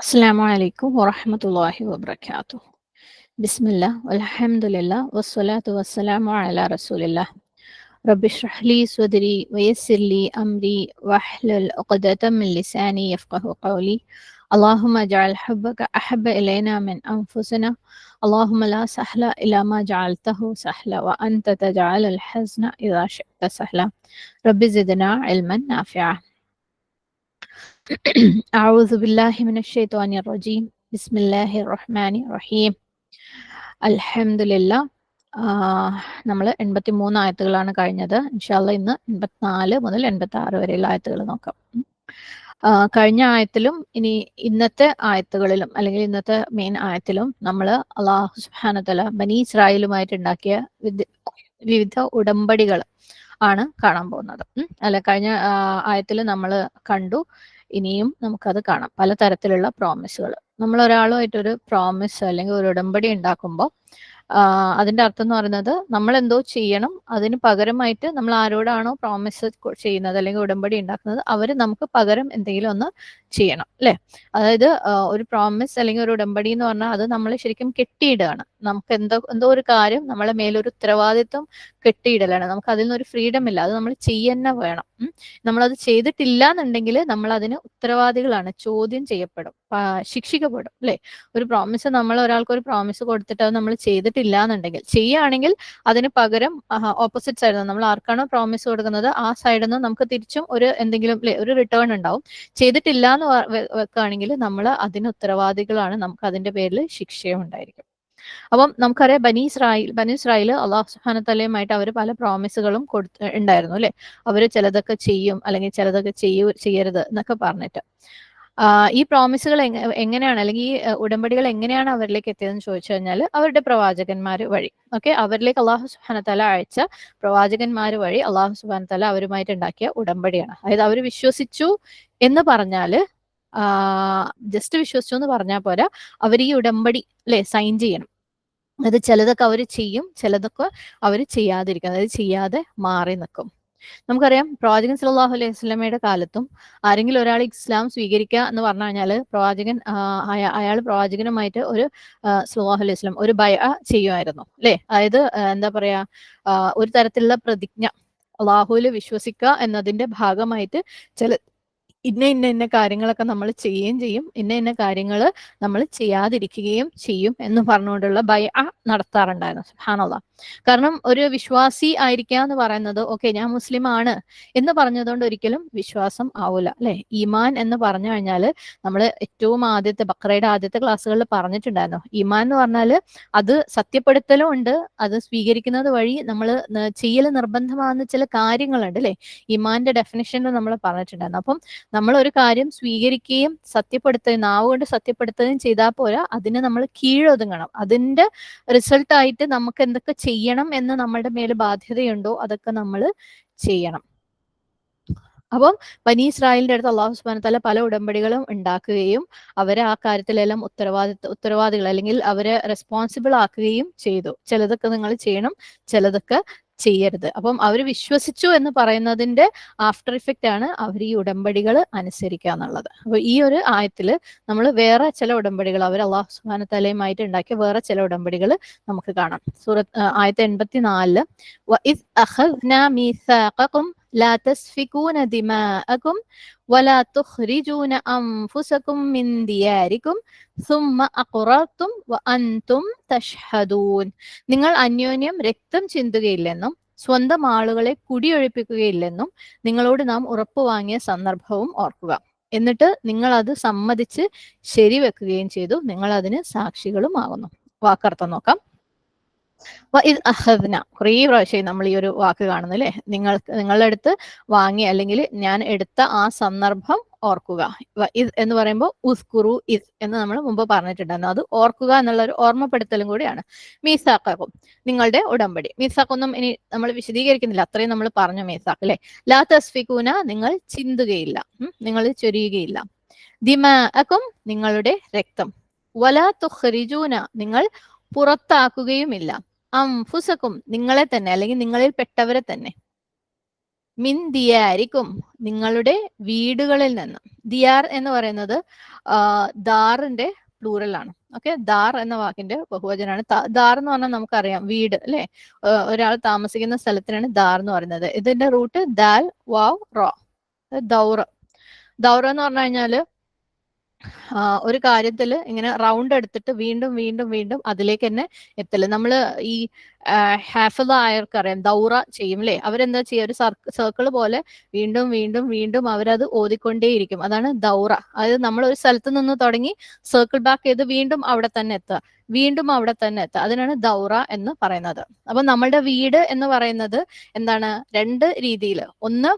السلام عليكم ورحمة الله وبركاته. بسم الله والحمد لله والصلاة والسلام على رسول الله. رب اشرح لي صدري ويسر لي أمري واحلل عقدة من لساني يفقه قولي. اللهم اجعل حبك أحب إلينا من أنفسنا. اللهم لا سهل إلا ما جعلته سهلا وأنت تجعل الحزن إذا شئت سهلا. رب زدنا علما نافعا. أعوذ بالله من الشيطان الرجيم. بسم الله الرحمن الرحيم. അൽഹംദുലില്ലാ. നമ്മൾ 83 ആയത്തുകളാണ് കഴിഞ്ഞത്. ഇൻഷാല്ല ഇന്ന് 84 മുതൽ 86 വരെയുള്ള ആയത്തുകൾ നോക്കാം. കഴിഞ്ഞ ആയത്തിലും ഇനി ഇന്നത്തെ ആയത്തുകളിലും അല്ലെങ്കിൽ ഇന്നത്തെ മെയിൻ ആയത്തിലും നമ്മൾ അള്ളാഹു സുബ്ഹാനഹു വ തആല ബനി ഇസ്രായേലുമായിട്ട് ഉണ്ടാക്കിയ വിവിധ ഉടമ്പടികൾ ആണ് കാണാൻ പോകുന്നത്. അല്ല, കഴിഞ്ഞ ആയത്തിൽ നമ്മൾ കണ്ടു. ഇനിയും നമുക്കത് കാണാം. പലതരത്തിലുള്ള പ്രോമിസുകൾ. നമ്മൾ ഒരാളുമായിട്ടൊരു പ്രോമിസ് അല്ലെങ്കിൽ ഒരു ഉടമ്പടി ഉണ്ടാക്കുമ്പോൾ അതിന്റെ അർത്ഥം എന്ന് പറയുന്നത് നമ്മൾ എന്തോ ചെയ്യണം, അതിന് പകരമായിട്ട് നമ്മൾ ആരോടാണോ പ്രോമിസ് ചെയ്യുന്നത് അല്ലെങ്കിൽ ഉടമ്പടി ഉണ്ടാക്കുന്നത് അവർ നമുക്ക് പകരം എന്തെങ്കിലും ഒന്ന് ചെയ്യണം, അല്ലെ? അതായത് ഒരു പ്രോമിസ് അല്ലെങ്കിൽ ഒരു ഉടമ്പടി എന്ന് പറഞ്ഞാൽ അത് നമ്മൾ ശരിക്കും കെട്ടിയിടുകയാണ്. നമുക്ക് എന്തോ ഒരു കാര്യം നമ്മളെ മേലൊരു ഉത്തരവാദിത്വം കെട്ടിയിടലാണ്. നമുക്ക് അതിൽ നിന്നൊരു ഫ്രീഡം ഇല്ല, അത് നമ്മൾ ചെയ്യുന്ന വേണം. നമ്മളത് ചെയ്തിട്ടില്ല എന്നുണ്ടെങ്കിൽ നമ്മൾ അതിന് ഉത്തരവാദികളാണ്, ചോദ്യം ചെയ്യപ്പെടും, ശിക്ഷിക്കപ്പെടും, അല്ലെ? ഒരു പ്രോമിസ്, നമ്മൾ ഒരാൾക്ക് ഒരു പ്രോമിസ് കൊടുത്തിട്ട് അത് നമ്മൾ ചെയ്തിട്ടില്ല എന്നുണ്ടെങ്കിൽ, ചെയ്യുകയാണെങ്കിൽ അതിന് പകരം ഓപ്പോസിറ്റ് സൈഡിൽ നിന്ന് നമ്മൾ ആർക്കാണോ പ്രോമിസ് കൊടുക്കുന്നത് ആ സൈഡിൽ നിന്ന് നമുക്ക് തിരിച്ചും ഒരു എന്തെങ്കിലും ഒരു റിട്ടേൺ ഉണ്ടാവും. ചെയ്തിട്ടില്ല എന്ന് വെക്കുകയാണെങ്കിൽ നമ്മൾ അതിന് ഉത്തരവാദികളാണ്, നമുക്ക് അതിന്റെ പേരിൽ ശിക്ഷയും ഉണ്ടായിരിക്കും. അപ്പം നമുക്കറിയാം ബനി ഇസ്രായേൽ അള്ളാഹു സുബ്ഹാനഹു വ തആലയുമായിട്ട് അവർ പല പ്രോമിസുകളും ഉണ്ടായിരുന്നു, അല്ലെ? അവര് ചിലതൊക്കെ ചെയ്യും അല്ലെങ്കിൽ ചിലതൊക്കെ ചെയ്യരുത് എന്നൊക്കെ പറഞ്ഞിട്ട്. ഈ പ്രോമിസുകൾ എങ്ങനെയാണ് അല്ലെങ്കിൽ ഈ ഉടമ്പടികൾ എങ്ങനെയാണ് അവരിലേക്ക് എത്തിയതെന്ന് ചോദിച്ചു കഴിഞ്ഞാൽ അവരുടെ പ്രവാചകന്മാർ വഴി. ഓക്കെ, അവരിലേക്ക് അള്ളാഹു സുബ്ഹാനഹു വ തആല അയച്ച പ്രവാചകന്മാർ വഴി അള്ളാഹു സുബ്ഹാനഹു വ തആല അവരുമായിട്ട് ഉണ്ടാക്കിയ ഉടമ്പടിയാണ്. അതായത് അവർ വിശ്വസിച്ചു എന്ന് പറഞ്ഞാല് ജസ്റ്റ് വിശ്വസിച്ചു എന്ന് പറഞ്ഞാൽ പോരാ, അവർ ഈ ഉടമ്പടി സൈൻ ചെയ്യണം. അത് ചിലതൊക്കെ അവർ ചെയ്യും, ചിലതൊക്കെ അവർ ചെയ്യാതിരിക്കും, അതായത് ചെയ്യാതെ മാറി നിൽക്കും. നമുക്കറിയാം പ്രവാചകൻ സല്ലല്ലാഹു അലൈഹി വസല്ലമയുടെ കാലത്തും ആരെങ്കിലും ഒരാൾ ഇസ്ലാം സ്വീകരിക്കുക എന്ന് പറഞ്ഞു കഴിഞ്ഞാൽ പ്രവാചകൻ അയാൾ പ്രവാചകനുമായിട്ട് ഒരു സല്ലല്ലാഹു അലൈഹി വസല്ലം ഒരു ബൈഅ ചെയ്യുമായിരുന്നു, അല്ലെ? അതായത് എന്താ പറയാ, ഒരു തരത്തിലുള്ള പ്രതിജ്ഞ, അള്ളാഹുവിൽ വിശ്വസിക്കുക എന്നതിന്റെ ഭാഗമായിട്ട് ചില ഇന്ന കാര്യങ്ങളൊക്കെ നമ്മൾ ചെയ്യുകയും ചെയ്യും, ഇന്ന കാര്യങ്ങൾ നമ്മൾ ചെയ്യാതിരിക്കുകയും ചെയ്യും എന്ന് പറഞ്ഞുകൊണ്ടുള്ള ബൈഅ നടത്താറുണ്ടായിരുന്നു. സുബ്ഹാനല്ലാഹ്. കാരണം ഒരു വിശ്വാസി ആയിരിക്കുക എന്ന് പറയുന്നത്, ഓക്കെ ഞാൻ മുസ്ലിം ആണ് എന്ന് പറഞ്ഞതുകൊണ്ട് ഒരിക്കലും വിശ്വാസം ആവൂല, അല്ലെ? ഈമാൻ എന്ന് പറഞ്ഞു കഴിഞ്ഞാൽ നമ്മൾ ഏറ്റവും ആദ്യത്തെ ബഖറയുടെ ആദ്യത്തെ ക്ലാസ്സുകളിൽ പറഞ്ഞിട്ടുണ്ടായിരുന്നു. ഈമാൻ എന്ന് പറഞ്ഞാൽ അത് സത്യപ്പെടുത്തലും ഉണ്ട്, അത് സ്വീകരിക്കുന്നത് വഴി നമ്മൾ ചെയ്യൽ നിർബന്ധമാകുന്ന ചില കാര്യങ്ങളുണ്ട്, അല്ലെ? ഈമാന്റെ ഡെഫിനിഷനിൽ നമ്മൾ പറഞ്ഞിട്ടുണ്ടായിരുന്നു. അപ്പം നമ്മൾ ഒരു കാര്യം സ്വീകരിക്കുകയും സത്യപ്പെടുത്തുകയും നാവ് കൊണ്ട് സത്യപ്പെടുത്തുകയും ചെയ്താൽ പോരാ, അതിന് നമ്മൾ കീഴൊതുങ്ങണം. അതിന്റെ റിസൾട്ടായിട്ട് നമുക്ക് എന്തൊക്കെ ചെയ്യണം എന്ന് നമ്മുടെ മേൽ ബാധ്യതയുണ്ടോ അതൊക്കെ നമ്മൾ ചെയ്യണം. അപ്പം ബനി ഇസ്രായേലിന്റെ അടുത്ത് അള്ളാഹു സുബ്ഹാനഹു വ തആല പല ഉടമ്പടികളും ഉണ്ടാക്കുകയും അവരെ ആ കാര്യത്തിലെല്ലാം ഉത്തരവാദികൾ അല്ലെങ്കിൽ അവരെ റെസ്പോൺസിബിൾ ആക്കുകയും ചെയ്തു. ചിലതൊക്കെ നിങ്ങൾ ചെയ്യണം, ചിലതൊക്കെ ചെയ്യരുത്. അപ്പം അവർ വിശ്വസിച്ചു എന്ന് പറയുന്നതിന്റെ ആഫ്റ്റർ ഇഫക്റ്റ് ആണ് അവർ ഈ ഉടമ്പടികൾ അനുസരിക്കുക എന്നുള്ളത്. അപ്പൊ ഈ ഒരു ആയത്തിൽ നമ്മൾ വേറെ ചില ഉടമ്പടികൾ, അവർ അള്ളാഹു സുബ്ഹാനഹു വ തആലയുമായിട്ട് ഉണ്ടാക്കിയ വേറെ ചില ഉടമ്പടികൾ നമുക്ക് കാണാം. ആയത്ത് 84 വഇദ് അഖദ്നാ മീസാഖകും ലാ തസ്ഫികൂന ദിമാഅകും വലാ തുഖ്രിജൂന അൻഫുസകും മിൻ ദിയാരികും സുമ്മ അഖറർതും വഅൻതും തഷ്ഹദൂൻ. നിങ്ങൾ അന്യോന്യം രക്തം ചിന്തുകയില്ലെന്നും സ്വന്തം ആളുകളെ കുടിയൊഴിപ്പിക്കുകയില്ലെന്നും നിങ്ങളോട് നാം ഉറപ്പു വാങ്ങിയ സന്ദർഭവും ഓർക്കുക. എന്നിട്ട് നിങ്ങൾ അത് സമ്മതിച്ച് ശരിവെക്കുകയും ചെയ്തു, നിങ്ങൾ അതിന് സാക്ഷികളും ആകുന്നു. വാക്കർത്ഥം നോക്കാം. അഖദ്ന, കുറേ പ്രാവശ്യം നമ്മൾ ഈ ഒരു വാക്ക് കാണുന്നു, അല്ലെ? നിങ്ങളുടെ അടുത്ത് വാങ്ങി അല്ലെങ്കിൽ ഞാൻ എടുത്ത ആ സന്ദർഭം ഓർക്കുക. എന്ന് പറയുമ്പോൾ ഉസ്കുറു ഇസ് എന്ന് നമ്മൾ മുമ്പ് പറഞ്ഞിട്ടുണ്ടായിരുന്നു. അത് ഓർക്കുക എന്നുള്ള ഒരു ഓർമ്മപ്പെടുത്തലും കൂടിയാണ്. മീസാക്കും, നിങ്ങളുടെ ഉടമ്പടി. മീസാക്കൊന്നും ഇനി നമ്മൾ വിശദീകരിക്കുന്നില്ല, അത്രയും നമ്മൾ പറഞ്ഞു മീസാക്ക്, അല്ലെ? ലാ തസ്ഫികൂന, നിങ്ങൾ ചിന്തുകയില്ല, നിങ്ങൾ ചൊരിയുകയില്ല. ദിമാഅക്കും, നിങ്ങളുടെ രക്തം. വലാ തുഖ്രിജൂന, നിങ്ങൾ പുറത്താക്കുകയുമില്ല. അംഫുസക്കും, നിങ്ങളെ തന്നെ അല്ലെങ്കിൽ നിങ്ങളിൽ പെട്ടവരെ തന്നെ. മിൻ ദിയാരിക്കും, നിങ്ങളുടെ വീടുകളിൽ നിന്ന്. ദിയാർ എന്ന് പറയുന്നത് ദാറിന്റെ പ്ലൂറൽ ആണ്. ഓക്കെ, ദാർ എന്ന വാക്കിന്റെ ബഹുവചനാണ്. ദാർ എന്ന് പറഞ്ഞാൽ നമുക്കറിയാം വീട് അല്ലെ, ഒരാൾ താമസിക്കുന്ന സ്ഥലത്തിനാണ് ദാർ എന്ന് പറയുന്നത്. ഇതിന്റെ റൂട്ട് ദാൽ വാവ് റോ, ദൗറ. ദൗറ എന്ന് പറഞ്ഞു കഴിഞ്ഞാല് ഒരു കാര്യത്തിൽ ഇങ്ങനെ റൗണ്ട് എടുത്തിട്ട് വീണ്ടും വീണ്ടും വീണ്ടും അതിലേക്ക് തന്നെ എത്തല്. നമ്മൾ ഈ ഹാഫിദ ആയവർക്കറിയാം ദൗറ ചെയ്യും അല്ലെ, അവരെന്താ ചെയ്യുക, ഒരു സർക്കിൾ പോലെ വീണ്ടും വീണ്ടും വീണ്ടും അവരത് ഓതിക്കൊണ്ടേയിരിക്കും. അതാണ് ദൗറ. അതായത് നമ്മൾ ഒരു സ്ഥലത്ത് നിന്ന് തുടങ്ങി സർക്കിൾ ബാക്ക് ചെയ്ത് വീണ്ടും അവിടെ തന്നെ എത്തുക, വീണ്ടും അവിടെ തന്നെ എത്തുക, അതിനാണ് ദൗറ എന്ന് പറയുന്നത്. അപ്പൊ നമ്മളുടെ വീട് എന്ന് പറയുന്നത് എന്താണ്, രണ്ട് രീതിയിൽ. ഒന്ന്,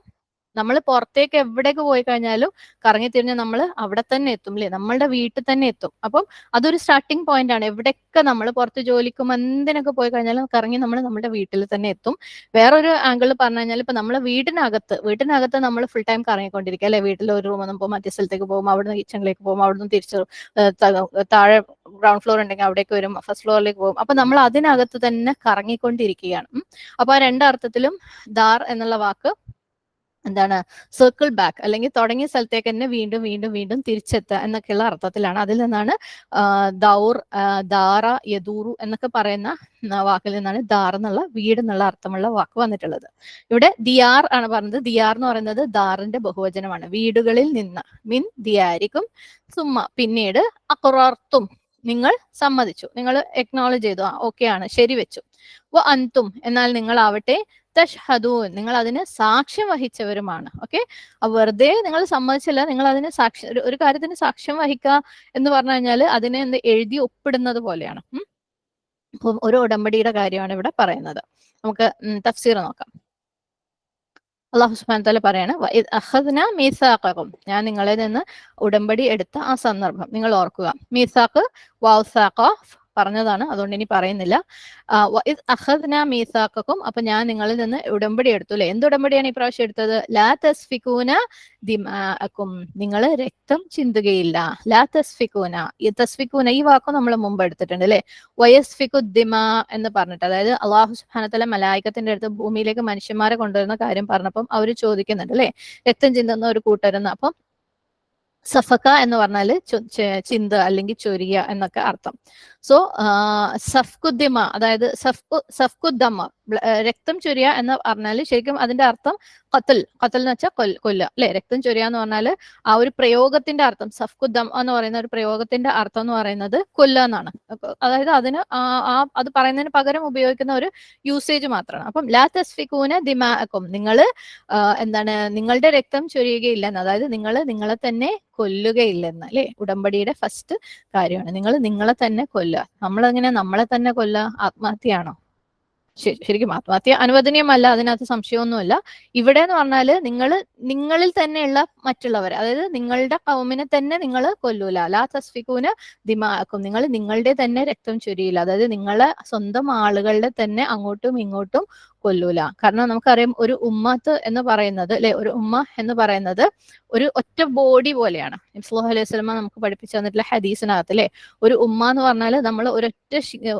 നമ്മൾ പുറത്തേക്ക് എവിടേക്ക് പോയി കഴിഞ്ഞാലും കറങ്ങി തിരിഞ്ഞ് നമ്മൾ അവിടെ തന്നെ എത്തും അല്ലെ, നമ്മളുടെ വീട്ടിൽ തന്നെ എത്തും. അപ്പം അതൊരു സ്റ്റാർട്ടിങ് പോയിന്റ് ആണ്. എവിടെയൊക്കെ നമ്മൾ പുറത്ത് ജോലിക്കും എന്തിനൊക്കെ പോയി കഴിഞ്ഞാലും കറങ്ങി നമ്മൾ നമ്മുടെ വീട്ടിൽ തന്നെ എത്തും. വേറൊരു ആംഗിൾ പറഞ്ഞു കഴിഞ്ഞാൽ ഇപ്പൊ നമ്മൾ വീട്ടിനകത്ത് നമ്മൾ ഫുൾ ടൈം കറങ്ങിക്കൊണ്ടിരിക്കുക അല്ലെ. വീട്ടിൽ ഒരു റൂമിൽ നിന്ന് പോകും, മറ്റേ സ്ഥലത്തേക്ക് പോകും, അവിടുന്ന് കിച്ചണിലേക്ക് പോകും, അവിടുന്ന് തിരിച്ച് താഴെ ഗ്രൗണ്ട് ഫ്ലോർ ഉണ്ടെങ്കിൽ അവിടേക്ക് വരും, ഫസ്റ്റ് ഫ്ലോറിലേക്ക് പോകും. അപ്പൊ നമ്മൾ അതിനകത്ത് തന്നെ കറങ്ങിക്കൊണ്ടിരിക്കുകയാണ്. അപ്പൊ ആ രണ്ടർത്ഥത്തിലും ദാർ എന്നുള്ള വാക്ക് എന്താണ്, സർക്കിൾ ബാക്ക്, അല്ലെങ്കിൽ തുടങ്ങിയ സ്ഥലത്തേക്ക് തന്നെ വീണ്ടും വീണ്ടും വീണ്ടും തിരിച്ചെത്തുക എന്നൊക്കെയുള്ള അർത്ഥത്തിലാണ്. അതിൽ നിന്നാണ് ദൗർ, ദാറ, യദൂറു എന്നൊക്കെ പറയുന്ന വാക്കിൽ നിന്നാണ് ദാർ എന്നുള്ള വീട് എന്നുള്ള അർത്ഥമുള്ള വാക്ക് വന്നിട്ടുള്ളത്. ഇവിടെ ദിയാർ ആണ് പറഞ്ഞത്. ദിയാർ എന്ന് പറയുന്നത് ദാറിന്റെ ബഹുവചനമാണ്, വീടുകളിൽ നിന്ന്. മിൻ ദിയാരിക്കും, സുമ്മ പിന്നീട്, അഖറർത്തും നിങ്ങൾ സമ്മതിച്ചു, നിങ്ങൾ എക്നോളജ് ചെയ്തു, ഓക്കെ ആണ്, ശരി വെച്ചു. വ അൻതും എന്നാൽ നിങ്ങളാവട്ടെ, തഷ്ഹദൂൻ നിങ്ങൾ അതിന് സാക്ഷ്യം വഹിച്ചവരുമാണ്. ഓക്കെ, വെറുതെ നിങ്ങൾ സമ്മതിച്ചില്ല, നിങ്ങൾ അതിന് സാക്ഷ്യം, ഒരു കാര്യത്തിന് സാക്ഷ്യം വഹിക്കുക എന്ന് പറഞ്ഞു കഴിഞ്ഞാൽ അതിനെ എന്ത് എഴുതി ഒപ്പിടുന്നത് പോലെയാണ്. അപ്പം ഒരു ഉടമ്പടിയുടെ കാര്യമാണ് ഇവിടെ പറയുന്നത്. നമുക്ക് തഫ്സീർ നോക്കാം. അല്ലാഹു സുബ്ഹാനഹു വ തആല പറയാണ്, അഖദ്ന മീസാഖകും, ഞാൻ നിങ്ങളെ നിന്ന് ഉടമ്പടി എടുത്ത ആ സന്ദർഭം നിങ്ങൾ ഓർക്കുക. മീസാഖ് വൗസാഖ പറഞ്ഞതാണ്, അതുകൊണ്ട് ഇനി പറയുന്നില്ല. അഖദ്ന മീസാഖക്കും, അപ്പൊ ഞാൻ നിങ്ങളിൽ നിന്ന് ഉടമ്പടി എടുത്തു അല്ലെ. എന്ത് ഉടമ്പടിയാണ് ഈ പ്രാവശ്യം എടുത്തത്? ലാ തസ്ഫികൂന ദിമാഅക്കും, നിങ്ങൾ രക്തം ചിന്തുകയില്ല. ലാ തസ്ഫികൂന, ഈ തസ്ഫികൂന ഈ വാക്കും നമ്മൾ മുമ്പ് എടുത്തിട്ടുണ്ട് അല്ലെ. വയസ്ഫിക്കു ദിമാ എന്ന് പറഞ്ഞിട്ട്, അതായത് അള്ളാഹു സുബ്ഹാനഹു വ തആല മലായികത്തിന്റെ അടുത്ത് ഭൂമിയിലേക്ക് മനുഷ്യന്മാരെ കൊണ്ടുവരുന്ന കാര്യം പറഞ്ഞപ്പം അവർ ചോദിക്കുന്നുണ്ട് അല്ലെ, രക്തം ചിന്തുന്ന ഒരു കൂട്ടരെന്ന്. അപ്പം സഫക്ക എന്ന് പറഞ്ഞാല് ചിന്ത അല്ലെങ്കിൽ ചൊരിയ എന്നൊക്കെ അർത്ഥം. സോ സഫ്കുദ്ദിമ, അതായത് സഫ്കുദ്ദമ, രക്തം ചൊരിയ എന്ന് പറഞ്ഞാൽ ശരിക്കും അതിന്റെ അർത്ഥം ഖത്തൽ എന്ന് വെച്ചാൽ കൊല്ല അല്ലെ. രക്തം ചൊരിയ എന്ന് പറഞ്ഞാൽ ആ ഒരു പ്രയോഗത്തിന്റെ അർത്ഥം, സഫ്കുദ്ദം എന്ന് പറയുന്ന ഒരു പ്രയോഗത്തിന്റെ അർത്ഥം എന്ന് പറയുന്നത് കൊല്ല എന്നാണ്. അതായത് അതിന് അത് പറയുന്നതിന് പകരം ഉപയോഗിക്കുന്ന ഒരു യൂസേജ് മാത്രമാണ്. അപ്പം ലാ തസ്ഫികൂന ദിമാഅക്കും, നിങ്ങൾ എന്താണ്, നിങ്ങളുടെ രക്തം ചൊരിയുകയില്ലെന്ന്, അതായത് നിങ്ങൾ നിങ്ങളെ തന്നെ കൊല്ലുകയില്ലെന്ന് അല്ലെ. ഉടമ്പടിയുടെ ഫസ്റ്റ് കാര്യമാണ്, നിങ്ങൾ നിങ്ങളെ തന്നെ കൊല്ലുക. നമ്മളെങ്ങനെ നമ്മളെ തന്നെ കൊല്ലുക? ആത്മഹത്യയാണോ? ശരിക്കും ആത്മഹത്യ അനുവദനീയമല്ല, അതിനകത്ത് സംശയമൊന്നുമില്ല. ഇവിടെ എന്ന് പറഞ്ഞാല് നിങ്ങളിൽ തന്നെയുള്ള മറ്റുള്ളവരെ, അതായത് നിങ്ങളുടെ കൗമിനെ തന്നെ നിങ്ങൾ കൊല്ലൂല. ലാ തസ്ഫികൂന ദിമാഅക്കും, നിങ്ങൾ നിങ്ങളുടെ തന്നെ രക്തം ചൊരിയില്ല, അതായത് നിങ്ങളെ സ്വന്തം ആളുകളുടെ തന്നെ അങ്ങോട്ടും ഇങ്ങോട്ടും കൊല്ലൂല. കാരണം നമുക്കറിയാം ഒരു ഉമ്മത്ത് എന്ന് പറയുന്നത് അല്ലെ, ഒരു ഉമ്മ എന്ന് പറയുന്നത് ഒരു ഒറ്റ ബോഡി പോലെയാണ്. നബി സല്ലല്ലാഹു അലൈഹി വസല്ലം നമുക്ക് പഠിപ്പിച്ചു തന്നിട്ടുള്ള ഹദീസിനകത്ത് അല്ലെ, ഒരു ഉമ്മ എന്ന് പറഞ്ഞാൽ നമ്മൾ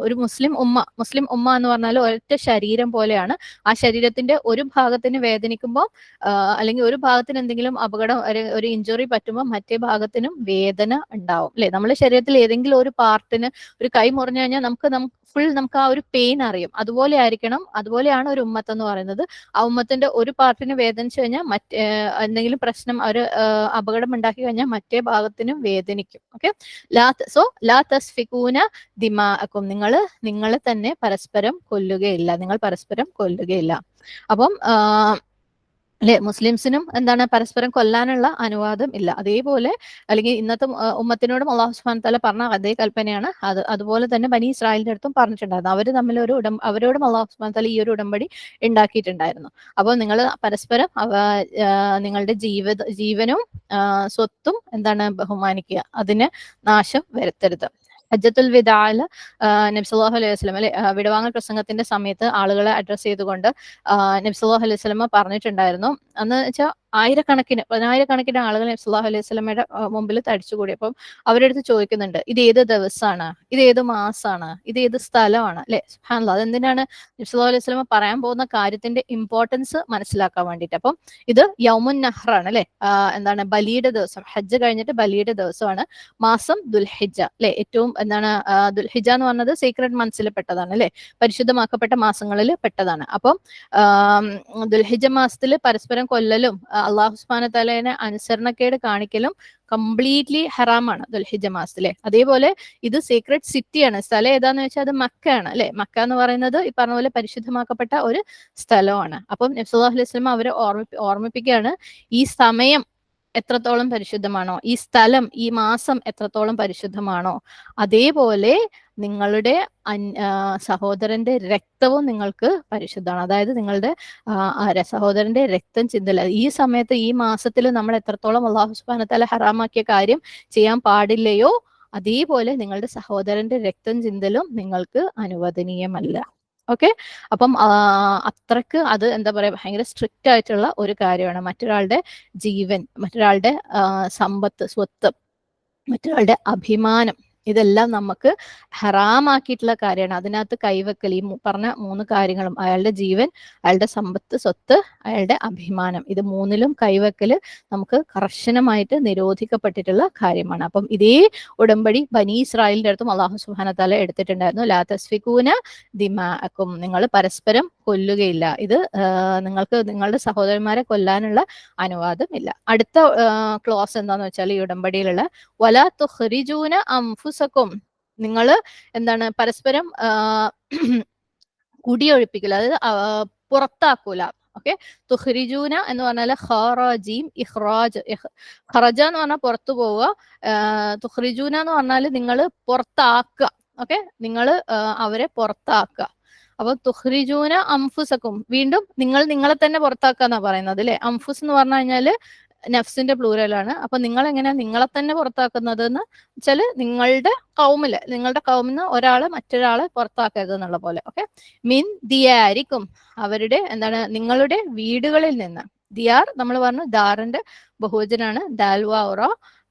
ഒരു മുസ്ലിം ഉമ്മ എന്ന് പറഞ്ഞാൽ ഒരൊറ്റ ശരീരം പോലെയാണ്. ആ ശരീരത്തിന്റെ ഒരു ഭാഗത്തിന് വേദനിക്കുമ്പോൾ അല്ലെങ്കിൽ ഒരു ഭാഗത്തിന് എന്തെങ്കിലും അപകടം, ഒരു ഇഞ്ചുറി പറ്റുമ്പോൾ മറ്റേ ഭാഗത്തിനും വേദന ഉണ്ടാവും അല്ലെ. നമ്മുടെ ശരീരത്തിൽ ഏതെങ്കിലും ഒരു പാർട്ടിന്, ഒരു കൈ മുറിഞ്ഞു കഴിഞ്ഞാൽ നമുക്ക് ആ ഒരു പെയിൻ അറിയും. അതുപോലെയാണ് ഒരു ഉമ്മത്ത് എന്ന് പറയുന്നത്. ആ ഉമ്മത്തിന്റെ ഒരു പാർട്ടിന് വേദനിച്ചു കഴിഞ്ഞാൽ എന്തെങ്കിലും പ്രശ്നം, ഒരു അപകടം ഉണ്ടാക്കി കഴിഞ്ഞാൽ മറ്റേ ഭാഗത്തിനും വേദനിക്കും. ഓക്കെ, ലാ തസ്ഫികൂന ദിമാഅക്കും, നിങ്ങളെ തന്നെ പരസ്പരം കൊല്ലുകയില്ല, നിങ്ങൾ പരസ്പരം കൊല്ലുകയില്ല. അപ്പം അല്ലെ, മുസ്ലിംസിനും എന്താണ്, പരസ്പരം കൊല്ലാനുള്ള അനുവാദം ഇല്ല. അതേപോലെ അല്ലെങ്കിൽ ഇന്നത്തെ ഉമ്മത്തിനോടും അല്ലാഹു സുബ്ഹാനഹു വ തആല പറഞ്ഞ അതേ കൽപ്പനയാണ് അതുപോലെ തന്നെ ബനി ഇസ്രായേലിന്റെ അടുത്തും പറഞ്ഞിട്ടുണ്ടായിരുന്നു. അവർ തമ്മിൽ അവരോടും അല്ലാഹു സുബ്ഹാനഹു വ തആല ഈ ഒരു ഉടമ്പടി ഉണ്ടാക്കിയിട്ടുണ്ടായിരുന്നു. അപ്പോൾ നിങ്ങൾ പരസ്പരം നിങ്ങളുടെ ജീവനും സ്വത്തും എന്താണ്, ബഹുമാനിക്കുക, അതിന് നാശം വരുത്തരുത്. ഹജ്ജത്തുൽ വിദാഇൽ നബി സല്ലല്ലാഹു അലൈഹി വസല്ലം അല്ലെ, വിടവാങ്ങൽ പ്രസംഗത്തിന്റെ സമയത്ത് ആളുകളെ അഡ്രസ് ചെയ്തുകൊണ്ട് നബി സല്ലല്ലാഹു അലൈഹി വസല്ലം പറഞ്ഞിട്ടുണ്ടായിരുന്നു, അന്ന് വെച്ചാൽ പതിനായിരക്കണക്കിന് ആളുകൾ നബി സല്ലല്ലാഹു അലൈഹി വസല്ലമയുടെ മുമ്പിൽ തടിച്ചുകൂടി. അപ്പം അവരടുത്ത് ചോദിക്കുന്നുണ്ട്, ഇത് ഏത് ദിവസമാണ്, ഇത് ഏത് മാസമാണ്, ഇത് ഏത് സ്ഥലമാണ്, അല്ലെ? സുബ്ഹാനല്ലാഹ്. അതെന്തിനാണ്? നബി സല്ലല്ലാഹു അലൈഹി വസല്ലമ പറയാൻ പോകുന്ന കാര്യത്തിന്റെ ഇമ്പോർട്ടൻസ് മനസ്സിലാക്കാൻ വേണ്ടിയിട്ട്. അപ്പം ഇത് യൗമുൻ നഹ്റാണ്, അല്ലെ? എന്താണ്, ബലിയുടെ ദിവസം. ഹജ്ജ് കഴിഞ്ഞിട്ട് ബലിയുടെ ദിവസമാണ്. മാസം ദുൽഹിജ്ജ, അല്ലെ? ഏറ്റവും എന്താണ്, ദുൽഹിജ്ജ എന്ന് പറഞ്ഞത് സീക്രട്ട് മന്ത്സിൽ പെട്ടതാണ്, അല്ലെ? പരിശുദ്ധമാക്കപ്പെട്ട മാസങ്ങളിൽ പെട്ടതാണ്. അപ്പം ദുൽഹിജ്ജ മാസത്തിൽ പരസ്പരം കൊല്ലലും അള്ളാഹു സുബ്ഹാനഹു തആലയെ അനുസരണക്കേട് കാണിക്കലും കംപ്ലീറ്റ്ലി ഹറാമാണ് ദുൽഹിജ്ജ മാസത്തിലെ. അതേപോലെ ഇത് സീക്രട്ട് സിറ്റിയാണ്. സ്ഥലം ഏതാന്ന് വെച്ചാൽ അത് മക്കയാണ്, അല്ലെ? മക്ക എന്ന് പറയുന്നത് ഈ പറഞ്ഞ പോലെ പരിശുദ്ധമാക്കപ്പെട്ട ഒരു സ്ഥലമാണ്. അപ്പം നബി സല്ലല്ലാഹു അലൈഹി വസല്ലം അവരെ ഓർമ്മിപ്പിക്കുകയാണ്, ഈ സമയം എത്രത്തോളം പരിശുദ്ധമാണോ, ഈ സ്ഥലം, ഈ മാസം എത്രത്തോളം പരിശുദ്ധമാണോ, അതേപോലെ നിങ്ങളുടെ സഹോദരന്റെ രക്തവും നിങ്ങൾക്ക് പരിശുദ്ധമാണ്. അതായത് നിങ്ങളുടെ സഹോദരന്റെ രക്തം ചിന്തല. ഈ സമയത്ത് ഈ മാസത്തിൽ നമ്മൾ എത്രത്തോളം അല്ലാഹു സുബ്ഹാനഹു തആല ഹറാമാക്കിയ കാര്യം ചെയ്യാൻ പാടില്ലയോ, അതേപോലെ നിങ്ങളുടെ സഹോദരന്റെ രക്തം ചിന്തലും നിങ്ങൾക്ക് അനുവദനീയമല്ല. ഓക്കെ. അപ്പം അത്രക്ക് അത് എന്താ പറയാ, ഭയങ്കര സ്ട്രിക്റ്റ് ആയിട്ടുള്ള ഒരു കാര്യമാണ്. മറ്റൊരാളുടെ ജീവൻ, മറ്റൊരാളുടെ സമ്പത്ത്, സ്വത്ത്, മറ്റൊരാളുടെ അഭിമാനം, ഇതെല്ലാം നമുക്ക് ഹറാമാക്കിയിട്ടുള്ള കാര്യമാണ്. അതിനകത്ത് കൈവെക്കൽ, ഈ പറഞ്ഞ 3 കാര്യങ്ങളും, അയാളുടെ ജീവൻ, അയാളുടെ സമ്പത്ത്, സ്വത്ത്, അയാളുടെ അഭിമാനം, ഇത് 3ലും കൈവെക്കൽ നമുക്ക് കർശനമായിട്ട് നിരോധിക്കപ്പെട്ടിട്ടുള്ള കാര്യമാണ്. അപ്പം ഇതേ ഉടമ്പടി ബനി ഇസ്രായേലിന്റെ അടുത്തും അല്ലാഹു സുബ്ഹാനഹു തആല എടുത്തിട്ടുണ്ടായിരുന്നു. ലാ തസ്ഫികൂന ദിമാഅക്കും, നിങ്ങൾ പരസ്പരം കൊല്ലുകയില്ല. ഇത് നിങ്ങൾക്ക് നിങ്ങളുടെ സഹോദരന്മാരെ കൊല്ലാനുള്ള അനുവാദമില്ല. അടുത്ത ക്ലോസ് എന്താന്ന് വെച്ചാൽ ഈ ഉടമ്പടിയിലുള്ള വലാ തുഖ്രിജൂന അൻഫുസക്കും, നിങ്ങൾ എന്താണ്, പരസ്പരം കുടിയൊഴിപ്പിക്കില്ല, അതായത് പുറത്താക്കൂല. ഓക്കെ. തുഖ്രിജൂന എന്ന് പറഞ്ഞാൽ ഖറാജീം, ഇഖ്റാജ്. ഖറജ എന്ന് പറഞ്ഞാൽ പുറത്തു പോവുക, തുഖ്രിജൂന എന്ന് പറഞ്ഞാൽ നിങ്ങൾ പുറത്താക്കുക. ഓക്കെ. നിങ്ങൾ അവരെ പുറത്താക്കുക. അപ്പൊ തുഖ്രിജൂന അംഫുസക്കും, വീണ്ടും നിങ്ങൾ നിങ്ങളെ തന്നെ പുറത്താക്കുക എന്നാ പറയുന്നത്, അല്ലെ? അംഫുസ് എന്ന് പറഞ്ഞു കഴിഞ്ഞാല് നഫ്സിന്റെ പ്ലൂരലാണ്. അപ്പൊ നിങ്ങൾ എങ്ങനെയാ നിങ്ങളെ തന്നെ പുറത്താക്കുന്നത് എന്ന് വെച്ചാല് നിങ്ങളുടെ കൗമിന്ന് ഒരാള് മറ്റൊരാളെ പുറത്താക്കരുത് എന്നുള്ള പോലെ. ഓക്കെ. മിൻ ദിയാരിക്കും, അവരുടെ എന്താണ്, നിങ്ങളുടെ വീടുകളിൽ നിന്ന്. ദിയാർ നമ്മൾ പറഞ്ഞു ദാറിന്റെ ബഹുവചനാണ്, ദാൽവാറ,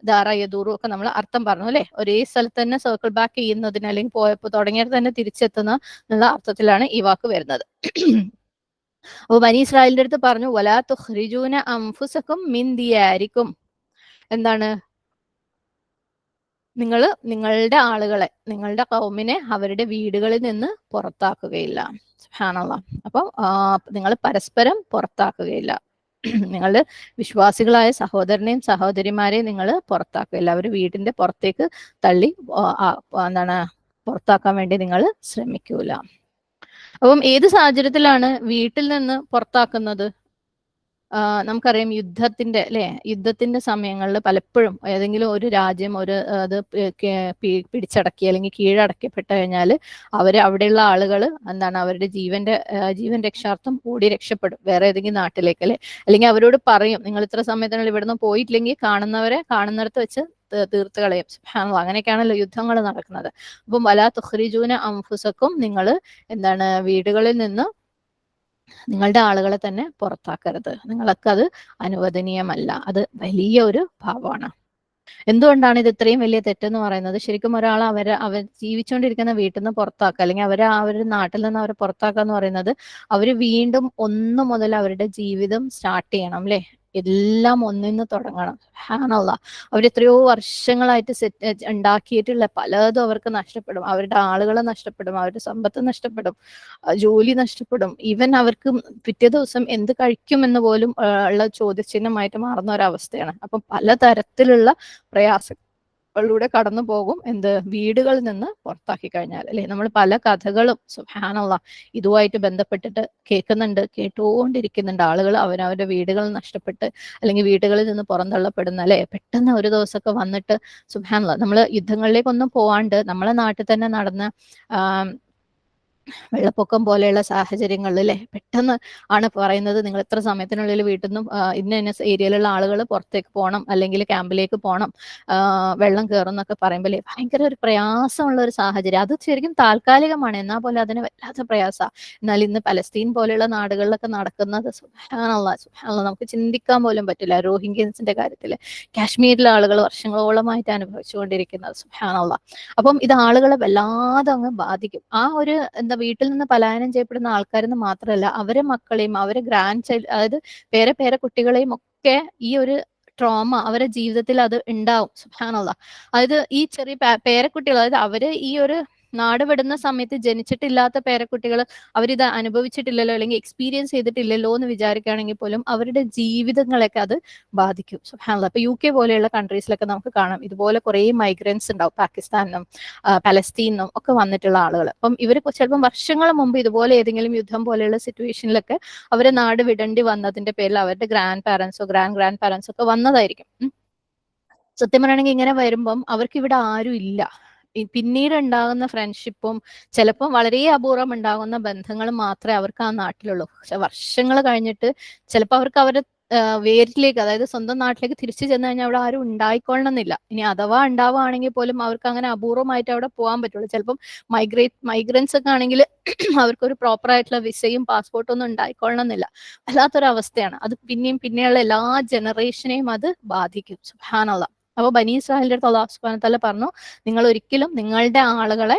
ദാറ യദൂറു ഒക്കെ നമ്മൾ അർത്ഥം പറഞ്ഞു, അല്ലെ? ഒരേ സ്ഥലത്ത് തന്നെ സർക്കിൾ ബാക്ക് ചെയ്യുന്നതിന്, അല്ലെങ്കിൽ പോയപ്പോൾ തുടങ്ങിയത് തന്നെ തിരിച്ചെത്തുന്ന എന്നുള്ള അർത്ഥത്തിലാണ് ഈ വാക്ക് വരുന്നത്. അപ്പൊ ബനി ഇസ്രായേലിന്റെ അടുത്ത് പറഞ്ഞു, വലാ തുഖ്രിജൂന അൻഫുസക്കും മിൻ ദിയാരിക്കും, എന്താണ്, നിങ്ങൾ നിങ്ങളുടെ ആളുകളെ, നിങ്ങളുടെ കൗമിനെ അവരുടെ വീടുകളിൽ നിന്ന് പുറത്താക്കുകയില്ല. സുബ്ഹാനല്ലാഹ്. അപ്പം നിങ്ങൾ പരസ്പരം പുറത്താക്കുകയില്ല. നിങ്ങളുടെ വിശ്വാസികളായ സഹോദരനെയും സഹോദരിമാരെയും നിങ്ങൾ പുറത്താക്കുകയില്ല. അവർ വീടിന്റെ പുറത്തേക്ക് തള്ളി എന്താണ്, പുറത്താക്കാൻ വേണ്ടി നിങ്ങൾ ശ്രമിക്കൂല. അപ്പം ഏത് സാഹചര്യത്തിലാണ് വീട്ടിൽ നിന്ന് പുറത്താക്കുന്നത്? നമുക്കറിയാം യുദ്ധത്തിന്റെ, അല്ലെ? യുദ്ധത്തിന്റെ സമയങ്ങളിൽ പലപ്പോഴും ഏതെങ്കിലും ഒരു രാജ്യം അത് പിടിച്ചടക്കി അല്ലെങ്കിൽ കീഴടക്കപ്പെട്ട് കഴിഞ്ഞാൽ അവിടെയുള്ള ആളുകൾ എന്താണ്, അവരുടെ ജീവൻ രക്ഷാർത്ഥം ഓടി രക്ഷപ്പെടും വേറെ ഏതെങ്കിലും നാട്ടിലേക്ക്, അല്ലെ? അല്ലെങ്കിൽ അവരോട് പറയും, നിങ്ങൾ ഇത്ര സമയത്തിനുള്ളിൽ ഇവിടുന്ന് പോയിട്ടില്ലെങ്കിൽ കാണുന്നിടത്ത് വെച്ച് തീർത്ത് കളയും. സുബ്ഹാനല്ലാഹ്. അങ്ങനെയൊക്കെയാണല്ലോ യുദ്ധങ്ങൾ നടക്കുന്നത്. അപ്പം വലാ തുഖ്രിജൂന അൻഫുസക്കും, നിങ്ങൾ എന്താണ്, വീടുകളിൽ നിന്ന് നിങ്ങളുടെ ആളുകളെ തന്നെ പുറത്താക്കരുത്. നിങ്ങൾക്ക് അത് അനുവദനീയമല്ല. അത് വലിയ ഒരു പാപമാണ്. എന്തുകൊണ്ടാണ് ഇത് ഇത്രയും വലിയ തെറ്റെന്ന് പറയുന്നത്? ശരിക്കും ഒരാൾ അവർ ജീവിച്ചുകൊണ്ടിരിക്കുന്ന വീട്ടിൽ നിന്ന് പുറത്താക്കുക, അല്ലെങ്കിൽ അവരുടെ നാട്ടിൽ നിന്ന് അവരെ പുറത്താക്കുക എന്ന് പറയുന്നത്, അവർ വീണ്ടും 1 മുതൽ അവരുടെ ജീവിതം സ്റ്റാർട്ട് ചെയ്യണം, അല്ലെ? എല്ലാം ഒന്നിന്ന് തുടങ്ങണം. സുബ്ഹാനല്ലാഹ്. അവർ എത്രയോ വർഷങ്ങളായിട്ട് ഉണ്ടാക്കിയിട്ടുള്ള പലതും അവർക്ക് നഷ്ടപ്പെടും. അവരുടെ ആളുകളെ നഷ്ടപ്പെടും, അവരുടെ സമ്പത്ത് നഷ്ടപ്പെടും, ജോലി നഷ്ടപ്പെടും. ഈവൻ അവർക്ക് പിറ്റേ ദിവസം എന്ത് കഴിക്കുമെന്ന് പോലും ഉള്ള ചോദ്യചിഹ്നമായിട്ട് മാറുന്ന ഒരവസ്ഥയാണ്. അപ്പം പലതരത്തിലുള്ള പ്രയാസങ്ങളിലൂടെ കടന്നു പോകും വീടുകളിൽ നിന്ന് പുറത്താക്കി കഴിഞ്ഞാൽ, അല്ലെ? നമ്മൾ പല കഥകളും സുബ്ഹാനല്ലാഹ് ഇതുമായിട്ട് ബന്ധപ്പെട്ടിട്ട് കേട്ടുകൊണ്ടിരിക്കുന്നുണ്ട്. ആളുകൾ അവരവരുടെ വീടുകൾ നഷ്ടപ്പെട്ട് അല്ലെങ്കിൽ വീടുകളിൽ നിന്ന് പുറന്തള്ളപ്പെടുന്ന, അല്ലെ? പെട്ടെന്ന് ഒരു ദിവസമൊക്കെ വന്നിട്ട് സുബ്ഹാനല്ലാഹ്, നമ്മൾ യുദ്ധങ്ങളിലേക്കൊന്നും പോവാണ്ട് നമ്മളെ നാട്ടിൽ തന്നെ നടന്ന വെള്ളപ്പൊക്കം പോലെയുള്ള സാഹചര്യങ്ങളിൽ അല്ലേ, പെട്ടെന്ന് ആണ് പറയുന്നത് നിങ്ങൾ ഇത്ര സമയത്തിനുള്ളിൽ വീട്ടിൽ നിന്നും ഇന്ന ഏരിയയിലുള്ള ആളുകൾ പുറത്തേക്ക് പോകണം, അല്ലെങ്കിൽ ക്യാമ്പിലേക്ക് പോകണം, വെള്ളം കയറും എന്നൊക്കെ പറയുമ്പോൾ ഭയങ്കര ഒരു പ്രയാസമുള്ള ഒരു സാഹചര്യം. അത് ശരിക്കും താൽക്കാലികമാണ്, എന്നാൽ പോലും അതിന് വല്ലാത്ത പ്രയാസമാണ്. എന്നാൽ ഇന്ന് പലസ്തീൻ പോലെയുള്ള നാടുകളിലൊക്കെ നടക്കുന്നത് സുബ്ഹാനല്ലാഹ് നമുക്ക് ചിന്തിക്കാൻ പോലും പറ്റില്ല. റോഹിംഗ്യൻസിന്റെ കാര്യത്തിൽ കാശ്മീരിലെ ആളുകൾ വർഷങ്ങളോളമായിട്ട് അനുഭവിച്ചുകൊണ്ടിരിക്കുന്നത് സുബ്ഹാനല്ലാഹ്. അപ്പം ഇത് ആളുകളെ വല്ലാതെ അങ്ങ് ബാധിക്കും. ആ ഒരു വീട്ടിൽ നിന്ന് പലായനം ചെയ്യപ്പെടുന്ന ആൾക്കാരെന്ന് മാത്രമല്ല, അവരെ മക്കളെയും അവരെ ഗ്രാൻഡ് ചൈൽഡ്, അതായത് പേരക്കുട്ടികളെയും ഒക്കെ ഈ ഒരു ട്രോമ അവരുടെ ജീവിതത്തിൽ അത് ഉണ്ടാവും സുബ്ഹാനല്ലാഹ്. അതായത് ഈ ചെറിയ പേരക്കുട്ടികൾ, അതായത് അവര് ഈ ഒരു നാട് വിടുന്ന സമയത്ത് ജനിച്ചിട്ടില്ലാത്ത പേരക്കുട്ടികൾ അവരിത് അനുഭവിച്ചിട്ടില്ലല്ലോ അല്ലെങ്കിൽ എക്സ്പീരിയൻസ് ചെയ്തിട്ടില്ലല്ലോ എന്ന് വിചാരിക്കുകയാണെങ്കിൽ പോലും അവരുടെ ജീവിതങ്ങളൊക്കെ അത് ബാധിക്കും സുബ്ഹാനല്ലാഹ്. ഇപ്പൊ UK പോലെയുള്ള കൺട്രീസിലൊക്കെ നമുക്ക് കാണാം ഇതുപോലെ കുറേ മൈഗ്രൻസ് ഉണ്ടാവും, പാകിസ്ഥാനിലും പലസ്തീനിലും ഒക്കെ വന്നിട്ടുള്ള ആളുകൾ. അപ്പം ഇവർ ചിലപ്പം വർഷങ്ങൾ മുമ്പ് ഇതുപോലെ ഏതെങ്കിലും യുദ്ധം പോലെയുള്ള സിറ്റുവേഷനിലൊക്കെ അവരെ നാട് വിടേണ്ടി വന്നതിന്റെ പേരിൽ അവരുടെ ഗ്രാൻഡ് പാരന്റ്സോ ഒക്കെ വന്നതായിരിക്കും. സത്യം പറയുകയാണെങ്കിൽ ഇങ്ങനെ വരുമ്പം അവർക്ക് ഇവിടെ ആരും ഇല്ല. പിന്നീട് ഉണ്ടാകുന്ന ഫ്രണ്ട്ഷിപ്പും ചിലപ്പം വളരെ അപൂർവം ഉണ്ടാകുന്ന ബന്ധങ്ങളും മാത്രമേ അവർക്ക് ആ നാട്ടിലുള്ളൂ. പക്ഷെ വർഷങ്ങൾ കഴിഞ്ഞിട്ട് ചിലപ്പോൾ അവർക്ക് അവരുടെ വേരിലേക്ക്, അതായത് സ്വന്തം നാട്ടിലേക്ക് തിരിച്ചു ചെന്ന് കഴിഞ്ഞാൽ അവിടെ ആരും ഉണ്ടായിക്കൊള്ളണമെന്നില്ല. ഇനി അഥവാ ഉണ്ടാവുകയാണെങ്കിൽ പോലും അവർക്ക് അങ്ങനെ അപൂർവമായിട്ട് അവിടെ പോകാൻ പറ്റുള്ളൂ. ചിലപ്പം മൈഗ്രൻസ് ഒക്കെ ആണെങ്കിൽ അവർക്കൊരു പ്രോപ്പർ ആയിട്ടുള്ള വിസയും പാസ്പോർട്ടും ഒന്നും ഉണ്ടായിക്കൊള്ളണമെന്നില്ല. വല്ലാത്തൊരു അവസ്ഥയാണ്. അത് പിന്നെയുള്ള എല്ലാ ജനറേഷനെയും അത് ബാധിക്കും സുബ്ഹാനല്ലാഹ്. അപ്പോൾ ബനി ഇസ്രായേലിന്റെ അടുത്ത് അല്ലാഹു സുബ്ഹാനഹു വതആല പറഞ്ഞു, നിങ്ങൾ ഒരിക്കലും നിങ്ങളുടെ ആളുകളെ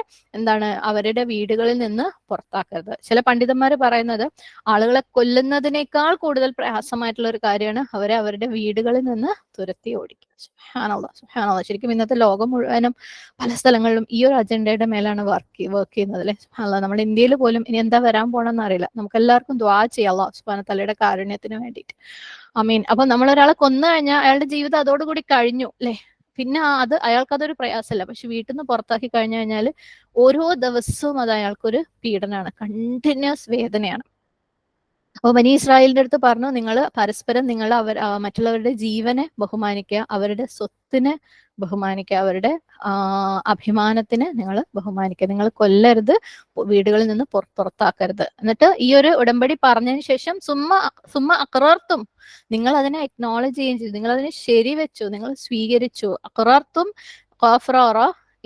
അവരുടെ വീടുകളിൽ നിന്ന് പുറത്താക്കരുത്. ചില പണ്ഡിതന്മാർ പറയുന്നത് ആളുകളെ കൊല്ലുന്നതിനേക്കാൾ കൂടുതൽ പ്രയാസമായിട്ടുള്ള ഒരു കാര്യമാണ് അവരെ അവരുടെ വീടുകളിൽ നിന്ന് തുരത്തി ഓടിക്കുക. സുബ്ഹാനല്ലാഹ്. ശരിക്കും ഇന്നത്തെ ലോകം മുഴുവനും പല സ്ഥലങ്ങളിലും ഈ ഒരു അജണ്ടയുടെ മേലാണ് വർക്ക് ചെയ്യുന്നത് അല്ലെ. സുബ്ഹാനല്ലാഹ്. നമ്മുടെ ഇന്ത്യയിൽ പോലും ഇനി എന്താ വരാൻ പോണെന്ന് അറിയില്ല. നമുക്ക് എല്ലാവർക്കും ദുആ ചെയ്യാം അല്ലാഹു സുബ്ഹാനഹു വതആലയുടെ കാരുണ്യത്തിന് വേണ്ടിയിട്ട്. ആമീൻ. അപ്പൊ നമ്മൾ ഒരാളെ കൊന്നു കഴിഞ്ഞാൽ അയാളുടെ ജീവിതം അതോടുകൂടി കഴിഞ്ഞു അല്ലെ. പിന്നെ അത് അയാൾക്കതൊരു പ്രയാസമല്ല. പക്ഷെ വീട്ടിൽ നിന്ന് പുറത്താക്കി കഴിഞ്ഞാൽ ഓരോ ദിവസവും അത് അയാൾക്കൊരു പീഡനമാണ്, കണ്ടിന്യൂസ് വേദനയാണ്. അപ്പോൾ ബനി ഇസ്രായേലിന്റെ അടുത്ത് പറഞ്ഞു, നിങ്ങൾ പരസ്പരം മറ്റുള്ളവരുടെ ജീവനെ ബഹുമാനിക്കുക, അവരുടെ സ്വത്തിനെ ബഹുമാനിക്കുക, അവരുടെ അഭിമാനത്തിന് നിങ്ങൾ ബഹുമാനിക്കുക, നിങ്ങൾ കൊല്ലരുത്, വീടുകളിൽ നിന്ന് പുറത്താക്കരുത്. എന്നിട്ട് ഈ ഒരു ഉടമ്പടി പറഞ്ഞതിന് ശേഷം സുമ്മ അക്റാർത്തും, നിങ്ങൾ അതിനെ അക്നോളജ് ചെയ്യുകയും ചെയ്തു, നിങ്ങൾ അതിനെ ശരിവെച്ചു, നിങ്ങൾ സ്വീകരിച്ചു. അക്റാർത്തും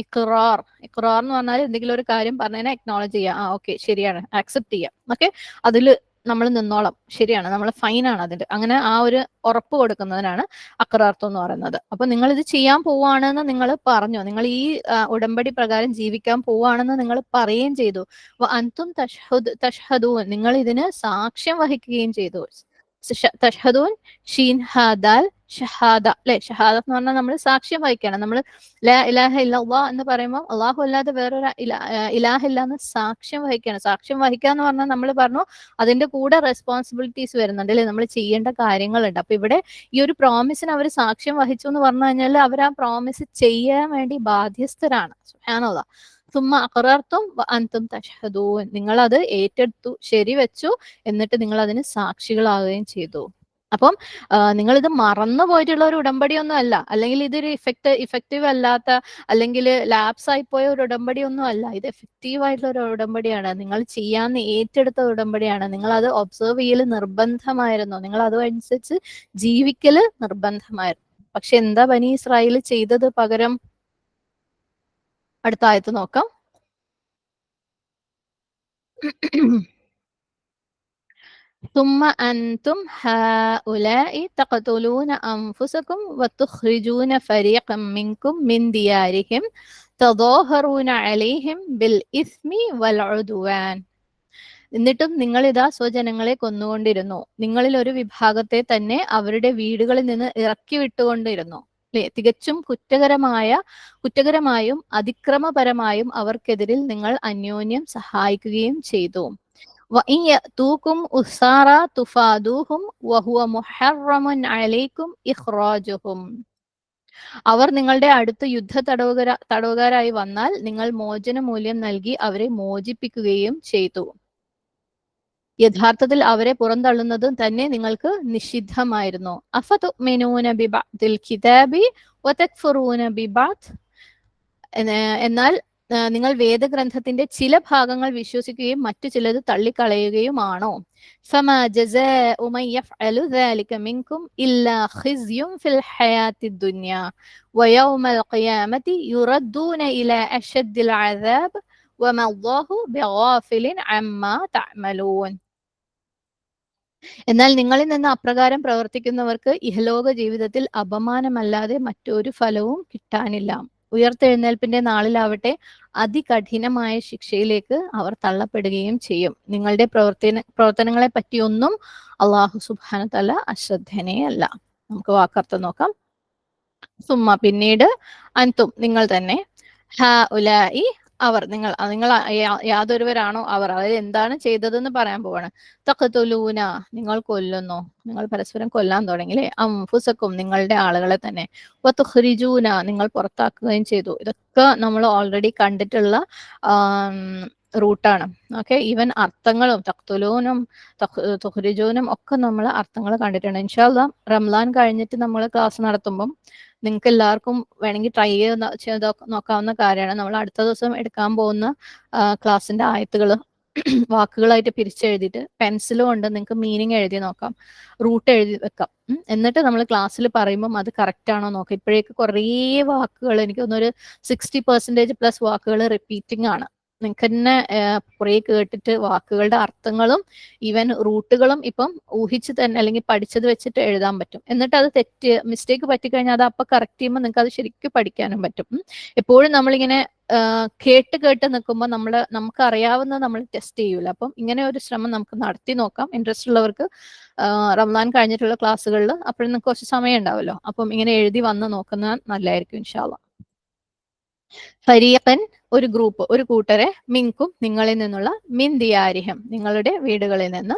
ഇഖ്റാർ എന്ന് പറഞ്ഞാൽ എന്തെങ്കിലും ഒരു കാര്യം പറഞ്ഞതിനെ അക്നോളജ് ചെയ്യുക, ഓക്കെ ശരിയാണ്, ആക്സെപ്റ്റ് ചെയ്യാം, ഓക്കെ അതിൽ നമ്മൾ നിന്നോളാം, ശരിയാണ്, നമ്മൾ ഫൈനാണ് അതിന്റെ, അങ്ങനെ ആ ഒരു ഉറപ്പ് കൊടുക്കുന്നതിനാണ് അക്റാർത്തം എന്ന് പറയുന്നത്. അപ്പൊ നിങ്ങൾ ഇത് ചെയ്യാൻ പോവാണെന്ന് നിങ്ങൾ പറഞ്ഞു, നിങ്ങൾ ഈ ഉടമ്പടി പ്രകാരം ജീവിക്കാൻ പോവാണെന്ന് നിങ്ങൾ പറയുകയും ചെയ്തു. അൻതും തഷ്ഹദൂൻ, നിങ്ങൾ ഇതിന് സാക്ഷ്യം വഹിക്കുകയും ചെയ്തു. തഷ്ഹദൂൻ ഷീൻ ഹാദാൽ ഷഹാദ അല്ലെ. ഷഹാദ എന്ന് പറഞ്ഞാൽ നമ്മൾ സാക്ഷ്യം വഹിക്കണം. നമ്മൾ ലാ ഇലാഹ ഇല്ലല്ലാഹ് എന്ന് പറയുമ്പോൾ അള്ളാഹു അല്ലാതെ വേറൊരു ഇലാഹ ഇല്ല എന്ന് സാക്ഷ്യം വഹിക്കണം. സാക്ഷ്യം വഹിക്കുക എന്ന് പറഞ്ഞാൽ നമ്മൾ പറഞ്ഞു അതിന്റെ കൂടെ റെസ്പോൺസിബിലിറ്റീസ് വരുന്നുണ്ട് അല്ലെ, നമ്മൾ ചെയ്യേണ്ട കാര്യങ്ങളുണ്ട്. അപ്പൊ ഇവിടെ ഈ ഒരു പ്രോമിസിന് അവർ സാക്ഷ്യം വഹിച്ചു എന്ന് പറഞ്ഞു കഴിഞ്ഞാൽ അവർ ആ പ്രോമിസ് ചെയ്യാൻ വേണ്ടി ബാധ്യസ്ഥരാണ്. സുബ്ഹാനല്ലാഹ്. സുമ്മ അഖറർതും അൻതും തഷ്ഹദൂൻ, നിങ്ങൾ അത് ഏറ്റെടുത്തു, ശരിവെച്ചു, എന്നിട്ട് നിങ്ങൾ അതിന് സാക്ഷികളാവുകയും ചെയ്തു. അപ്പം നിങ്ങൾ ഇത് മറന്നു പോയിട്ടുള്ള ഒരു ഉടമ്പടിയൊന്നും അല്ല, അല്ലെങ്കിൽ ഇതൊരു ഇഫക്റ്റീവ് അല്ലാത്ത അല്ലെങ്കിൽ ലാപ്സ് ആയിപ്പോയ ഒരു ഉടമ്പടിയൊന്നും അല്ല. ഇത് എഫക്റ്റീവ് ആയിട്ടുള്ള ഒരു ഉടമ്പടിയാണ്. നിങ്ങൾ ചെയ്യാന്ന് ഏറ്റെടുത്ത ഉടമ്പടിയാണ്. നിങ്ങൾ അത് ഒബ്സർവ് ചെയ്യൽ നിർബന്ധമായിരുന്നു, നിങ്ങൾ അതനുസരിച്ച് ജീവിക്കല് നിർബന്ധമായിരുന്നു. പക്ഷെ എന്താ ബനി ഇസ്രായേൽ ചെയ്തത് പകരം? അടുത്ത ആയത്ത് നോക്കാം. ثم أنتم هؤلاء تقتلون أنفسكم وتخرجون فريقا منكم من ديارهم تظاهرون عليهم بالإثم والعدوان. എന്നിട്ടും നിങ്ങൾ ഇതാ സ്വജനങ്ങളെ കൊന്നുകൊണ്ടിരുന്നു, നിങ്ങളിൽ ഒരു വിഭാഗത്തെ തന്നെ അവരുടെ വീടുകളിൽ നിന്ന് ഇറക്കി വിട്ടുകൊണ്ടിരുന്നു അല്ലെ. തികച്ചും കുറ്റകരമായും അതിക്രമപരമായും അവർക്കെതിരിൽ നിങ്ങൾ അന്യോന്യം സഹായിക്കുകയും ചെയ്തു. وَإِنْ يَأْتُوكُمْ أُسَارَى تُفَادُوهُمْ وَهُوَ مُحَرَّمٌ عَلَيْكُمْ إِخْرَاجُهُمْ. അവർ നിങ്ങളുടെ അടുത്ത് തടവുകാരായി വന്നാൽ നിങ്ങൾ മോചന മൂല്യം നൽകി അവരെ മോചിപ്പിക്കുകയും ചെയ്തു. യഥാർത്ഥത്തിൽ അവരെ പുറന്തള്ളുന്നത് തന്നെ നിങ്ങൾക്ക് നിഷിദ്ധമായിരുന്നു. അഫതുഅ്മിനൂന ബിബഅദിൽ കിതാബി വതക്ഫുറൂന ബിബഅദ്. എന്നാൽ നിങ്ങൾ വേദഗ്രന്ഥത്തിന്റെ ചില ഭാഗങ്ങൾ വിശ്വസിക്കുകയും മറ്റു ചിലത് തള്ളിക്കളയുകയുമാണോ? فما جزاء من يفعل ذلك منكم إلا خزي في الحياة الدنيا ويوم القيامة يردون إلى أشد العذاب وما الله بغافل عما تعملون. എന്നാൽ നിങ്ങളിൽ നിന്ന് അപ്രകാരം പ്രവർത്തിക്കുന്നവർക്ക് ഇഹലോക ജീവിതത്തിൽ അപമാനമല്ലാതെ മറ്റൊരു ഫലവും കിട്ടാനില്ല. ഉയർത്തെഴുന്നേൽപ്പിന്റെ നാളിലാവട്ടെ അതികഠിനമായ ശിക്ഷയിലേക്ക് അവർ തള്ളപ്പെടുകയും ചെയ്യും. നിങ്ങളുടെ പ്രവർത്തനങ്ങളെ പറ്റിയൊന്നും അള്ളാഹു സുബ്ഹാനഹു തആല അശ്രദ്ധനേയല്ല. നമുക്ക് വാക്കർത്ഥം നോക്കാം. സുമ്മ പിന്നീട് അൻതും നിങ്ങൾ തന്നെ ഹഉലാഇ അവർ നിങ്ങൾ യാതൊരുവരാണോ അവർ, അതായത് എന്താണ് ചെയ്തതെന്ന് പറയാൻ പോവാണ്. തഖ്തുലൂന നിങ്ങൾ കൊല്ലുന്നു, നിങ്ങൾ പരസ്പരം കൊല്ലാൻ തുടങ്ങിയില്ലേ. അംഫുസക്കും നിങ്ങളുടെ ആളുകളെ തന്നെ. വതുഖ്രിജൂന നിങ്ങൾ പുറത്താക്കുകയും ചെയ്തു. ഇതൊക്കെ നമ്മൾ ഓൾറെഡി കണ്ടിട്ടുള്ള റൂട്ടാണ്. ഓക്കെ, ഈവൻ അർത്ഥങ്ങളും തഖ്തുലൂനും തുഖ്രിജൂനും ഒക്കെ നമ്മൾ അർത്ഥങ്ങൾ കണ്ടിട്ടുണ്ട്. ഇൻഷാ അല്ലാഹ് റംലാൻ കഴിഞ്ഞിട്ട് നമ്മൾ ക്ലാസ് നടത്തുമ്പം നിങ്ങൾക്ക് എല്ലാവർക്കും വേണമെങ്കിൽ ട്രൈ ചെയ്ത് നോക്കാവുന്ന കാര്യമാണ്. നമ്മൾ അടുത്ത ദിവസം എടുക്കാൻ പോകുന്ന ക്ലാസ്സിന്റെ ആയത്തുകൾ വാക്കുകളായിട്ട് പിരിച്ചെഴുതിയിട്ട് പെൻസിൽ കൊണ്ട് നിങ്ങൾക്ക് മീനിങ് എഴുതി നോക്കാം, റൂട്ട് എഴുതി വെക്കാം. എന്നിട്ട് നമ്മൾ ക്ലാസ്സിൽ പറയുമ്പം അത് കറക്റ്റ് ആണോ നോക്കാം. ഇപ്പോഴേക്ക് കുറേ വാക്കുകൾ, എനിക്ക് തോന്നുന്നു ഒരു 60% വാക്കുകൾ റിപ്പീറ്റിംഗ് ആണ്. നിങ്ങൾക്ക് തന്നെ കുറേ കേട്ടിട്ട് വാക്കുകളുടെ അർത്ഥങ്ങളും ഈവൻ റൂട്ടുകളും ഇപ്പം ഊഹിച്ച് തന്നെ അല്ലെങ്കിൽ പഠിച്ചത് വെച്ചിട്ട് എഴുതാൻ പറ്റും. എന്നിട്ട് അത് മിസ്റ്റേക്ക് പറ്റിക്കഴിഞ്ഞാൽ അത് അപ്പം കറക്റ്റ് ചെയ്യുമ്പോൾ നിങ്ങൾക്ക് അത് ശരിക്കും പഠിക്കാനും പറ്റും. എപ്പോഴും നമ്മളിങ്ങനെ കേട്ട് നിൽക്കുമ്പോൾ നമുക്ക് അറിയാവുന്നത് നമ്മൾ ടെസ്റ്റ് ചെയ്യൂല. അപ്പം ഇങ്ങനെ ഒരു ശ്രമം നമുക്ക് നടത്തി നോക്കാം. ഇൻട്രസ്റ്റ് ഉള്ളവർക്ക് റംസാൻ കഴിഞ്ഞിട്ടുള്ള ക്ലാസ്സുകളിൽ അപ്പോഴും നിങ്ങൾക്ക് കുറച്ച് സമയം ഉണ്ടാവുമല്ലോ, അപ്പം ഇങ്ങനെ എഴുതി വന്ന് നോക്കുന്നത് നല്ലതായിരിക്കും ഇൻഷാ അല്ലാഹ്. ഫരീഖൻ ഒരു ഗ്രൂപ്പ്, ഒരു കൂട്ടരെ, മിൻകും നിങ്ങളിൽ നിന്നുള്ള, മിൻ ദിയാരിഹം നിങ്ങളുടെ വീടുകളിൽ നിന്ന്,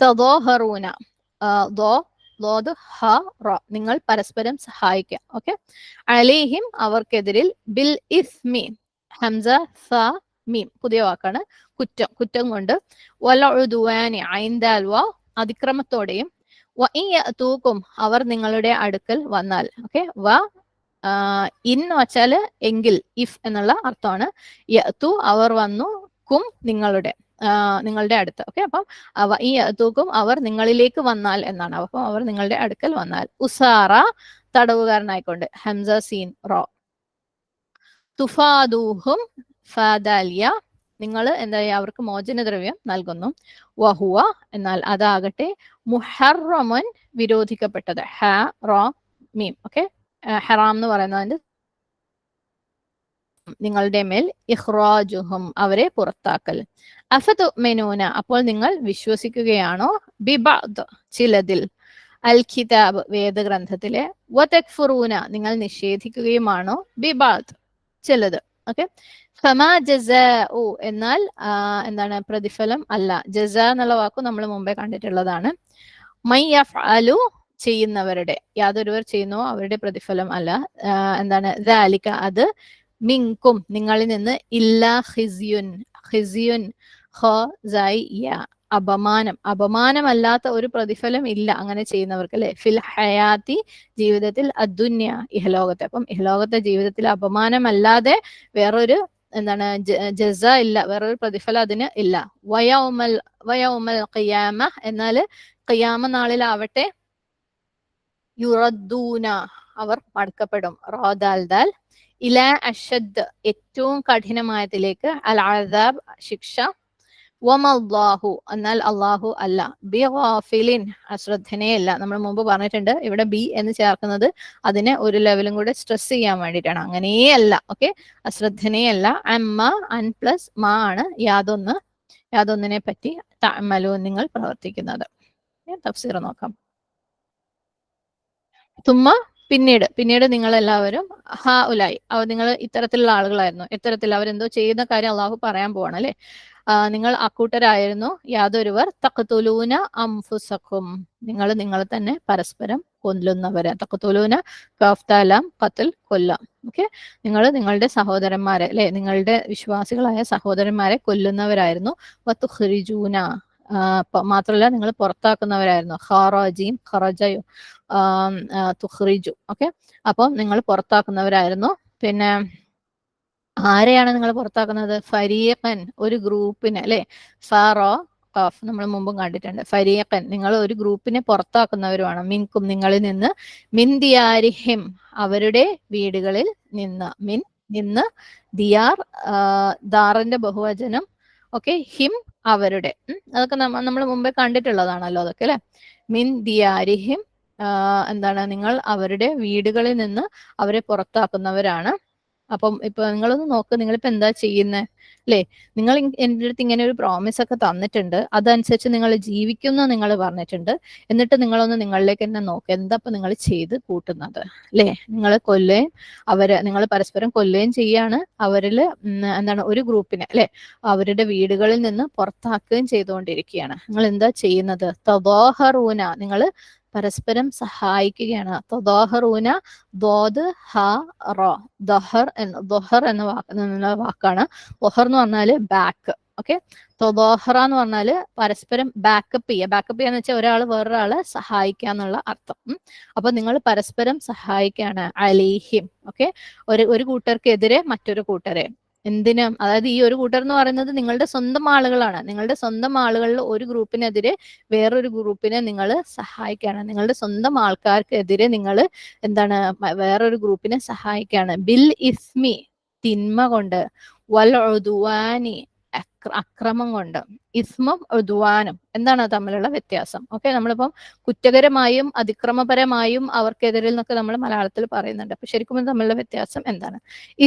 തദോഹറൂന നിങ്ങൾ പരസ്പരം സഹായിക്കുക. ഓക്കെ, അലൈഹിം അവർക്കെതിരിൽ, ബിൽ ഇസ്മി ഹംസ സ മീം പുതിയ വാക്കാണ്, കുറ്റം കൊണ്ട്, വലഉദ്വാനി ഐൻദാൽ വ അതിക്രമത്തോടെയും, വഇയതൂകും അവർ നിങ്ങളുടെ അടുക്കൽ വന്നാൽ. ഓക്കെ, ഇൻ എന്ന് വെച്ചാൽ എങ്കിൽ, ഇഫ് എന്നുള്ള അർത്ഥമാണ്. യഅതു അവർ വന്നു, കും നിങ്ങളുടെ അടുത്ത്. ഓക്കെ, അപ്പം ഈ യഅതുക്കും അവർ നിങ്ങളിലേക്ക് വന്നാൽ എന്നാണ്. അപ്പം അവർ നിങ്ങളുടെ അടുക്കൽ വന്നാൽ. ഉസാറ തടവുകാരനായിക്കൊണ്ട്, ഹംസ സീൻ റോ. തുഫാദൂഹും ഫാദാലിയ നിങ്ങൾ എന്താ അവർക്ക് മോചനദ്രവ്യം നൽകുന്നു. വഹുവ എന്നാൽ അതാകട്ടെ, മുഹറമുൻ വിരോധിക്കപ്പെട്ടത്, ഹ റോ മീം. ഓക്കെ, ഹറാം എന്ന് പറയുന്നതിന്റെ നിങ്ങളുടെ മേൽ, ഇഖ്റാജുഹും അവരെ പുറത്താക്കൽ. അഫതുഅ്മിനൂന അപ്പോൾ നിങ്ങൾ വിശ്വസിക്കുകയാണോ, ബിബഅദ് ചിലതിൽ, അൽ കിതാബ് വേദഗ്രന്ഥത്തിലെ, വതക്ഫുറൂന നിങ്ങൾ നിഷേധിക്കുകയുമാണോ, ബിബഅദ് ചിലത്. ഓക്കെ, ഫമാ ജസാഉ എന്നാൽ എന്താണ് പ്രതിഫലം അല്ല. ജസാ എന്നുള്ള വാക്ക് നമ്മൾ മുമ്പേ കണ്ടിട്ടുള്ളതാണ്. മൻ യഫ്അലു ചെയ്യുന്നവരുടെ, യാതൊരുവർ ചെയ്യുന്നോ അവരുടെ പ്രതിഫലം അല്ല. എന്താണ് ദാലിക അത്, മിൻകും നിങ്ങളിൽ നിന്ന്, ഇല്ലാ ഖിസ്യുൻ ഖിസ്യുൻ അപമാനമല്ലാത്ത ഒരു പ്രതിഫലം ഇല്ല അങ്ങനെ ചെയ്യുന്നവർക്ക്, അല്ലെ. ഫിൽ ഹയാത്തി ജീവിതത്തിൽ, അദ്ദുന്യ ഇഹലോകത്തെ. അപ്പം ഇഹലോകത്തെ ജീവിതത്തിൽ അപമാനമല്ലാതെ വേറൊരു എന്താണ് ജസ ഇല്ല, വേറൊരു പ്രതിഫലം അതിന് ഇല്ല. വയൗമൽ ഖിയാമ എന്നാൽ ഖിയാമ നാളിലാവട്ടെ, യുറദ്ദൂന അവർ മടക്കപ്പെടും, റോദാൽ ഇല അഷദ് ഏറ്റവും കഠിനമായതിലേക്ക്, അൽ അദാബ് ശിക്ഷ, വമല്ലാഹു എന്നാൽ അള്ളാഹു അല്ല, ബിഗാഫിലിൻ അശ്രദ്ധനെയല്ല. നമ്മൾ മുമ്പ് പറഞ്ഞിട്ടുണ്ട്, ഇവിടെ ബി എന്ന് ചേർക്കുന്നത് അതിനെ ഒരു ലെവലും കൂടെ സ്ട്രെസ് ചെയ്യാൻ വേണ്ടിയിട്ടാണ്. അങ്ങനെയല്ല. ഓക്കെ, അശ്രദ്ധനെയല്ല. അമ്മ അൻ പ്ലസ് മാ ആണ്, യാതൊന്നിനെ പറ്റി, തഅമലൂൻ നിങ്ങൾ പ്രവർത്തിക്കുന്നത്. തഫ്സീർ നോക്കാം. തുമ്മ പിന്നീട് നിങ്ങൾ എല്ലാവരും, ഹ ഉലായി നിങ്ങൾ ഇത്തരത്തിലുള്ള ആളുകളായിരുന്നു. ഇത്തരത്തിൽ അവരെന്തോ ചെയ്യുന്ന കാര്യം അള്ളാഹു പറയാൻ പോവാണ്, അല്ലെ. നിങ്ങൾ അക്കൂട്ടരായിരുന്നു, യാതൊരുവർ, തഖ്തുലൂന അംഫുസക്കും നിങ്ങൾ തന്നെ പരസ്പരം കൊല്ലുന്നവരെ. തഖ്തുലൂന കഫ്തലാം ഖത്ൽ കൊല്ലാം. ഓക്കെ, നിങ്ങളുടെ സഹോദരന്മാരെ, അല്ലെ, നിങ്ങളുടെ വിശ്വാസികളായ സഹോദരന്മാരെ കൊല്ലുന്നവരായിരുന്നു. വതുഖ്രിജൂന മാത്രമല്ല നിങ്ങൾ പുറത്താക്കുന്നവരായിരുന്നു. ഖറാജീം ഖറജയോ തുഖ്രിജു. ഓക്കെ, അപ്പം നിങ്ങൾ പുറത്താക്കുന്നവരായിരുന്നു. പിന്നെ ആരെയാണ് നിങ്ങൾ പുറത്താക്കുന്നത്? ഫരീഖൻ, ഒരു ഗ്രൂപ്പിനെ, അല്ലെ? ഫാറോ ഓഫ് നമ്മൾ മുമ്പും കണ്ടിട്ടുണ്ട്. ഫരീഖൻ, നിങ്ങൾ ഒരു ഗ്രൂപ്പിനെ പുറത്താക്കുന്നവരുമാണ്. മിൻകും, നിങ്ങളിൽ നിന്ന്. മിൻ ദിയാരിഹിം, അവരുടെ വീടുകളിൽ നിന്ന്. മിൻ, നിന്ന്. ദിയാർ, ദാറിന്റെ ബഹുവചനം. ഓക്കെ, ഹിം, അവരുടെ. അതൊക്കെ നമ്മൾ മുമ്പേ കണ്ടിട്ടുള്ളതാണല്ലോ അതൊക്കെ, അല്ലെ? മിൻ ദിയാരിഹിം, എന്താണ്, നിങ്ങൾ അവരുടെ വീടുകളിൽ നിന്ന് അവരെ പുറത്താക്കുന്നവരാണ്. അപ്പം ഇപ്പൊ നിങ്ങളൊന്ന് നോക്ക്, നിങ്ങളിപ്പോ എന്താ ചെയ്യുന്നത്, അല്ലേ? നിങ്ങൾ എൻ്റെ അടുത്ത് ഇങ്ങനെ ഒരു പ്രോമിസ് ഒക്കെ തന്നിട്ടുണ്ട്, അതനുസരിച്ച് നിങ്ങൾ ജീവിക്കുന്ന നിങ്ങൾ പറഞ്ഞിട്ടുണ്ട്. എന്നിട്ട് നിങ്ങളൊന്ന് നിങ്ങളിലേക്ക് തന്നെ നോക്ക്, എന്താ ഇപ്പൊ നിങ്ങൾ ചെയ്ത് കൂട്ടുന്നത്, അല്ലേ? നിങ്ങൾ കൊല്ലുകയും നിങ്ങൾ പരസ്പരം കൊല്ലുകയും ചെയ്യാണ്. അവരില് എന്താണ്, ഒരു ഗ്രൂപ്പിനെ, അല്ലെ, അവരുടെ വീടുകളിൽ നിന്ന് പുറത്താക്കുകയും ചെയ്തുകൊണ്ടിരിക്കുകയാണ്. നിങ്ങൾ എന്താ ചെയ്യുന്നത്? തദാഹറൂന, നിങ്ങൾ പരസ്പരം സഹായിക്കുകയാണ്. തദാഹറൂന, ദോദ് ഹ റോ, ദഹർ എന്ന വാക്കാണ്. ദൊഹർ എന്ന് പറഞ്ഞാല് ബാക്ക്. ഓക്കെ, തദാഹറ എന്ന് പറഞ്ഞാല് പരസ്പരം ബാക്കപ്പ് ചെയ്യുക. ബാക്കപ്പ് ചെയ്യാന്ന് വെച്ചാൽ ഒരാൾ വേറൊരാളെ സഹായിക്കുക എന്നുള്ള അർത്ഥം. അപ്പൊ നിങ്ങൾ പരസ്പരം സഹായിക്കുകയാണ്. അലൈഹിം, ഓക്കെ, ഒരു കൂട്ടർക്കെതിരെ മറ്റൊരു കൂട്ടരെ. എന്തിനും, അതായത് ഈ ഒരു കൂട്ടർ എന്ന് പറയുന്നത് നിങ്ങളുടെ സ്വന്തം ആളുകളാണ്. നിങ്ങളുടെ സ്വന്തം ആളുകളിൽ ഒരു ഗ്രൂപ്പിനെതിരെ വേറൊരു ഗ്രൂപ്പിനെ നിങ്ങൾ സഹായിക്കുകയാണ്. നിങ്ങളുടെ സ്വന്തം ആൾക്കാർക്കെതിരെ നിങ്ങൾ എന്താണ്, വേറൊരു ഗ്രൂപ്പിനെ സഹായിക്കുകയാണ്. ബിൽ ഇസ്മി, തിന്മ കൊണ്ട്. വൽ ഉദ്വാനി, അക്രമം കൊണ്ട്. ഇസ്മും ഉദ്വാനും എന്താണ് തമ്മിലുള്ള വ്യത്യാസം? ഓക്കെ, നമ്മളിപ്പം കുറ്റകരമായും അതിക്രമപരമായും അവർക്കെതിരെ എന്നൊക്കെ നമ്മൾ മലയാളത്തിൽ പറയുന്നുണ്ട്. അപ്പൊ ശരിക്കും തമ്മിലുള്ള വ്യത്യാസം എന്താണ്?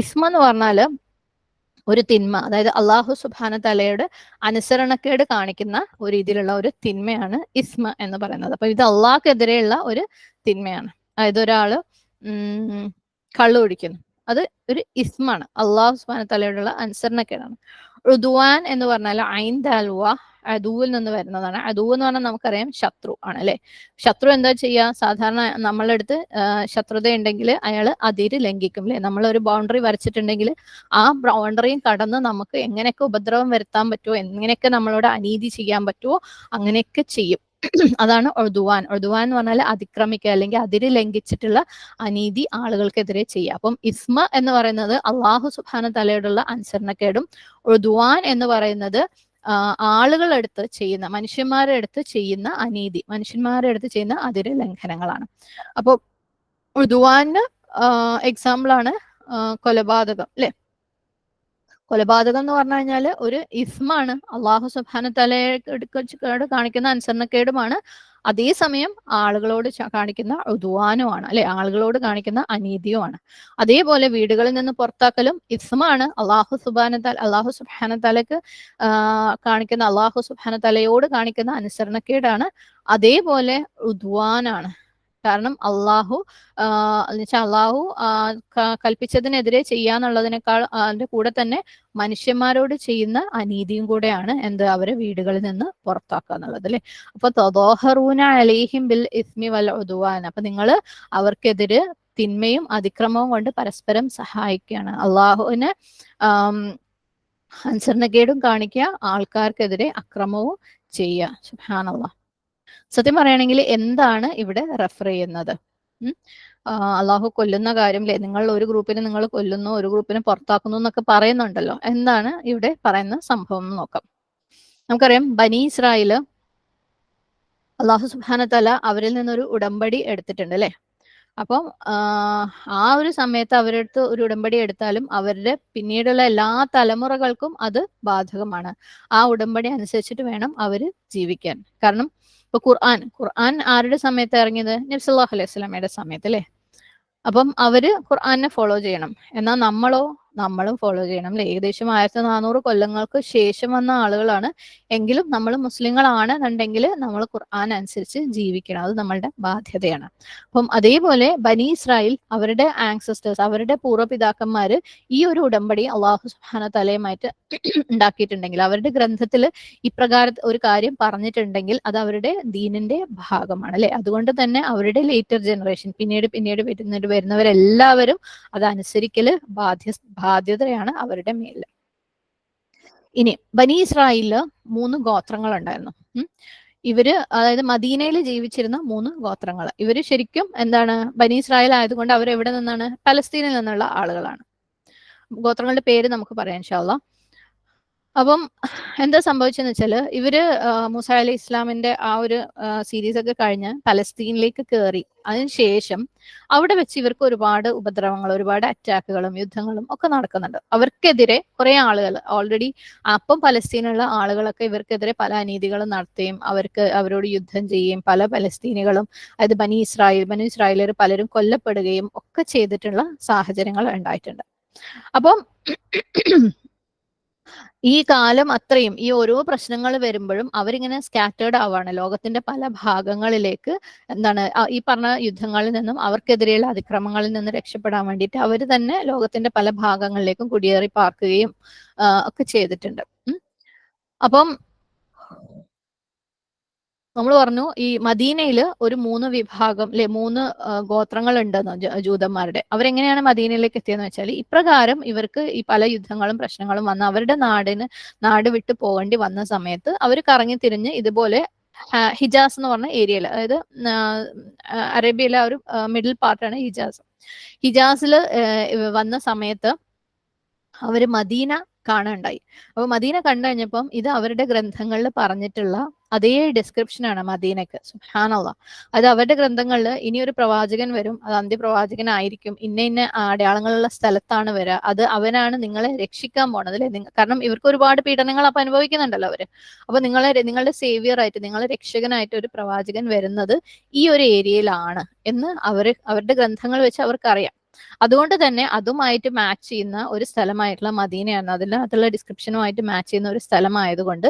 ഇസ്മ എന്ന് പറഞ്ഞാല് ഒരു തിന്മ, അതായത് അള്ളാഹു സുബ്ഹാന തആലയുടെ അനുസരണക്കേട് കാണിക്കുന്ന ഒരു രീതിയിലുള്ള ഒരു തിന്മയാണ് ഇസ്മ എന്ന് പറയുന്നത്. അപ്പൊ ഇത് അള്ളാഹ്ക്കെതിരെയുള്ള ഒരു തിന്മയാണ്. അതായത് ഒരാള് കള്ളു കുടിക്കുന്നു, അത് ഒരു ഇസ്മാണ്, അള്ളാഹു സുബ്ഹാന തആലയോടുള്ള അനുസരണക്കേടാണ്. ഉദ്വാൻ എന്ന് പറഞ്ഞാൽ ഐൻ ദാൽവ, അദൂവിൽ നിന്ന് വരുന്നതാണ്. അദൂ എന്ന് പറഞ്ഞാൽ നമുക്കറിയാം ശത്രു ആണ്, അല്ലെ? ശത്രു എന്താ ചെയ്യുക? സാധാരണ നമ്മളുടെ അടുത്ത് ശത്രുത ഉണ്ടെങ്കിൽ അയാൾ അതിര് ലംഘിക്കും, അല്ലെ? നമ്മളൊരു ബൗണ്ടറി വരച്ചിട്ടുണ്ടെങ്കിൽ ആ ബൗണ്ടറിയും കടന്ന് നമുക്ക് എങ്ങനെയൊക്കെ ഉപദ്രവം വരുത്താൻ പറ്റുമോ, എങ്ങനെയൊക്കെ നമ്മളോട് അനീതി ചെയ്യാൻ പറ്റുമോ, അങ്ങനെയൊക്കെ ചെയ്യും. അതാണ് ഉദ്വാൻ. ഉദ്വാൻ എന്ന് പറഞ്ഞാൽ അതിക്രമിക്കുക, അല്ലെങ്കിൽ അതിര് ലംഘിച്ചിട്ടുള്ള അനീതി ആളുകൾക്കെതിരെ ചെയ്യുക. അപ്പം ഇസ്മ എന്ന് പറയുന്നത് അള്ളാഹു സുബ്ഹാന തആലയോടുള്ള അനുസരണക്കേടും, ഉദ്വാൻ എന്ന് പറയുന്നത് ആളുകളെടുത്ത് ചെയ്യുന്ന, മനുഷ്യന്മാരുടെ അടുത്ത് ചെയ്യുന്ന അനീതി, മനുഷ്യന്മാരുടെ അടുത്ത് ചെയ്യുന്ന അതിര് ലംഘനങ്ങളാണ്. അപ്പൊ ഉദ്വാന് എക്സാമ്പിൾ ആണ് കൊലപാതകം, അല്ലെ? കൊലപാതകം എന്ന് പറഞ്ഞു കഴിഞ്ഞാൽ ഒരു ഇസ്മാണ്, അള്ളാഹു സുബ്ഹാന തആലയോട് കാണിക്കുന്ന അനുസരണക്കേടുമാണ്. അതേസമയം ആളുകളോട് കാണിക്കുന്ന ഉദ്വാനുമാണ്, അല്ലെ? ആളുകളോട് കാണിക്കുന്ന അനീതിയുമാണ്. അതേപോലെ വീടുകളിൽ നിന്ന് പുറത്താക്കലും ഇസ്മാണ്, അള്ളാഹു സുബ്ഹാന തആലക്ക് കാണിക്കുന്ന, അള്ളാഹു സുബ്ഹാന തആലയോട് കാണിക്കുന്ന അനുസരണക്കേടാണ്. അതേപോലെ ഉദ്വാനാണ്. കാരണം അള്ളാഹു കൽപ്പിച്ചതിനെതിരെ ചെയ്യാന്നുള്ളതിനേക്കാൾ അതിന്റെ കൂടെ തന്നെ മനുഷ്യന്മാരോട് ചെയ്യുന്ന അനീതിയും കൂടെയാണ് എന്ത്, അവരെ വീടുകളിൽ നിന്ന് പുറത്താക്കുക എന്നുള്ളത്, അല്ലെ? അപ്പൊ തദാഹറൂന അലൈഹിം ബിൽ ഇസ്മി വൽ ഉദ്വാൻ, അപ്പൊ നിങ്ങൾ അവർക്കെതിരെ തിന്മയും അതിക്രമവും കൊണ്ട് പരസ്പരം സഹായിക്കുകയാണ്. അള്ളാഹുവിന് അനുസരണക്കേടും കാണിക്കുക, ആൾക്കാർക്കെതിരെ അക്രമവും ചെയ്യുക. സുബ്ഹാനല്ലാഹ്. സത്യം പറയുകയാണെങ്കിൽ എന്താണ് ഇവിടെ റെഫർ ചെയ്യുന്നത്? അള്ളാഹു കൊല്ലുന്ന കാര്യം, അല്ലെ? നിങ്ങൾ ഒരു ഗ്രൂപ്പിനെ നിങ്ങൾ കൊല്ലുന്നു, ഒരു ഗ്രൂപ്പിനെ പുറത്താക്കുന്നു എന്നൊക്കെ പറയുന്നുണ്ടല്ലോ. എന്താണ് ഇവിടെ പറയുന്ന സംഭവം എന്ന് നോക്കാം. നമുക്കറിയാം, ബനി ഇസ്രായേല് അള്ളാഹു സുബ്ഹാന തആല അവരിൽ നിന്നൊരു ഉടമ്പടി എടുത്തിട്ടുണ്ട്, അല്ലെ? അപ്പം ആ ഒരു സമയത്ത് അവരടുത്ത് ഒരു ഉടമ്പടി എടുത്താലും അവരുടെ പിന്നീടുള്ള എല്ലാ തലമുറകൾക്കും അത് ബാധകമാണ്. ആ ഉടമ്പടി അനുസരിച്ചിട്ട് വേണം അവര് ജീവിക്കാൻ. കാരണം ഇപ്പൊ ഖുർആൻ ആരുടെ സമയത്ത് ഇറങ്ങിയത്? നബി സല്ലല്ലാഹു അലൈഹി വസല്ലമയുടെ സമയത്ത്, അല്ലെ? അപ്പം അവര് ഖുർആനെ ഫോളോ ചെയ്യണം. എന്നാൽ നമ്മളും ഫോളോ ചെയ്യണം, അല്ലെ? ഏകദേശം 1400 കൊല്ലങ്ങൾക്ക് ശേഷം വന്ന ആളുകളാണ്. എങ്കിലും നമ്മൾ മുസ്ലിങ്ങളാണെന്നുണ്ടെങ്കിൽ നമ്മൾ ഖുർആൻ അനുസരിച്ച് ജീവിക്കണം. അത് നമ്മളുടെ ബാധ്യതയാണ്. അപ്പം അതേപോലെ ബനി ഇസ്രായേൽ അവരുടെ ആൻസസ്റ്റേഴ്സ്, അവരുടെ പൂർവ്വപിതാക്കന്മാര് ഈ ഒരു ഉടമ്പടി അള്ളാഹു സുബ്ഹാന തആലയുമായിട്ട് ഉണ്ടാക്കിയിട്ടുണ്ടെങ്കിൽ, അവരുടെ ഗ്രന്ഥത്തിൽ ഇപ്രകാരം ഒരു കാര്യം പറഞ്ഞിട്ടുണ്ടെങ്കിൽ അത് അവരുടെ ദീനിന്റെ ഭാഗമാണ്, അല്ലെ? അതുകൊണ്ട് തന്നെ അവരുടെ ലേറ്റർ ജനറേഷൻ, പിന്നീട് വരുന്നവരെല്ലാവരും അതനുസരിക്കല് ബാധ്യതയാണ് അവരുടെ മേലിൽ. ഇനി ബനി ഇസ്രായേലില് 3 ഗോത്രങ്ങൾ ഉണ്ടായിരുന്നു. ഇവര്, അതായത് മദീനയിൽ ജീവിച്ചിരുന്ന 3 ഗോത്രങ്ങൾ. ഇവര് ശരിക്കും എന്താണ്, ബനി ഇസ്രായേൽ ആയതുകൊണ്ട് അവർ എവിടെ നിന്നാണ്? പലസ്തീനിൽ നിന്നുള്ള ആളുകളാണ്. ഗോത്രങ്ങളുടെ പേര് നമുക്ക് പറയാം ഇൻഷാ അള്ളാ. അപ്പം എന്താ സംഭവിച്ചെന്ന് വെച്ചാല് ഇവര് മൂസ അലൈഹി ഇസ്ലാമിന്റെ ആ ഒരു സീരീസ് ഒക്കെ കഴിഞ്ഞ് പലസ്തീനിലേക്ക് കയറി. അതിനുശേഷം അവിടെ വെച്ച് ഇവർക്ക് ഒരുപാട് ഉപദ്രവങ്ങൾ, ഒരുപാട് അറ്റാക്കുകളും യുദ്ധങ്ങളും ഒക്കെ നടക്കുന്നുണ്ട്. അവർക്കെതിരെ കുറെ ആളുകൾ ഓൾറെഡി അപ്പം പലസ്തീനുള്ള ആളുകളൊക്കെ ഇവർക്കെതിരെ പല അനീതികളും നടത്തുകയും അവരോട് യുദ്ധം ചെയ്യുകയും പല പലസ്തീനികളും, അതായത് ബനി ഇസ്രായേലർ പലരും കൊല്ലപ്പെടുകയും ഒക്കെ ചെയ്തിട്ടുള്ള സാഹചര്യങ്ങൾ ഉണ്ടായിട്ടുണ്ട്. അപ്പം ഈ കാലം അത്രയും ഈ ഓരോ പ്രശ്നങ്ങൾ വരുമ്പോഴും അവരിങ്ങനെ സ്കാറ്റേർഡ് ആവാണ് ലോകത്തിന്റെ പല ഭാഗങ്ങളിലേക്ക്. എന്താണ് ഈ പറഞ്ഞ യുദ്ധങ്ങളിൽ നിന്നും അവർക്കെതിരെയുള്ള അതിക്രമങ്ങളിൽ നിന്ന് രക്ഷപ്പെടാൻ വേണ്ടിയിട്ട് അവർ തന്നെ ലോകത്തിന്റെ പല ഭാഗങ്ങളിലേക്കും കുടിയേറി പാർക്കുകയും ഒക്കെ ചെയ്തിട്ടുണ്ട്. അപ്പം നമ്മൾ പറഞ്ഞു ഈ മദീനയിൽ ഒരു 3 വിഭാഗം അല്ലെ 3 ഗോത്രങ്ങൾ ഉണ്ടെന്ന് ജൂതന്മാരുടെ. അവരെങ്ങനെയാണ് മദീനയിലേക്ക് എത്തിയെന്ന് വെച്ചാൽ ഇപ്രകാരം ഇവർക്ക് ഈ പല യുദ്ധങ്ങളും പ്രശ്നങ്ങളും വന്ന് അവരുടെ നാട് വിട്ടു പോകേണ്ടി വന്ന സമയത്ത് അവർ കറങ്ങി തിരിഞ്ഞ് ഇതുപോലെ ഹിജാസ് എന്ന് പറഞ്ഞ ഏരിയയിൽ, അതായത് അറേബ്യയിലെ ഒരു മിഡിൽ പാർട്ടാണ് ഹിജാസ്. ഹിജാസിൽ വന്ന സമയത്ത് അവര് മദീന കാണുണ്ടായി. അപ്പൊ മദീന കണ്ടു കഴിഞ്ഞപ്പം ഇത് അവരുടെ ഗ്രന്ഥങ്ങളിൽ പറഞ്ഞിട്ടുള്ള അതേ ഡിസ്ക്രിപ്ഷനാണ് മദീനക്ക്. സുബ്ഹാനല്ലാഹ്. അത് അവരുടെ ഗ്രന്ഥങ്ങളിൽ ഇനി ഒരു പ്രവാചകൻ വരും, അത് അന്ത്യപ്രവാചകനായിരിക്കും, ഇന്ന അടയാളങ്ങളുള്ള സ്ഥലത്താണ് വരിക, അത് അവനാണ് നിങ്ങളെ രക്ഷിക്കാൻ പോണത് അല്ലെ. കാരണം ഇവർക്ക് ഒരുപാട് പീഡനങ്ങൾ അപ്പൊ അനുഭവിക്കുന്നുണ്ടല്ലോ അവര്. അപ്പൊ നിങ്ങളുടെ സേവിയർ ആയിട്ട്, നിങ്ങളെ രക്ഷകനായിട്ട് ഒരു പ്രവാചകൻ വരുന്നത് ഈ ഒരു ഏരിയയിലാണ് എന്ന് അവരുടെ ഗ്രന്ഥങ്ങൾ വെച്ച് അവർക്കറിയാം. അതുകൊണ്ട് തന്നെ അതുമായിട്ട് മാച്ച് ചെയ്യുന്ന ഒരു സ്ഥലമായിട്ടുള്ള മദീനയാണ്, അതിനകത്തുള്ള ഡിസ്ക്രിപ്ഷനുമായിട്ട് മാച്ച് ചെയ്യുന്ന ഒരു സ്ഥലമായതുകൊണ്ട്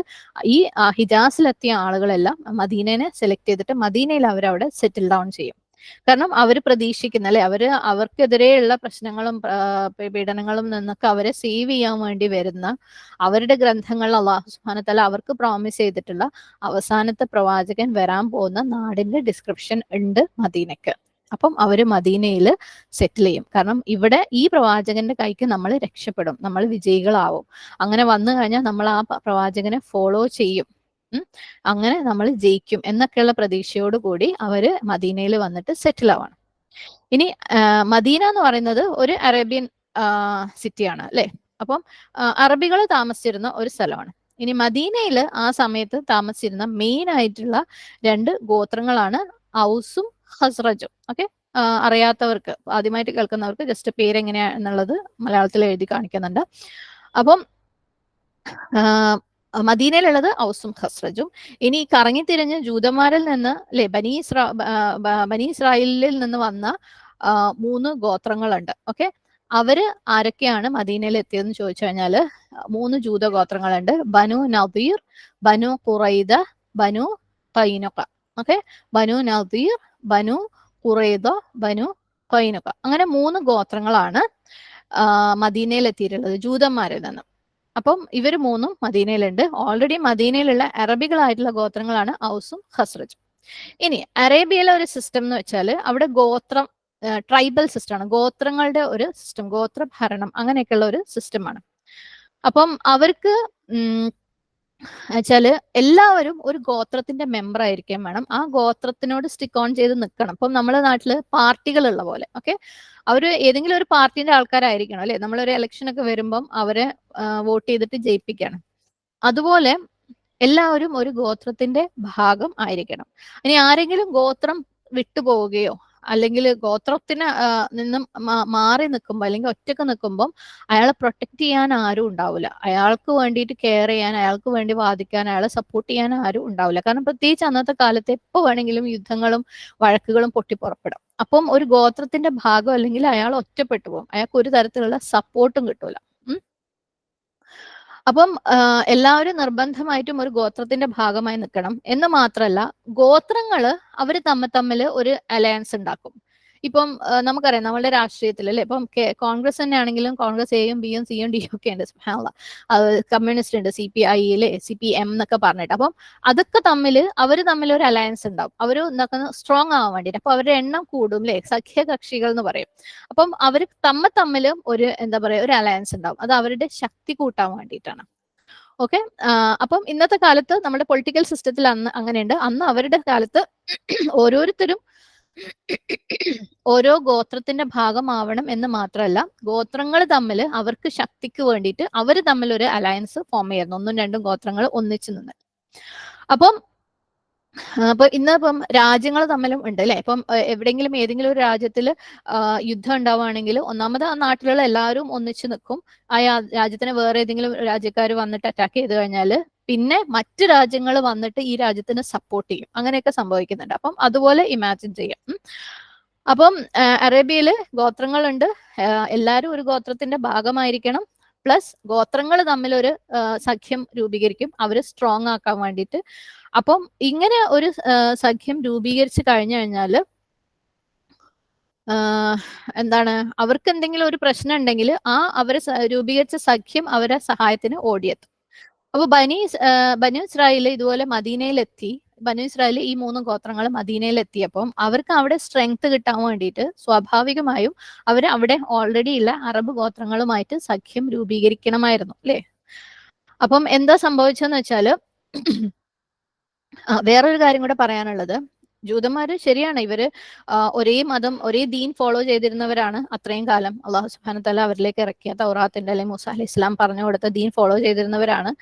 ഈ ഹിജാസിലെത്തിയ ആളുകളെല്ലാം മദീനനെ സെലക്ട് ചെയ്തിട്ട് മദീനയിൽ അവരവിടെ സെറ്റിൽ ഡൗൺ ചെയ്യും. കാരണം അവർ പ്രതീക്ഷിക്കുന്ന അല്ലെ, അവർക്കെതിരെയുള്ള പ്രശ്നങ്ങളും പീഡനങ്ങളും നിന്നൊക്കെ അവരെ സേവ് ചെയ്യാൻ വേണ്ടി വരുന്ന അവരുടെ ഗ്രന്ഥങ്ങളിൽ അള്ളാഹു സുബ്ഹാനഹു വ തആല അവർക്ക് പ്രോമിസ് ചെയ്തിട്ടുള്ള അവസാനത്തെ പ്രവാചകൻ വരാൻ പോകുന്ന നാടിന്റെ ഡിസ്ക്രിപ്ഷൻ ഉണ്ട് മദീനക്ക്. അപ്പം അവര് മദീനയിൽ സെറ്റിൽ ചെയ്യും. കാരണം ഇവിടെ ഈ പ്രവാചകന്റെ കൈക്ക് നമ്മൾ രക്ഷപ്പെടും, നമ്മൾ വിജയികളാവും. അങ്ങനെ വന്നു കഴിഞ്ഞാൽ നമ്മൾ ആ പ്രവാചകനെ ഫോളോ ചെയ്യും, അങ്ങനെ നമ്മൾ ജയിക്കും എന്നൊക്കെയുള്ള പ്രതീക്ഷയോട് കൂടി അവര് മദീനയിൽ വന്നിട്ട് സെറ്റിൽ ആവാണ്. ഇനി മദീന എന്ന് പറയുന്നത് ഒരു അറേബ്യൻ സിറ്റിയാണ് അല്ലെ. അപ്പം അറബികൾ താമസിച്ചിരുന്ന ഒരു സ്ഥലമാണ്. ഇനി മദീനയിൽ ആ സമയത്ത് താമസിച്ചിരുന്ന മെയിൻ ആയിട്ടുള്ള 2 ഗോത്രങ്ങളാണ് ഔസും ഹസ്റജും. ഓക്കെ, അറിയാത്തവർക്ക്, ആദ്യമായിട്ട് കേൾക്കുന്നവർക്ക് ജസ്റ്റ് പേരെങ്ങനെയാ എന്നുള്ളത് മലയാളത്തിൽ എഴുതി കാണിക്കുന്നുണ്ട്. അപ്പം മദീനയിലുള്ളത് ഔസും ഖസ്റജും. ഇനി കറങ്ങിത്തിരിഞ്ഞ് ജൂതന്മാരിൽ നിന്ന് അല്ലെ ബനി ഇസ്രായേലിൽ നിന്ന് വന്ന 3 ഗോത്രങ്ങളുണ്ട്. ഓക്കെ, അവര് ആരൊക്കെയാണ് മദീനയിൽ എത്തിയതെന്ന് ചോദിച്ചു കഴിഞ്ഞാല് 3 ജൂത ഗോത്രങ്ങളുണ്ട്. ബനു നദീർ, ബനു ഖുറൈദ, ബനു ഖൈനുഖ. ഓക്കെ, ബനു നദീർ, ബനു ഖുറൈദ, ബനു ഖൈനുഖ. അങ്ങനെ 3 ഗോത്രങ്ങളാണ് മദീനയിൽ എത്തിയിട്ടുള്ളത് ജൂതന്മാരിൽ നിന്ന്. അപ്പം ഇവർ 3ഉം മദീനയിലുണ്ട്. ഓൾറെഡി മദീനയിലുള്ള അറബികളായിട്ടുള്ള ഗോത്രങ്ങളാണ് ഔസും ഖസ്റജും. ഇനി അറേബ്യയിലെ ഒരു സിസ്റ്റം എന്ന് വെച്ചാൽ അവിടെ ഗോത്രം, ട്രൈബൽ സിസ്റ്റമാണ്, ഗോത്രങ്ങളുടെ ഒരു സിസ്റ്റം, ഗോത്ര ഭരണം അങ്ങനെയൊക്കെയുള്ള ഒരു സിസ്റ്റമാണ്. അപ്പം അവർക്ക് വെച്ചാല് എല്ലാവരും ഒരു ഗോത്രത്തിന്റെ മെമ്പർ ആയിരിക്കാൻ വേണം, ആ ഗോത്രത്തിനോട് സ്റ്റിക്ക് ഓൺ ചെയ്ത് നിൽക്കണം. ഇപ്പം നമ്മുടെ നാട്ടില് പാർട്ടികളുള്ള പോലെ. ഓക്കെ, അവര് ഏതെങ്കിലും ഒരു പാർട്ടിന്റെ ആൾക്കാരായിരിക്കണം അല്ലെ. നമ്മളൊരു ഇലക്ഷൻ ഒക്കെ വരുമ്പം അവരെ വോട്ട് ചെയ്തിട്ട് ജയിപ്പിക്കണം. അതുപോലെ എല്ലാവരും ഒരു ഗോത്രത്തിന്റെ ഭാഗം ആയിരിക്കണം. ഇനി ആരെങ്കിലും ഗോത്രം വിട്ടുപോവുകയോ അല്ലെങ്കിൽ ഗോത്രത്തിന് നിന്നും മാറി നിൽക്കുമ്പോൾ അല്ലെങ്കിൽ ഒറ്റക്ക് നിൽക്കുമ്പോൾ അയാളെ പ്രൊട്ടക്ട് ചെയ്യാൻ ആരും ഉണ്ടാവില്ല, അയാൾക്ക് വേണ്ടിയിട്ട് കെയർ ചെയ്യാൻ, അയാൾക്ക് വേണ്ടി വാദിക്കാൻ, അയാളെ സപ്പോർട്ട് ചെയ്യാൻ ആരും ഉണ്ടാവില്ല. കാരണം പ്രത്യേകിച്ച് അന്നത്തെ കാലത്ത് എപ്പോ വേണമെങ്കിലും യുദ്ധങ്ങളും വഴക്കുകളും പൊട്ടിപ്പുറപ്പെടാം. അപ്പം ഒരു ഗോത്രത്തിന്റെ ഭാഗം അല്ലെങ്കിൽ അയാൾ ഒറ്റപ്പെട്ടു പോകും, അയാൾക്ക് ഒരു തരത്തിലുള്ള സപ്പോർട്ടും കിട്ടൂല. അപ്പം എല്ലാവരും നിർബന്ധമായിട്ടും ഒരു ഗോത്രത്തിന്റെ ഭാഗമായി നിൽക്കണം എന്ന് മാത്രമല്ല, ഗോത്രങ്ങള് അവര് തമ്മിൽ ഒരു അലയൻസ് ഉണ്ടാക്കും. ഇപ്പം നമുക്കറിയാം നമ്മളുടെ രാഷ്ട്രീയത്തിൽ അല്ലെ, ഇപ്പം കോൺഗ്രസ് തന്നെ ആണെങ്കിലും കോൺഗ്രസ് എയും ബിയും സിയും ഡിയും ഒക്കെ ഉണ്ട്. കമ്മ്യൂണിസ്റ്റ് ഉണ്ട്, CPI അല്ലെ, CPM എന്നൊക്കെ പറഞ്ഞിട്ട്. അപ്പം അതൊക്കെ അവര് തമ്മിൽ ഒരു അലയൻസ് ഉണ്ടാവും. അവര് എന്താക്കുന്ന സ്ട്രോങ് ആവാൻ വേണ്ടിയിട്ട്. അപ്പൊ അവരുടെ എണ്ണം കൂടും അല്ലെ, സഖ്യകക്ഷികൾ എന്ന് പറയും. അപ്പം അവര് തമ്മിൽ ഒരു എന്താ പറയാ ഒരു അലയൻസ് ഉണ്ടാവും. അത് അവരുടെ ശക്തി കൂട്ടാൻ വേണ്ടിയിട്ടാണ്. ഓക്കെ, അപ്പം ഇന്നത്തെ കാലത്ത് നമ്മുടെ പൊളിറ്റിക്കൽ സിസ്റ്റത്തിൽ അന്ന് അങ്ങനെയുണ്ട്. അന്ന് അവരുടെ കാലത്ത് ഓരോരുത്തരും ഓരോ ഗോത്രത്തിന്റെ ഭാഗമാവണം എന്ന് മാത്രമല്ല, ഗോത്രങ്ങൾ തമ്മിൽ അവർക്ക് ശക്തിക്ക് വേണ്ടിയിട്ട് അവർ തമ്മിൽ ഒരു അലയൻസ് ഫോം ചെയ്യുന്നു. 1-2 ഗോത്രങ്ങൾ ഒന്നിച്ചു നിന്ന്. അപ്പം അപ്പൊ ഇന്നിപ്പം രാജ്യങ്ങൾ തമ്മിലും ഉണ്ട് അല്ലെ. ഇപ്പം എവിടെയെങ്കിലും ഏതെങ്കിലും ഒരു രാജ്യത്തിൽ യുദ്ധം ഉണ്ടാവുകയാണെങ്കിൽ ഒന്നാമത് ആ നാട്ടിലുള്ള എല്ലാവരും ഒന്നിച്ചു നിൽക്കും. ആ രാജ്യത്തിന് വേറെ ഏതെങ്കിലും രാജ്യക്കാർ വന്നിട്ട് അറ്റാക്ക് ചെയ്ത് കഴിഞ്ഞാൽ പിന്നെ മറ്റു രാജ്യങ്ങൾ വന്നിട്ട് ഈ രാജ്യത്തിന് സപ്പോർട്ട് ചെയ്യും. അങ്ങനെയൊക്കെ സംഭവിക്കുന്നുണ്ട്. അപ്പം അതുപോലെ ഇമാജിൻ ചെയ്യാം. അപ്പം അറേബ്യയില് ഗോത്രങ്ങളുണ്ട്. എല്ലാവരും ഒരു ഗോത്രത്തിന്റെ ഭാഗമായിരിക്കണം. പ്ലസ് ഗോത്രങ്ങൾ തമ്മിൽ ഒരു സഖ്യം രൂപീകരിക്കും അവർ സ്ട്രോങ് ആക്കാൻ വേണ്ടിയിട്ട്. അപ്പം ഇങ്ങനെ ഒരു സഖ്യം രൂപീകരിച്ച് കഴിഞ്ഞു കഴിഞ്ഞാൽ എന്താണ്, അവർക്ക് എന്തെങ്കിലും ഒരു പ്രശ്നം ഉണ്ടെങ്കിൽ അവരെ രൂപീകരിച്ച സഖ്യം അവരെ സഹായത്തിന് ഓടിയെത്തും. അപ്പൊ ബനു ഇസ്രായേൽ ഇതുപോലെ മദീനയിലെത്തി. ബനു ഇസ്രായേൽ ഈ 3 ഗോത്രങ്ങൾ മദീനയിലെത്തിയപ്പം അവർക്ക് അവിടെ സ്ട്രെങ്ത് കിട്ടാൻ വേണ്ടിയിട്ട് സ്വാഭാവികമായും അവർ അവിടെ ഓൾറെഡി ഉള്ള അറബ് ഗോത്രങ്ങളുമായിട്ട് സഖ്യം രൂപീകരിക്കണമായിരുന്നു അല്ലേ. അപ്പം എന്താ സംഭവിച്ചെന്ന് വെച്ചാല് വേറൊരു കാര്യം കൂടെ പറയാനുള്ളത്, ജൂതന്മാര് ശരിയാണ്, ഇവര് ഒരേ മതം ഒരേ ദീൻ ഫോളോ ചെയ്തിരുന്നവരാണ് അത്രയും കാലം. അള്ളാഹു സുബ്ഹാനഹു വ തആല അവരിലേക്ക് ഇറക്കിയ തൗറാത്തിന്റെ അല്ലെങ്കിൽ മൂസ അലൈഹി ഇസ്ലാം പറഞ്ഞു കൊടുത്ത ദീൻ ഫോളോ ചെയ്തിരുന്നവരാണ്.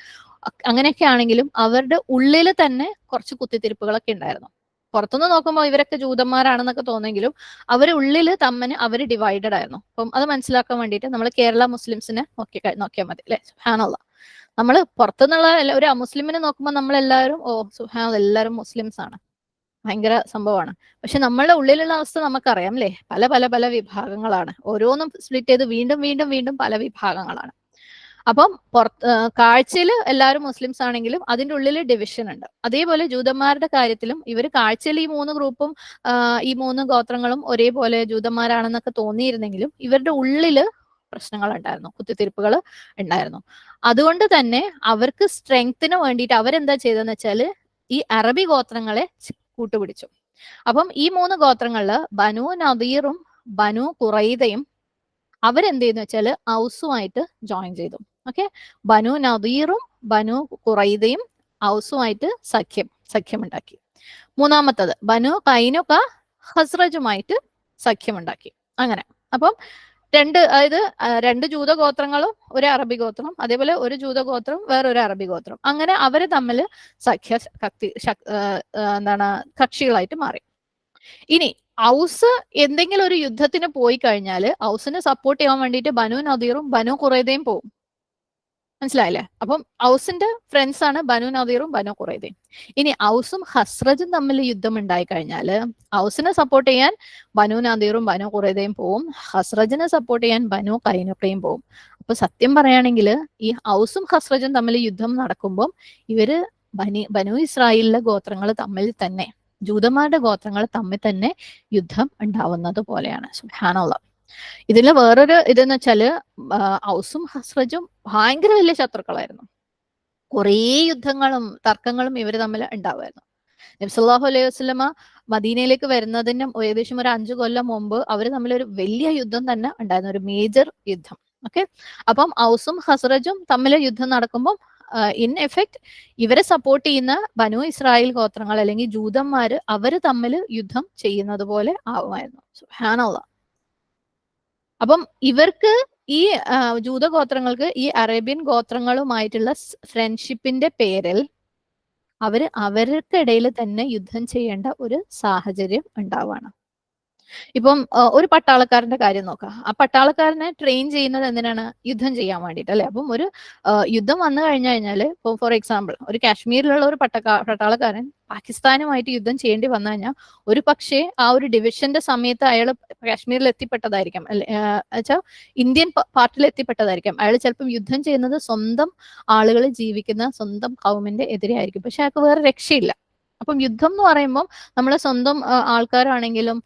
അങ്ങനെയൊക്കെ ആണെങ്കിലും അവരുടെ ഉള്ളിൽ തന്നെ കുറച്ച് കുത്തിത്തിരിപ്പുകളൊക്കെ ഉണ്ടായിരുന്നു. പുറത്തുനിന്ന് നോക്കുമ്പോൾ ഇവരൊക്കെ ജൂതന്മാരാണെന്നൊക്കെ തോന്നെങ്കിലും അവരുടെ ഉള്ളിൽ അവര് ഡിവൈഡഡ് ആയിരുന്നു. അപ്പം അത് മനസ്സിലാക്കാൻ വേണ്ടിയിട്ട് നമ്മൾ കേരള മുസ്ലിംസിനെ നോക്കിയാൽ മതി അല്ലെ. സുബ്ഹാനല്ലാഹ്, നമ്മൾ പുറത്തുനിന്നുള്ള ഒരു അമുസ്ലിമിനെ നോക്കുമ്പോൾ നമ്മളെല്ലാവരും സുബ്ഹാനല്ലാഹ് എല്ലാവരും മുസ്ലിംസ് ആണ്, ഭയങ്കര സംഭവമാണ്. പക്ഷെ നമ്മളുടെ ഉള്ളിലുള്ള അവസ്ഥ നമുക്കറിയാം അല്ലേ. പല പല പല വിഭാഗങ്ങളാണ്. ഓരോന്നും സ്പ്ലിറ്റ് ചെയ്ത് വീണ്ടും വീണ്ടും വീണ്ടും പല വിഭാഗങ്ങളാണ്. അപ്പം കാഴ്ചയിൽ എല്ലാവരും മുസ്ലിംസ് ആണെങ്കിലും അതിൻ്റെ ഉള്ളിൽ ഡിവിഷൻ ഉണ്ട്. അതേപോലെ ജൂതന്മാരുടെ കാര്യത്തിലും ഇവർ കാഴ്ചയിൽ ഈ 3 ഗ്രൂപ്പും ഈ 3 ഗോത്രങ്ങളും ഒരേപോലെ ജൂതന്മാരാണെന്നൊക്കെ തോന്നിയിരുന്നെങ്കിലും ഇവരുടെ ഉള്ളില് പ്രശ്നങ്ങൾ ഉണ്ടായിരുന്നു, കുത്തിത്തിരിപ്പുകൾ ഉണ്ടായിരുന്നു. അതുകൊണ്ട് തന്നെ അവർക്ക് സ്ട്രെങ്ത്തിന് വേണ്ടിയിട്ട് അവരെന്താ ചെയ്തതെന്ന് വെച്ചാൽ ഈ അറബി ഗോത്രങ്ങളെ കൂട്ടുപിടിച്ചു. അപ്പം ഈ 3 ഗോത്രങ്ങളില് ബനു നദീറും ബനു ഖുറൈദയും അവരെന്ത് ചെയ്യുന്ന വെച്ചാൽ ഔസുമായിട്ട് ജോയിൻ ചെയ്തു. ഓക്കെ, ബനു നദീറും ബനു ഖുറൈദയും ഔസുമായിട്ട് സഖ്യമുണ്ടാക്കി. മൂന്നാമത്തത് ബനു ഖൈനുക ഹസ്രജുമായിട്ട് സഖ്യമുണ്ടാക്കി. അങ്ങനെ അപ്പം അതായത് 2 ജൂതഗോത്രങ്ങളും ഒരു അറബി ഗോത്രം, അതേപോലെ ഒരു ജൂതഗോത്രം വേറൊരു അറബി ഗോത്രം, അങ്ങനെ അവര് തമ്മിൽ കക്ഷികളായിട്ട് മാറി. ഇനി ഔസ് എന്തെങ്കിലും ഒരു യുദ്ധത്തിന് പോയി കഴിഞ്ഞാൽ ഔസിനെ സപ്പോർട്ട് ചെയ്യാൻ വേണ്ടിയിട്ട് ബനു നദീറും ബനു ഖുറൈദയും പോകും. മനസ്സിലായില്ലേ. അപ്പം ഔസിന്റെ ഫ്രണ്ട്സ് ആണ് ബനു നദീറും ബനു ഖുറൈദയും. ഇനി ഔസും ഹസ്രജും തമ്മിൽ യുദ്ധം ഉണ്ടായി കഴിഞ്ഞാൽ ഔസിനെ സപ്പോർട്ട് ചെയ്യാൻ ബനു നദീറും ബനു ഖുറൈദയും പോവും, ഹസ്രജിനെ സപ്പോർട്ട് ചെയ്യാൻ ബനു ഖൈനുഖയും പോവും. അപ്പൊ സത്യം പറയുകയാണെങ്കിൽ ഈ ഔസും ഹസ്രജും തമ്മിൽ യുദ്ധം നടക്കുമ്പോൾ ഇവര് ബനു ഇസ്രായേലിലെ ഗോത്രങ്ങൾ തമ്മിൽ തന്നെ, ജൂതന്മാരുടെ ഗോത്രങ്ങൾ തമ്മിൽ തന്നെ യുദ്ധം ഉണ്ടാവുന്നത് പോലെയാണ്. സുബ്ഹാനല്ലാഹ്. ഇതില് വേറൊരു ഇതെന്ന് വെച്ചാല് ഔസും ഹസ്രജും ഭയങ്കര വലിയ ശത്രുക്കളായിരുന്നു. കുറേ യുദ്ധങ്ങളും തർക്കങ്ങളും ഇവർ തമ്മിൽ ഉണ്ടാവുമായിരുന്നു. നബി സല്ലല്ലാഹു അലൈഹി വസല്ലമ മദീനയിലേക്ക് വരുന്നതിന് ഏകദേശം ഒരു 5 കൊല്ലം മുമ്പ് അവർ തമ്മിൽ ഒരു വലിയ യുദ്ധം തന്നെ ഉണ്ടായിരുന്നു, ഒരു മേജർ യുദ്ധം. ഓക്കെ, അപ്പം ഔസും ഹസ്രജും തമ്മിൽ യുദ്ധം നടക്കുമ്പോൾ ഇൻ എഫക്ട് ഇവരെ സപ്പോർട്ട് ചെയ്യുന്ന ബനു ഇസ്രായേൽ ഗോത്രങ്ങൾ അല്ലെങ്കിൽ ജൂതന്മാര് അവര് തമ്മിൽ യുദ്ധം ചെയ്യുന്നത് പോലെ ആവുമായിരുന്നു. സുബ്ഹാനല്ലാഹ്. അപ്പം ഇവർക്ക് ഈ ജൂതഗോത്രങ്ങൾക്ക് ഈ അറേബ്യൻ ഗോത്രങ്ങളുമായിട്ടുള്ള ഫ്രണ്ട്ഷിപ്പിന്റെ പേരിൽ അവർക്കിടയിൽ തന്നെ യുദ്ധം ചെയ്യേണ്ട ഒരു സാഹചര്യം ഉണ്ടാവുകയാണ്. ഇപ്പം ഒരു പട്ടാളക്കാരന്റെ കാര്യം നോക്കാം. ആ പട്ടാളക്കാരനെ ട്രെയിൻ ചെയ്യുന്നത് എന്തിനാണ്? യുദ്ധം ചെയ്യാൻ വേണ്ടിയിട്ട് അല്ലെ. അപ്പം ഒരു യുദ്ധം വന്നു കഴിഞ്ഞാൽ ഇപ്പൊ ഫോർ എക്സാമ്പിൾ ഒരു കാശ്മീരിലുള്ള ഒരു പട്ടാളക്കാരൻ പാകിസ്ഥാനുമായിട്ട് യുദ്ധം ചെയ്യേണ്ടി വന്നു കഴിഞ്ഞാൽ ഒരു പക്ഷേ ആ ഒരു ഡിവിഷന്റെ സമയത്ത് അയാൾ കാശ്മീരിൽ എത്തിപ്പെട്ടതായിരിക്കാം, വെച്ചാൽ ഇന്ത്യൻ പാർട്ടിൽ എത്തിപ്പെട്ടതായിരിക്കാം. അയാൾ ചിലപ്പം യുദ്ധം ചെയ്യുന്നത് സ്വന്തം ആളുകൾ ജീവിക്കുന്ന സ്വന്തം കൗമിന്റെ എതിരെയായിരിക്കും. പക്ഷെ അയാൾക്ക് വേറെ രക്ഷയില്ല. അപ്പം യുദ്ധം എന്ന് പറയുമ്പോൾ നമ്മളെ സ്വന്തം ആൾക്കാരാണെങ്കിലും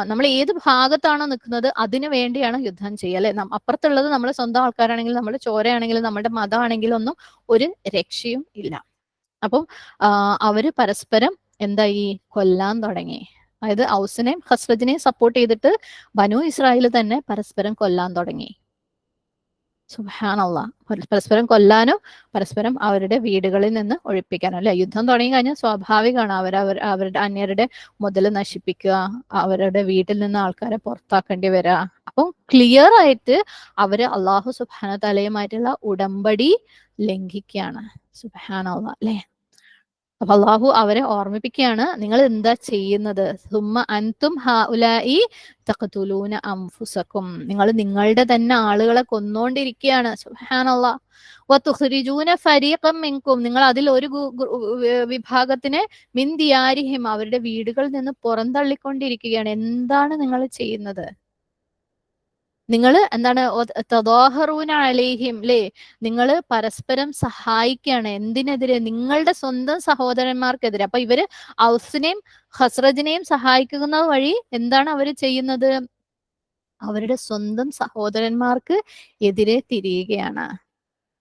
നമ്മൾ ഏത് ഭാഗത്താണോ നിൽക്കുന്നത് അതിനു വേണ്ടിയാണ് യുദ്ധം ചെയ്യുക അല്ലെ. അപ്പുറത്തുള്ളത് നമ്മുടെ സ്വന്തം ആൾക്കാരാണെങ്കിലും നമ്മുടെ ചോരയാണെങ്കിലും നമ്മുടെ മതമാണെങ്കിലും ഒന്നും ഒരു രക്ഷയും ഇല്ല. അപ്പം അവര് പരസ്പരം എന്തായി കൊല്ലാൻ തുടങ്ങി. അതായത് ഔസിനെയും ഹസ്രജിനെയും സപ്പോർട്ട് ചെയ്തിട്ട് ബനു ഇസ്രായേൽ തന്നെ പരസ്പരം കൊല്ലാൻ തുടങ്ങി. സുബ്ഹാനല്ലാഹ്. പരസ്പരം കൊല്ലാനും പരസ്പരം അവരുടെ വീടുകളിൽ നിന്ന് ഒഴിപ്പിക്കാനും അല്ലെ. യുദ്ധം തുടങ്ങി കഴിഞ്ഞാൽ സ്വാഭാവികമാണ് അവരുടെ അന്യരുടെ മുതൽ നശിപ്പിക്കുക, അവരുടെ വീട്ടിൽ നിന്ന് ആൾക്കാരെ പുറത്താക്കേണ്ടി വരിക. അപ്പം ക്ലിയർ ആയിട്ട് അവര് അള്ളാഹു സുബ്ഹാനഹു തആലയുമായിട്ടുള്ള ഉടമ്പടി ലംഘിക്കുകയാണ്. സുബ്ഹാനല്ലാഹ് അല്ലെ. അപ്പൊ അള്ളാഹു അവരെ ഓർമ്മിപ്പിക്കുകയാണ്, നിങ്ങൾ എന്താ ചെയ്യുന്നത്? സുമ്മ അൻതും ഹഉലാഇ തഖ്തുലൂന അൻഫുസകും, നിങ്ങൾ നിങ്ങളുടെ തന്നെ ആളുകളെ കൊന്നുകൊണ്ടിരിക്കുകയാണ്. സുബ്ഹാനല്ലാഹ്. വതുഖ്രിജൂന ഫരീഖം മിൻകും, നിങ്ങൾ അതിൽ ഒരു വിഭാഗത്തിനെ മിൻ ദിയാരിഹിം, അവരുടെ വീടുകളിൽ നിന്ന് പുറന്തള്ളിക്കൊണ്ടിരിക്കുകയാണ്. എന്താണ് നിങ്ങൾ ചെയ്യുന്നത്? നിങ്ങൾ എന്താണ് തദാഹറൂന അലൈഹിം ല്ലേ, നിങ്ങൾ പരസ്പരം സഹായിക്കുകയാണ്. എന്തിനെതിരെ? നിങ്ങളുടെ സ്വന്തം സഹോദരന്മാർക്കെതിരെ. അപ്പൊ ഇവര് ഔസിനെയും ഹസ്രജിനെയും സഹായിക്കുന്നത് വഴി എന്താണ് അവർ ചെയ്യുന്നത്? അവരുടെ സ്വന്തം സഹോദരന്മാർക്ക് എതിരെ തിരിയുകയാണ്.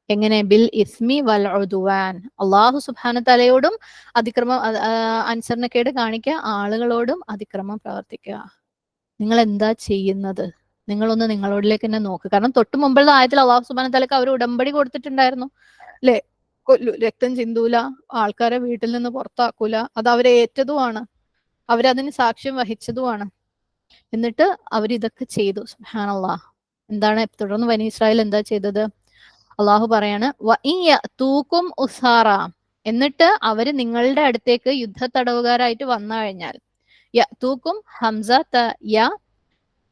എങ്ങനെ? ബിൽ ഇസ്മി വൽ ഉദ്വാൻ, അള്ളാഹു സുബ്ഹാനഹു തആലയോടും അതിക്രമം അനുസരണക്കേട് കാണിക്കുക, ആളുകളോടും അതിക്രമം പ്രവർത്തിക്കുക. നിങ്ങൾ എന്താ ചെയ്യുന്നത്? നിങ്ങളൊന്ന് നിങ്ങളോടിലേക്ക് തന്നെ നോക്ക്. കാരണം തൊട്ട് മുമ്പുള്ള ആയത്തിൽ അള്ളാഹു സുബ്ഹാനഹു തആലക്ക് അവർ ഉടമ്പടി കൊടുത്തിട്ടുണ്ടായിരുന്നു അല്ലെ. രക്തം ചിന്തൂല, ആൾക്കാരെ വീട്ടിൽ നിന്ന് പുറത്താക്കൂല. അത് അവരെ ഏറ്റതുമാണ്, അവരതിന് സാക്ഷ്യം വഹിച്ചതുമാണ്. എന്നിട്ട് അവരിതൊക്കെ ചെയ്തു. സുബ്ഹാനല്ലാഹ്. എന്താണ് തുടർന്ന് ബനി ഇസ്രായേൽ എന്താ ചെയ്തത്? അള്ളാഹു പറയാണ് തൂക്കും ഉസാറ, എന്നിട്ട് അവര് നിങ്ങളുടെ അടുത്തേക്ക് യുദ്ധ തടവുകാരായിട്ട് വന്നു കഴിഞ്ഞാൽ, തൂക്കും ഹംസ യ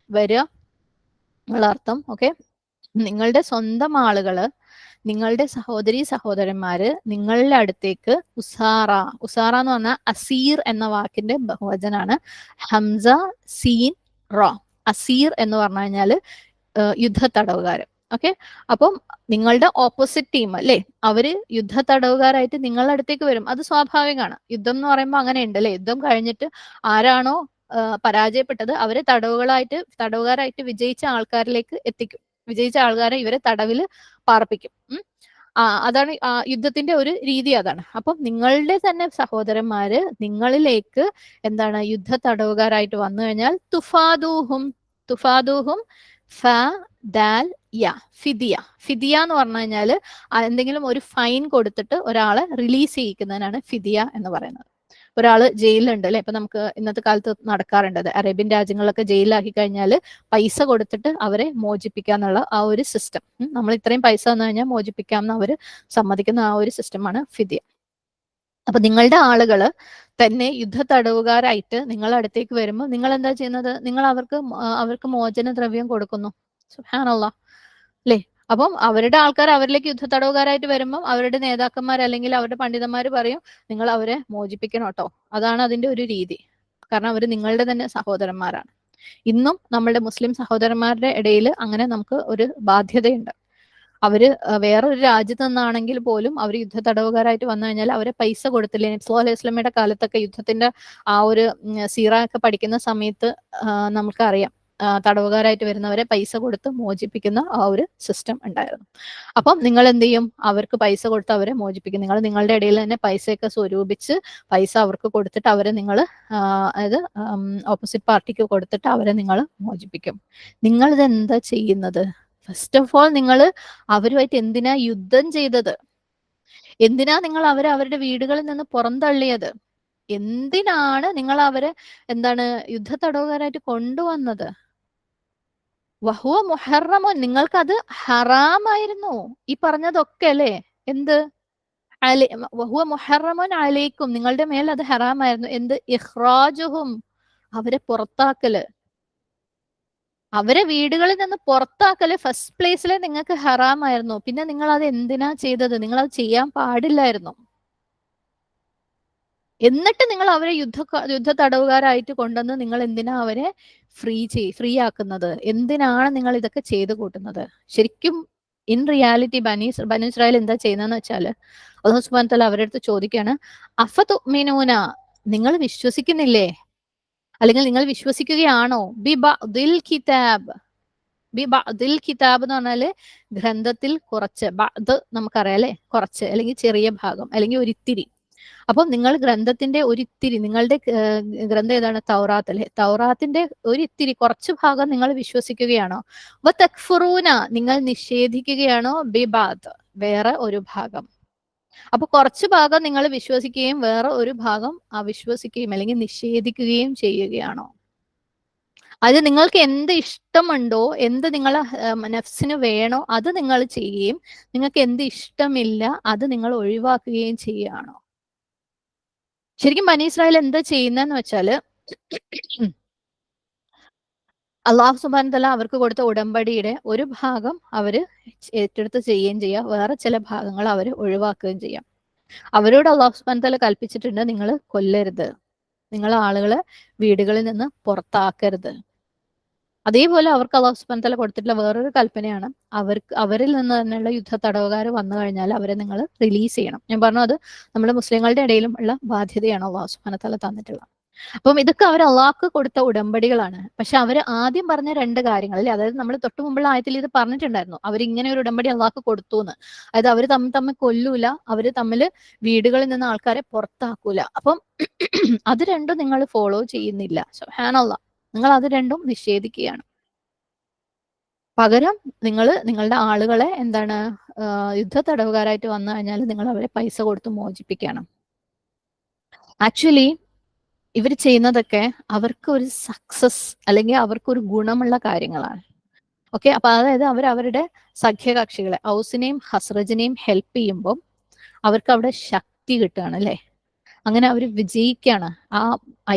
വരിക ഉള്ള അർത്ഥം. ഓക്കെ, നിങ്ങളുടെ സ്വന്തം ആളുകള്, നിങ്ങളുടെ സഹോദരന്മാര് നിങ്ങളുടെ അടുത്തേക്ക് ഉസാറ, ഉസാറ എന്ന് പറഞ്ഞാൽ അസീർ എന്ന വാക്കിന്റെ ബഹുവചനാണ്. ഹംസ സീൻ റ, അസീർ എന്ന് പറഞ്ഞു കഴിഞ്ഞാല് യുദ്ധ തടവുകാര്. ഓക്കെ, അപ്പം നിങ്ങളുടെ ഓപ്പോസിറ്റ് ടീം അല്ലെ, അവര് യുദ്ധ തടവുകാരായിട്ട് നിങ്ങളുടെ അടുത്തേക്ക് വരും. അത് സ്വാഭാവികമാണ്. യുദ്ധം എന്ന് പറയുമ്പോൾ അങ്ങനെ ഉണ്ട് അല്ലെ. യുദ്ധം കഴിഞ്ഞിട്ട് ആരാണോ പരാജയപ്പെട്ടത് അവരെ തടവുകാരായിട്ട് വിജയിച്ച ആൾക്കാരിലേക്ക് എത്തിക്കും. വിജയിച്ച ആൾക്കാരെ ഇവരെ തടവിൽ പാർപ്പിക്കും. അതാണ് യുദ്ധത്തിന്റെ ഒരു രീതി, അതാണ്. അപ്പം നിങ്ങളുടെ തന്നെ സഹോദരന്മാര് നിങ്ങളിലേക്ക് എന്താണ് യുദ്ധ തടവുകാരായിട്ട് വന്നു കഴിഞ്ഞാൽ തുഫാദൂഹും ഫ ദാൽ യ ഫിദിയ. ഫിദിയ എന്ന് പറഞ്ഞു കഴിഞ്ഞാൽ എന്തെങ്കിലും ഒരു ഫൈൻ കൊടുത്തിട്ട് ഒരാളെ റിലീസ് ചെയ്യിക്കുന്നതിനാണ് ഫിദിയ എന്ന് പറയുന്നത്. ഒരാള് ജയിലിലുണ്ട് അല്ലെ. ഇപ്പൊ നമുക്ക് ഇന്നത്തെ കാലത്ത് നടക്കാറുണ്ട്, അറേബ്യൻ രാജ്യങ്ങളൊക്കെ ജയിലിലാക്കി കഴിഞ്ഞാൽ പൈസ കൊടുത്തിട്ട് അവരെ മോചിപ്പിക്കാന്നുള്ള ആ ഒരു സിസ്റ്റം. നമ്മൾ ഇത്രയും പൈസ തന്നു കഴിഞ്ഞാൽ മോചിപ്പിക്കാമെന്ന് അവര് സമ്മതിക്കുന്ന ആ ഒരു സിസ്റ്റമാണ് ഫിദിയ. അപ്പൊ നിങ്ങളുടെ ആളുകള് തന്നെ യുദ്ധ തടവുകാരായിട്ട് നിങ്ങളുടെ അടുത്തേക്ക് വരുമ്പോൾ നിങ്ങൾ എന്താ ചെയ്യുന്നത്? നിങ്ങൾ അവർക്ക് മോചന ദ്രവ്യം കൊടുക്കുന്നു. സുബ്ഹാനല്ലാഹ് അല്ലേ. അപ്പം അവരുടെ ആൾക്കാർ അവരിലേക്ക് യുദ്ധ തടവുകാരായിട്ട് വരുമ്പം അവരുടെ നേതാക്കന്മാർ അല്ലെങ്കിൽ അവരുടെ പണ്ഡിതന്മാർ പറയും, നിങ്ങൾ അവരെ മോചിപ്പിക്കണം കേട്ടോ. അതാണ് അതിന്റെ ഒരു രീതി. കാരണം അവർ നിങ്ങളുടെ തന്നെ സഹോദരന്മാരാണ്. ഇന്നും നമ്മളുടെ മുസ്ലിം സഹോദരന്മാരുടെ ഇടയിൽ അങ്ങനെ നമുക്ക് ഒരു ബാധ്യതയുണ്ട്. അവര് വേറൊരു രാജ്യത്ത് നിന്നാണെങ്കിൽ പോലും അവർ യുദ്ധ തടവുകാരായിട്ട് വന്നു കഴിഞ്ഞാൽ അവരെ പൈസ കൊടുത്തില്ലേ. നബി സല്ലല്ലാഹു അലൈഹി വസല്ലമയുടെ കാലത്തൊക്കെ യുദ്ധത്തിന്റെ ആ ഒരു സീറ ഒക്കെ പഠിക്കുന്ന സമയത്ത് നമുക്കറിയാം, തടവുകാരായിട്ട് വരുന്നവരെ പൈസ കൊടുത്ത് മോചിപ്പിക്കുന്ന ആ ഒരു സിസ്റ്റം ഉണ്ടായിരുന്നു. അപ്പം നിങ്ങൾ എന്ത് ചെയ്യും? അവർക്ക് പൈസ കൊടുത്ത് അവരെ മോചിപ്പിക്കും. നിങ്ങൾ നിങ്ങളുടെ ഇടയിൽ തന്നെ പൈസയൊക്കെ സ്വരൂപിച്ച് പൈസ അവർക്ക് കൊടുത്തിട്ട് അവരെ നിങ്ങൾ അതായത് ഓപ്പോസിറ്റ് പാർട്ടിക്ക് കൊടുത്തിട്ട് അവരെ നിങ്ങൾ മോചിപ്പിക്കും. നിങ്ങൾ ഇത് എന്താ ചെയ്യുന്നത്? ഫസ്റ്റ് ഓഫ് ഓൾ നിങ്ങൾ അവരുമായിട്ട് എന്തിനാ യുദ്ധം ചെയ്തത്? എന്തിനാ നിങ്ങൾ അവരുടെ വീടുകളിൽ നിന്ന് പുറന്തള്ളിയത്? എന്തിനാണ് നിങ്ങൾ അവരെ എന്താണ് യുദ്ധ തടവുകാരായിട്ട് കൊണ്ടുവന്നത്? വഹുവ മുഹറമുൻ, നിങ്ങൾക്കത് ഹറാമായിരുന്നു. ഈ പറഞ്ഞതൊക്കെ അല്ലേ. എന്ത്? വഹുവ മുഹറമുൻ അലൈക്കും, നിങ്ങളുടെ മേൽ അത് ഹറാമായിരുന്നു. എന്ത്? ഇഖ്റാജുഹും, അവരെ പുറത്താക്കല്, അവരെ വീടുകളിൽ നിന്ന് പുറത്താക്കല് ഫസ്റ്റ് പ്ലേസിലെ നിങ്ങൾക്ക് ഹറാമായിരുന്നു. പിന്നെ നിങ്ങൾ അത് എന്തിനാ ചെയ്തത്? നിങ്ങൾ അത് ചെയ്യാൻ പാടില്ലായിരുന്നു. എന്നിട്ട് നിങ്ങൾ അവരെ യുദ്ധ തടവുകാരായിട്ട് കൊണ്ടുവന്ന് നിങ്ങൾ എന്തിനാ അവരെ ഫ്രീ ആക്കുന്നത്? എന്തിനാണ് നിങ്ങൾ ഇതൊക്കെ ചെയ്തു കൂട്ടുന്നത്? ശരിക്കും ഇൻ റിയാലിറ്റി ബനു ഇസ്രായേൽ എന്താ ചെയ്യുന്നതെന്ന് വെച്ചാല്, അല്ലാഹു സുബ്ഹാനഹു വ തആല അവരുടെ അടുത്ത് ചോദിക്കാണ്, അഫതുഅ്മിനൂന, നിങ്ങൾ വിശ്വസിക്കുന്നില്ലേ? അല്ലെങ്കിൽ നിങ്ങൾ വിശ്വസിക്കുകയാണോ? ബിബഅദിൽ കിതാബ്. ബിബഅദിൽ കിതാബ് എന്ന് പറഞ്ഞാല് ഗ്രന്ഥത്തിൽ കുറച്ച്, ബഅദ് നമുക്കറിയാം അല്ലെ, കുറച്ച് അല്ലെങ്കിൽ ചെറിയ ഭാഗം അല്ലെങ്കിൽ ഒരിത്തിരി. അപ്പം നിങ്ങൾ ഗ്രന്ഥത്തിന്റെ ഒരിത്തിരി, നിങ്ങളുടെ ഗ്രന്ഥം ഏതാണ്? തൗറാത്ത് അല്ലെ? തൗറാത്തിന്റെ ഒരിത്തിരി കുറച്ച് ഭാഗം നിങ്ങൾ വിശ്വസിക്കുകയാണോ? വതക്ഫുറൂന, നിങ്ങൾ നിഷേധിക്കുകയാണോ? ബിബാദ്, വേറെ ഒരു ഭാഗം. അപ്പൊ കുറച്ച് ഭാഗം നിങ്ങൾ വിശ്വസിക്കുകയും വേറെ ഒരു ഭാഗം അവിശ്വസിക്കുകയും അല്ലെങ്കിൽ നിഷേധിക്കുകയും ചെയ്യുകയാണോ? അത് നിങ്ങൾക്ക് എന്ത് ഇഷ്ടമുണ്ടോ, എന്ത് നിങ്ങളെ നഫ്സിന് വേണോ അത് നിങ്ങൾ ചെയ്യുകയും നിങ്ങൾക്ക് എന്ത് ഇഷ്ടമില്ല അത് നിങ്ങൾ ഒഴിവാക്കുകയും ചെയ്യുകയാണോ? ശരിക്കും ബനി ഇസ്രായേൽ എന്താ ചെയ്യുന്നതെന്ന് വെച്ചാല്, അള്ളാഹു സുബ്ഹാനഹു വ തആല അവർക്ക് കൊടുത്ത ഉടമ്പടിയുടെ ഒരു ഭാഗം അവര് ഏറ്റെടുത്ത് ചെയ്യുകയും ചെയ്യാം, വേറെ ചില ഭാഗങ്ങൾ അവർ ഒഴിവാക്കുകയും ചെയ്യാം. അവരോട് അള്ളാഹു സുബ്ഹാനഹു വ തആല കൽപ്പിച്ചിട്ടുണ്ട്, നിങ്ങൾ കൊല്ലരുത്, നിങ്ങൾ ആളുകളെ വീടുകളിൽ നിന്ന് പുറത്താക്കരുത്. അതേപോലെ അവർക്ക് അള്ളാഹു സുബ്ഹാനഹു വ തആല കൊടുത്തിട്ടുള്ള വേറൊരു കൽപ്പനയാണ്, അവരിൽ നിന്ന് തന്നെയുള്ള യുദ്ധ തടവുകാർ വന്നു കഴിഞ്ഞാൽ അവരെ നിങ്ങൾ റിലീസ് ചെയ്യണം. ഞാൻ പറഞ്ഞു, അത് നമ്മുടെ മുസ്ലിങ്ങളുടെ ഇടയിലും ഉള്ള ബാധ്യതയാണ് അള്ളാഹു സുബ്ഹാനഹു വ തആല തന്നിട്ടുള്ളത്. അപ്പം ഇതൊക്കെ അവർ അള്ളാഹ്ക്ക് കൊടുത്ത ഉടമ്പടികളാണ്. പക്ഷെ അവർ ആദ്യം പറഞ്ഞ രണ്ട് കാര്യങ്ങൾ അല്ലെ, അതായത് നമ്മൾ തൊട്ട് മുമ്പുള്ള ആയത്തിൽ ഇത് പറഞ്ഞിട്ടുണ്ടായിരുന്നു, അവരിങ്ങനെ ഒരു ഉടമ്പടി അള്ളാഹ്ക്ക് കൊടുത്തു എന്ന്. അതായത് അവർ തമ്മിൽ കൊല്ലൂല, അവര് തമ്മിൽ വീടുകളിൽ നിന്ന് ആൾക്കാരെ പുറത്താക്കൂല. അപ്പം അത് രണ്ടും നിങ്ങൾ ഫോളോ ചെയ്യുന്നില്ല. സുബ്ഹാനല്ലാഹ്, നിങ്ങൾ അത് രണ്ടും നിഷേധിക്കുകയാണ്. പകരം നിങ്ങൾ നിങ്ങളുടെ ആളുകളെ എന്താണ്, യുദ്ധ തടവുകാരായിട്ട് വന്നു കഴിഞ്ഞാൽ നിങ്ങൾ അവരെ പൈസ കൊടുത്ത് മോചിപ്പിക്കണം. ആക്ച്വലി ഇവർ ചെയ്യുന്നതൊക്കെ അവർക്ക് ഒരു സക്സസ് അല്ലെങ്കിൽ അവർക്കൊരു ഗുണമുള്ള കാര്യങ്ങളാണ്. ഓക്കെ, അപ്പൊ അതായത് അവരുടെ സഖ്യകക്ഷികളെ ഔസിനെയും ഹസ്രജിനെയും ഹെൽപ്പ് ചെയ്യുമ്പോൾ അവർക്ക് അവിടെ ശക്തി കിട്ടുകയാണ് അല്ലെ, അങ്ങനെ അവർ വിജയിക്കുകയാണ്. ആ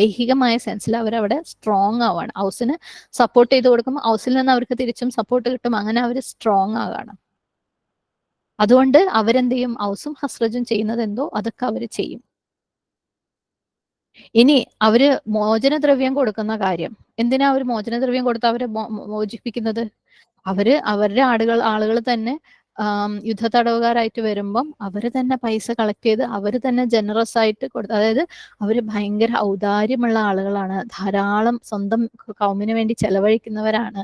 ഐഹികമായ സെൻസിൽ അവരവിടെ സ്ട്രോങ് ആവാണ്. ഔസിന് സപ്പോർട്ട് ചെയ്ത് കൊടുക്കുമ്പോൾ ഔസിൽ നിന്ന് അവർക്ക് തിരിച്ചും സപ്പോർട്ട് കിട്ടും. അങ്ങനെ അവർ സ്ട്രോങ് ആകാണ്. അതുകൊണ്ട് അവരെന്ത് ചെയ്യും? ഔസും ഹസ്രജും ചെയ്യുന്നത് എന്തോ അതൊക്കെ അവർ ചെയ്യും. ഇനി അവര് മോചനദ്രവ്യം കൊടുക്കുന്ന കാര്യം, എന്തിനാ അവർ മോചനദ്രവ്യം കൊടുത്ത് അവരെ മോചിപ്പിക്കുന്നത്? അവരുടെ ആളുകൾ തന്നെ യുദ്ധ തടവുകാരായിട്ട് വരുമ്പം അവര് തന്നെ പൈസ കളക്ട് ചെയ്ത് അവര് തന്നെ ജനറസ് ആയിട്ട് കൊടുത്ത്, അതായത് അവര് ഭയങ്കര ഔദാര്യമുള്ള ആളുകളാണ്, ധാരാളം സ്വന്തം കൗമിന് വേണ്ടി ചെലവഴിക്കുന്നവരാണ്,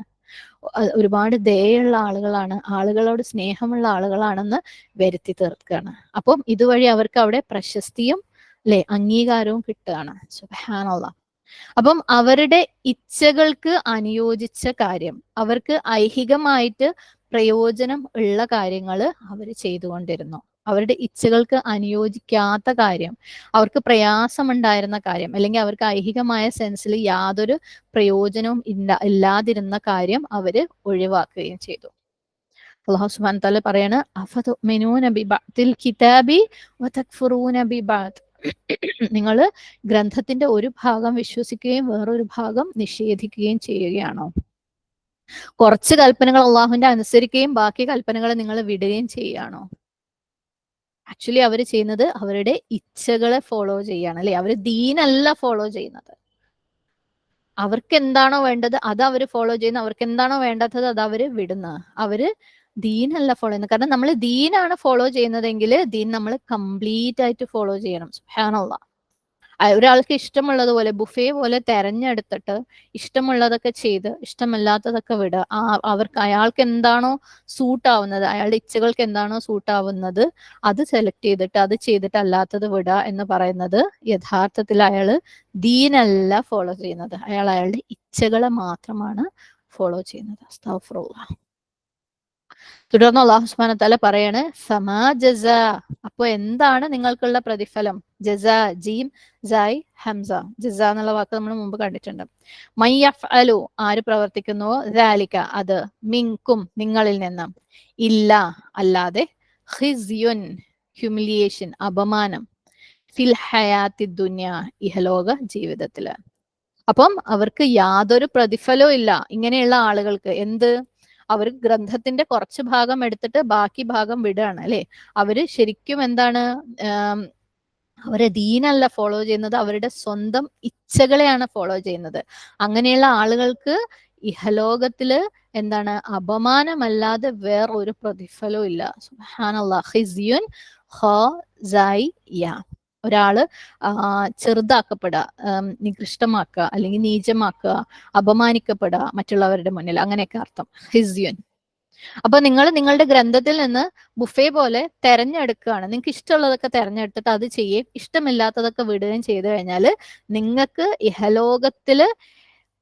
ഒരുപാട് ദയുള്ള ആളുകളാണ്, ആളുകളോട് സ്നേഹമുള്ള ആളുകളാണെന്ന് വരുത്തി തീർക്കുകയാണ്. അപ്പം ഇതുവഴി അവർക്ക് അവിടെ പ്രശസ്തിയും അല്ലെ അംഗീകാരവും കിട്ടുകയാണ്. സുബ്ഹാനല്ലാഹ്. അപ്പം അവരുടെ ഇച്ഛകൾക്ക് അനുയോജിച്ച കാര്യം, അവർക്ക് ഐഹികമായിട്ട് പ്രയോജനം ഉള്ള കാര്യങ്ങൾ അവർ ചെയ്തുകൊണ്ടിരുന്നു. അവരുടെ ഇച്ഛകൾക്ക് അനുയോജിക്കാത്ത കാര്യം, അവർക്ക് പ്രയാസമുണ്ടായിരുന്ന കാര്യം, അല്ലെങ്കിൽ അവർക്ക് ഐഹികമായ സെൻസിൽ യാതൊരു പ്രയോജനവും ഇല്ലാതിരുന്ന കാര്യം അവര് ഒഴിവാക്കുകയും ചെയ്തു. അല്ലാഹു സുബ്ഹാനഹു വ തആല പറയാണ്, അഫതുമിനൂന ബിബഅദിൽ കിതാബി വതക്ഫുറൂന ബിബഅദ്. നിങ്ങൾ ഗ്രന്ഥത്തിന്റെ ഒരു ഭാഗം വിശ്വസിക്കുകയും വേറൊരു ഭാഗം നിഷേധിക്കുകയും ചെയ്യുകയാണോ? കുറച്ച് കൽപ്പനകൾ അള്ളാഹുവിന്റെ അനുസരിക്കുകയും ബാക്കി കൽപ്പനകൾ നിങ്ങൾ വിടുകയും ചെയ്യുകയാണോ? ആക്ച്വലി അവർ ചെയ്യുന്നത് അവരുടെ ഇച്ഛകളെ ഫോളോ ചെയ്യാണ് അല്ലെ, അവർ ദീനല്ല ഫോളോ ചെയ്യുന്നത്. അവർക്ക് എന്താണോ വേണ്ടത് അത് അവർ ഫോളോ ചെയ്യുന്നു, അവർക്ക് എന്താണോ വേണ്ടാത്തത് അത് അവര് വിടുന്നു. അവര് ദീനല്ല ഫോളോ ചെയ്യുന്നത്. കാരണം നമ്മൾ ദീനാണ് ഫോളോ ചെയ്യുന്നതെങ്കിൽ ദീൻ നമ്മൾ കംപ്ലീറ്റ് ആയിട്ട് ഫോളോ ചെയ്യണം. സുബ്ഹാനല്ലാഹ്. ഒരാൾക്ക് ഇഷ്ടമുള്ളതുപോലെ ബുഫേ പോലെ തെരഞ്ഞെടുത്തിട്ട് ഇഷ്ടമുള്ളതൊക്കെ ചെയ്ത് ഇഷ്ടമല്ലാത്തതൊക്കെ വിടുക. അയാൾക്ക് എന്താണോ സൂട്ട് ആവുന്നത്, അയാളുടെ ഇച്ഛകൾക്ക് എന്താണോ സൂട്ട് ആവുന്നത് അത് സെലക്ട് ചെയ്തിട്ട് അത് ചെയ്തിട്ട് അല്ലാത്തത് വിടുക എന്ന് പറയുന്നത് യഥാർത്ഥത്തിൽ അയാള് ദീനല്ല ഫോളോ ചെയ്യുന്നത്, അയാളുടെ ഇച്ഛകളെ മാത്രമാണ് ഫോളോ ചെയ്യുന്നത്. അസ്തഗ്ഫിറുല്ലാഹ്. തുടർന്ന് അല്ലാഹു സുബ്ഹാനഹു വ തആല പറയാണ്, ഫമാ ജസാ, അപ്പോൾ എന്താണ് നിങ്ങൾക്കുള്ള പ്രതിഫലം? ജസാ, ജീം സായ് ഹംസ, ജസാ എന്നുള്ള വാക്ക് നമ്മൾ മുമ്പ് കണ്ടിട്ടുണ്ട്. മൻ യഫ്അലു, ആര് പ്രവർത്തിക്കുന്നുവോ, ദാലിക, അത്, മിൻകും, നിങ്ങളിൽ നിന്ന്, ഇല്ല, അല്ലാതെ, ഖിസ്യുൻ, ഹ്യൂമിലിയേഷൻ, അപമാനം, ഫിൽ ഹയാത്തി ദുനിയ, ഇഹലോക ജീവിതത്തില്. അപ്പം അവർക്ക് യാതൊരു പ്രതിഫലവും ഇല്ല ഇങ്ങനെയുള്ള ആളുകൾക്ക്. എന്ത്? അവർ ഗ്രന്ഥത്തിന്റെ കുറച്ച് ഭാഗം എടുത്തിട്ട് ബാക്കി ഭാഗം വിടുകയാണ് അല്ലെ. അവര് ശരിക്കും എന്താണ്, അവരെ ദീനല്ല ഫോളോ ചെയ്യുന്നത്, അവരുടെ സ്വന്തം ഇച്ഛകളെയാണ് ഫോളോ ചെയ്യുന്നത്. അങ്ങനെയുള്ള ആളുകൾക്ക് ഇഹലോകത്തില് എന്താണ്, അപമാനമല്ലാതെ വേറൊരു പ്രതിഫലവും ഇല്ല. സുബ്ഹാനല്ലാഹ്. ഖിസ്യുൻ ഖാസയ, ഒരാള് ചെറുതാക്കപ്പെടുക, നികൃഷ്ടമാക്കുക, അല്ലെങ്കിൽ നീചമാക്കുക, അപമാനിക്കപ്പെടുക മറ്റുള്ളവരുടെ മുന്നിൽ, അങ്ങനെയൊക്കെ അർത്ഥം ഖിസ്യുൻ. അപ്പൊ നിങ്ങൾ നിങ്ങളുടെ ഗ്രന്ഥത്തിൽ നിന്ന് ബുഫേ പോലെ തെരഞ്ഞെടുക്കുകയാണ്. നിങ്ങൾക്ക് ഇഷ്ടമുള്ളതൊക്കെ തെരഞ്ഞെടുത്തിട്ട് അത് ചെയ്യുകയും ഇഷ്ടമില്ലാത്തതൊക്കെ വിടുകയും ചെയ്തു കഴിഞ്ഞാൽ നിങ്ങൾക്ക് ഇഹലോകത്തില്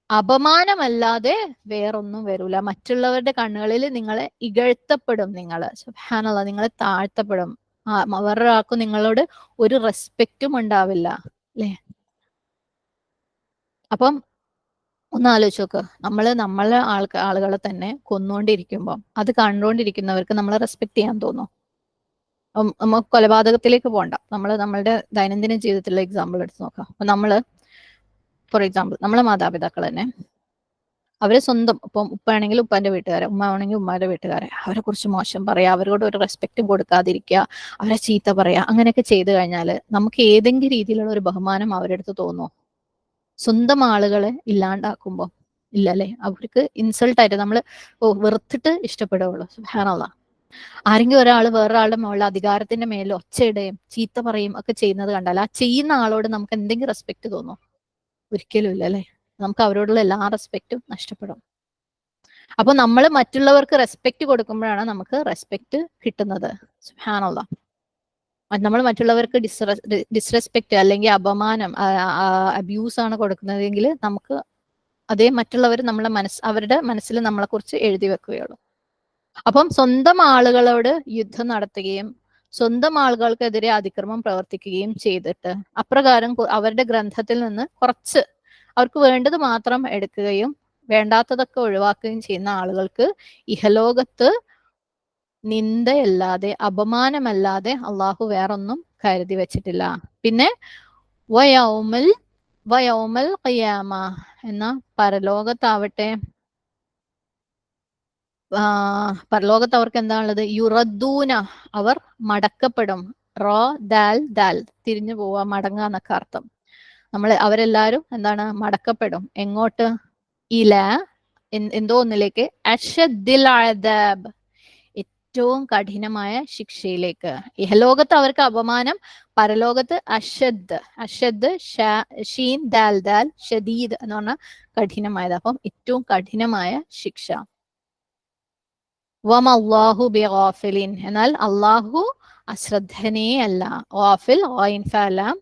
അപമാനമല്ലാതെ വേറൊന്നും വരൂല. മറ്റുള്ളവരുടെ കണ്ണുകളിൽ നിങ്ങളെ ഇകഴ്ത്തപ്പെടും. സുബ്ഹാനല്ലാഹ്, നിങ്ങളെ താഴ്ത്തപ്പെടും. വേറൊരാൾക്കും നിങ്ങളോട് ഒരു റെസ്പെക്റ്റും ഉണ്ടാവില്ല, അല്ലെ? അപ്പം ഒന്ന് ആലോചിച്ച് നോക്ക്, നമ്മളെ ആളുകളെ തന്നെ കൊന്നുകൊണ്ടിരിക്കുമ്പോൾ അത് കണ്ടുകൊണ്ടിരിക്കുന്നവർക്ക് നമ്മളെ റെസ്പെക്ട് ചെയ്യാൻ തോന്നും? നമുക്ക് കൊലപാതകത്തിലേക്ക് പോകണ്ട, നമ്മളുടെ ദൈനംദിന ജീവിതത്തിലുള്ള എക്സാമ്പിൾ എടുത്ത് നോക്കാം. അപ്പൊ ഫോർ എക്സാമ്പിൾ നമ്മളെ മാതാപിതാക്കൾ തന്നെ, അവരെ സ്വന്തം, ഇപ്പം ഉപ്പാണെങ്കിൽ ഉപ്പാന്റെ വീട്ടുകാരെ, ഉമ്മ ആണെങ്കിൽ ഉമ്മാന്റെ വീട്ടുകാരെ, അവരെ കുറിച്ച് മോശം പറയാ, അവരോട് ഒരു റെസ്പെക്റ്റും കൊടുക്കാതിരിക്കുക, അവരെ ചീത്ത പറയാ, അങ്ങനെയൊക്കെ ചെയ്തു കഴിഞ്ഞാൽ നമുക്ക് ഏതെങ്കിലും രീതിയിലുള്ള ഒരു ബഹുമാനം അവരുടെ അടുത്ത് തോന്നുമോ? സ്വന്തം ആളുകളെ ഇല്ലാണ്ടാക്കുമ്പോ ഇല്ലല്ലേ? അവർക്ക് ഇൻസൾട്ട് ആയിട്ട് നമ്മൾ വെറുത്തിട്ട് ഇഷ്ടപ്പെടുകയുള്ളൂ. സുബ്ഹാനല്ലാഹ്. ആരെങ്കിലും ഒരാൾ വേറൊരാളുടെ മുകളിൽ അധികാരത്തിന്റെ മേലിൽ ഒച്ചയിടുകയും ചീത്ത പറയും ഒക്കെ ചെയ്യുന്നത് കണ്ടാൽ ആ ചെയ്യുന്ന ആളോട് നമുക്ക് എന്തെങ്കിലും റെസ്പെക്ട് തോന്നും? ഒരിക്കലും ഇല്ല, അല്ലെ? നമുക്ക് അവരോടുള്ള എല്ലാ റെസ്പെക്റ്റും നഷ്ടപ്പെടും. അപ്പൊ നമ്മൾ മറ്റുള്ളവർക്ക് റെസ്പെക്ട് കൊടുക്കുമ്പോഴാണ് നമുക്ക് റെസ്പെക്ട് കിട്ടുന്നത്. സുബ്ഹാനല്ലാഹ്. നമ്മൾ മറ്റുള്ളവർക്ക് ഡിസ്റെസ്പെക്ട് അല്ലെങ്കിൽ അപമാനം, അബ്യൂസ് ആണ് കൊടുക്കുന്നതെങ്കിൽ നമുക്ക് അതേ മറ്റുള്ളവർ അവരുടെ മനസ്സിൽ നമ്മളെ കുറിച്ച് എഴുതി വെക്കുകയുള്ളൂ. അപ്പം സ്വന്തം ആളുകളോട് യുദ്ധം നടത്തുകയും സ്വന്തം ആളുകൾക്കെതിരെ അതിക്രമം പ്രവർത്തിക്കുകയും ചെയ്തിട്ട് അപ്രകാരം അവരുടെ ഗ്രന്ഥത്തിൽ നിന്ന് കുറച്ച് അവർക്ക് വേണ്ടത് മാത്രം എടുക്കുകയും വേണ്ടാത്തതൊക്കെ ഒഴിവാക്കുകയും ചെയ്യുന്ന ആളുകൾക്ക് ഇഹലോകത്ത് നിന്ദയല്ലാതെ അപമാനമല്ലാതെ അള്ളാഹു വേറൊന്നും കരുതി വെച്ചിട്ടില്ല. പിന്നെ വയൗമൽ ഖിയാമ എന്ന പരലോകത്താവട്ടെ, പരലോകത്ത് അവർക്ക് എന്താണുള്ളത്? യുറദ്ദൂന, അവർ മടക്കപ്പെടും. റോ ദാൽ ദാൽ, തിരിഞ്ഞു പോവാ, മടങ്ങുക എന്നൊക്കെ അർത്ഥം. അവരെല്ലാരും എന്താണ്? മടക്കപ്പെടും. എങ്ങോട്ട്? ഇല, എന്തോ ഒന്നിലേക്ക്, അഷദ്ദിൽ അദാബ്, ഏറ്റവും കഠിനമായ ശിക്ഷയിലേക്ക്. ഇഹലോകത്ത് അവർക്ക് അപമാനം, പരലോകത്ത് അഷദ് ഷീൻ ദാൽ ദാൽ, ഷദീദ് എന്ന് പറഞ്ഞാൽ കഠിനമായത്. അപ്പം ഏറ്റവും കഠിനമായ ശിക്ഷ. വമല്ലാഹു ബിഗാഫിലിൻ, എന്നാൽ അള്ളാഹു അശ്രദ്ധനേ അല്ല. ഗാഫിൽ ഫഅലാം,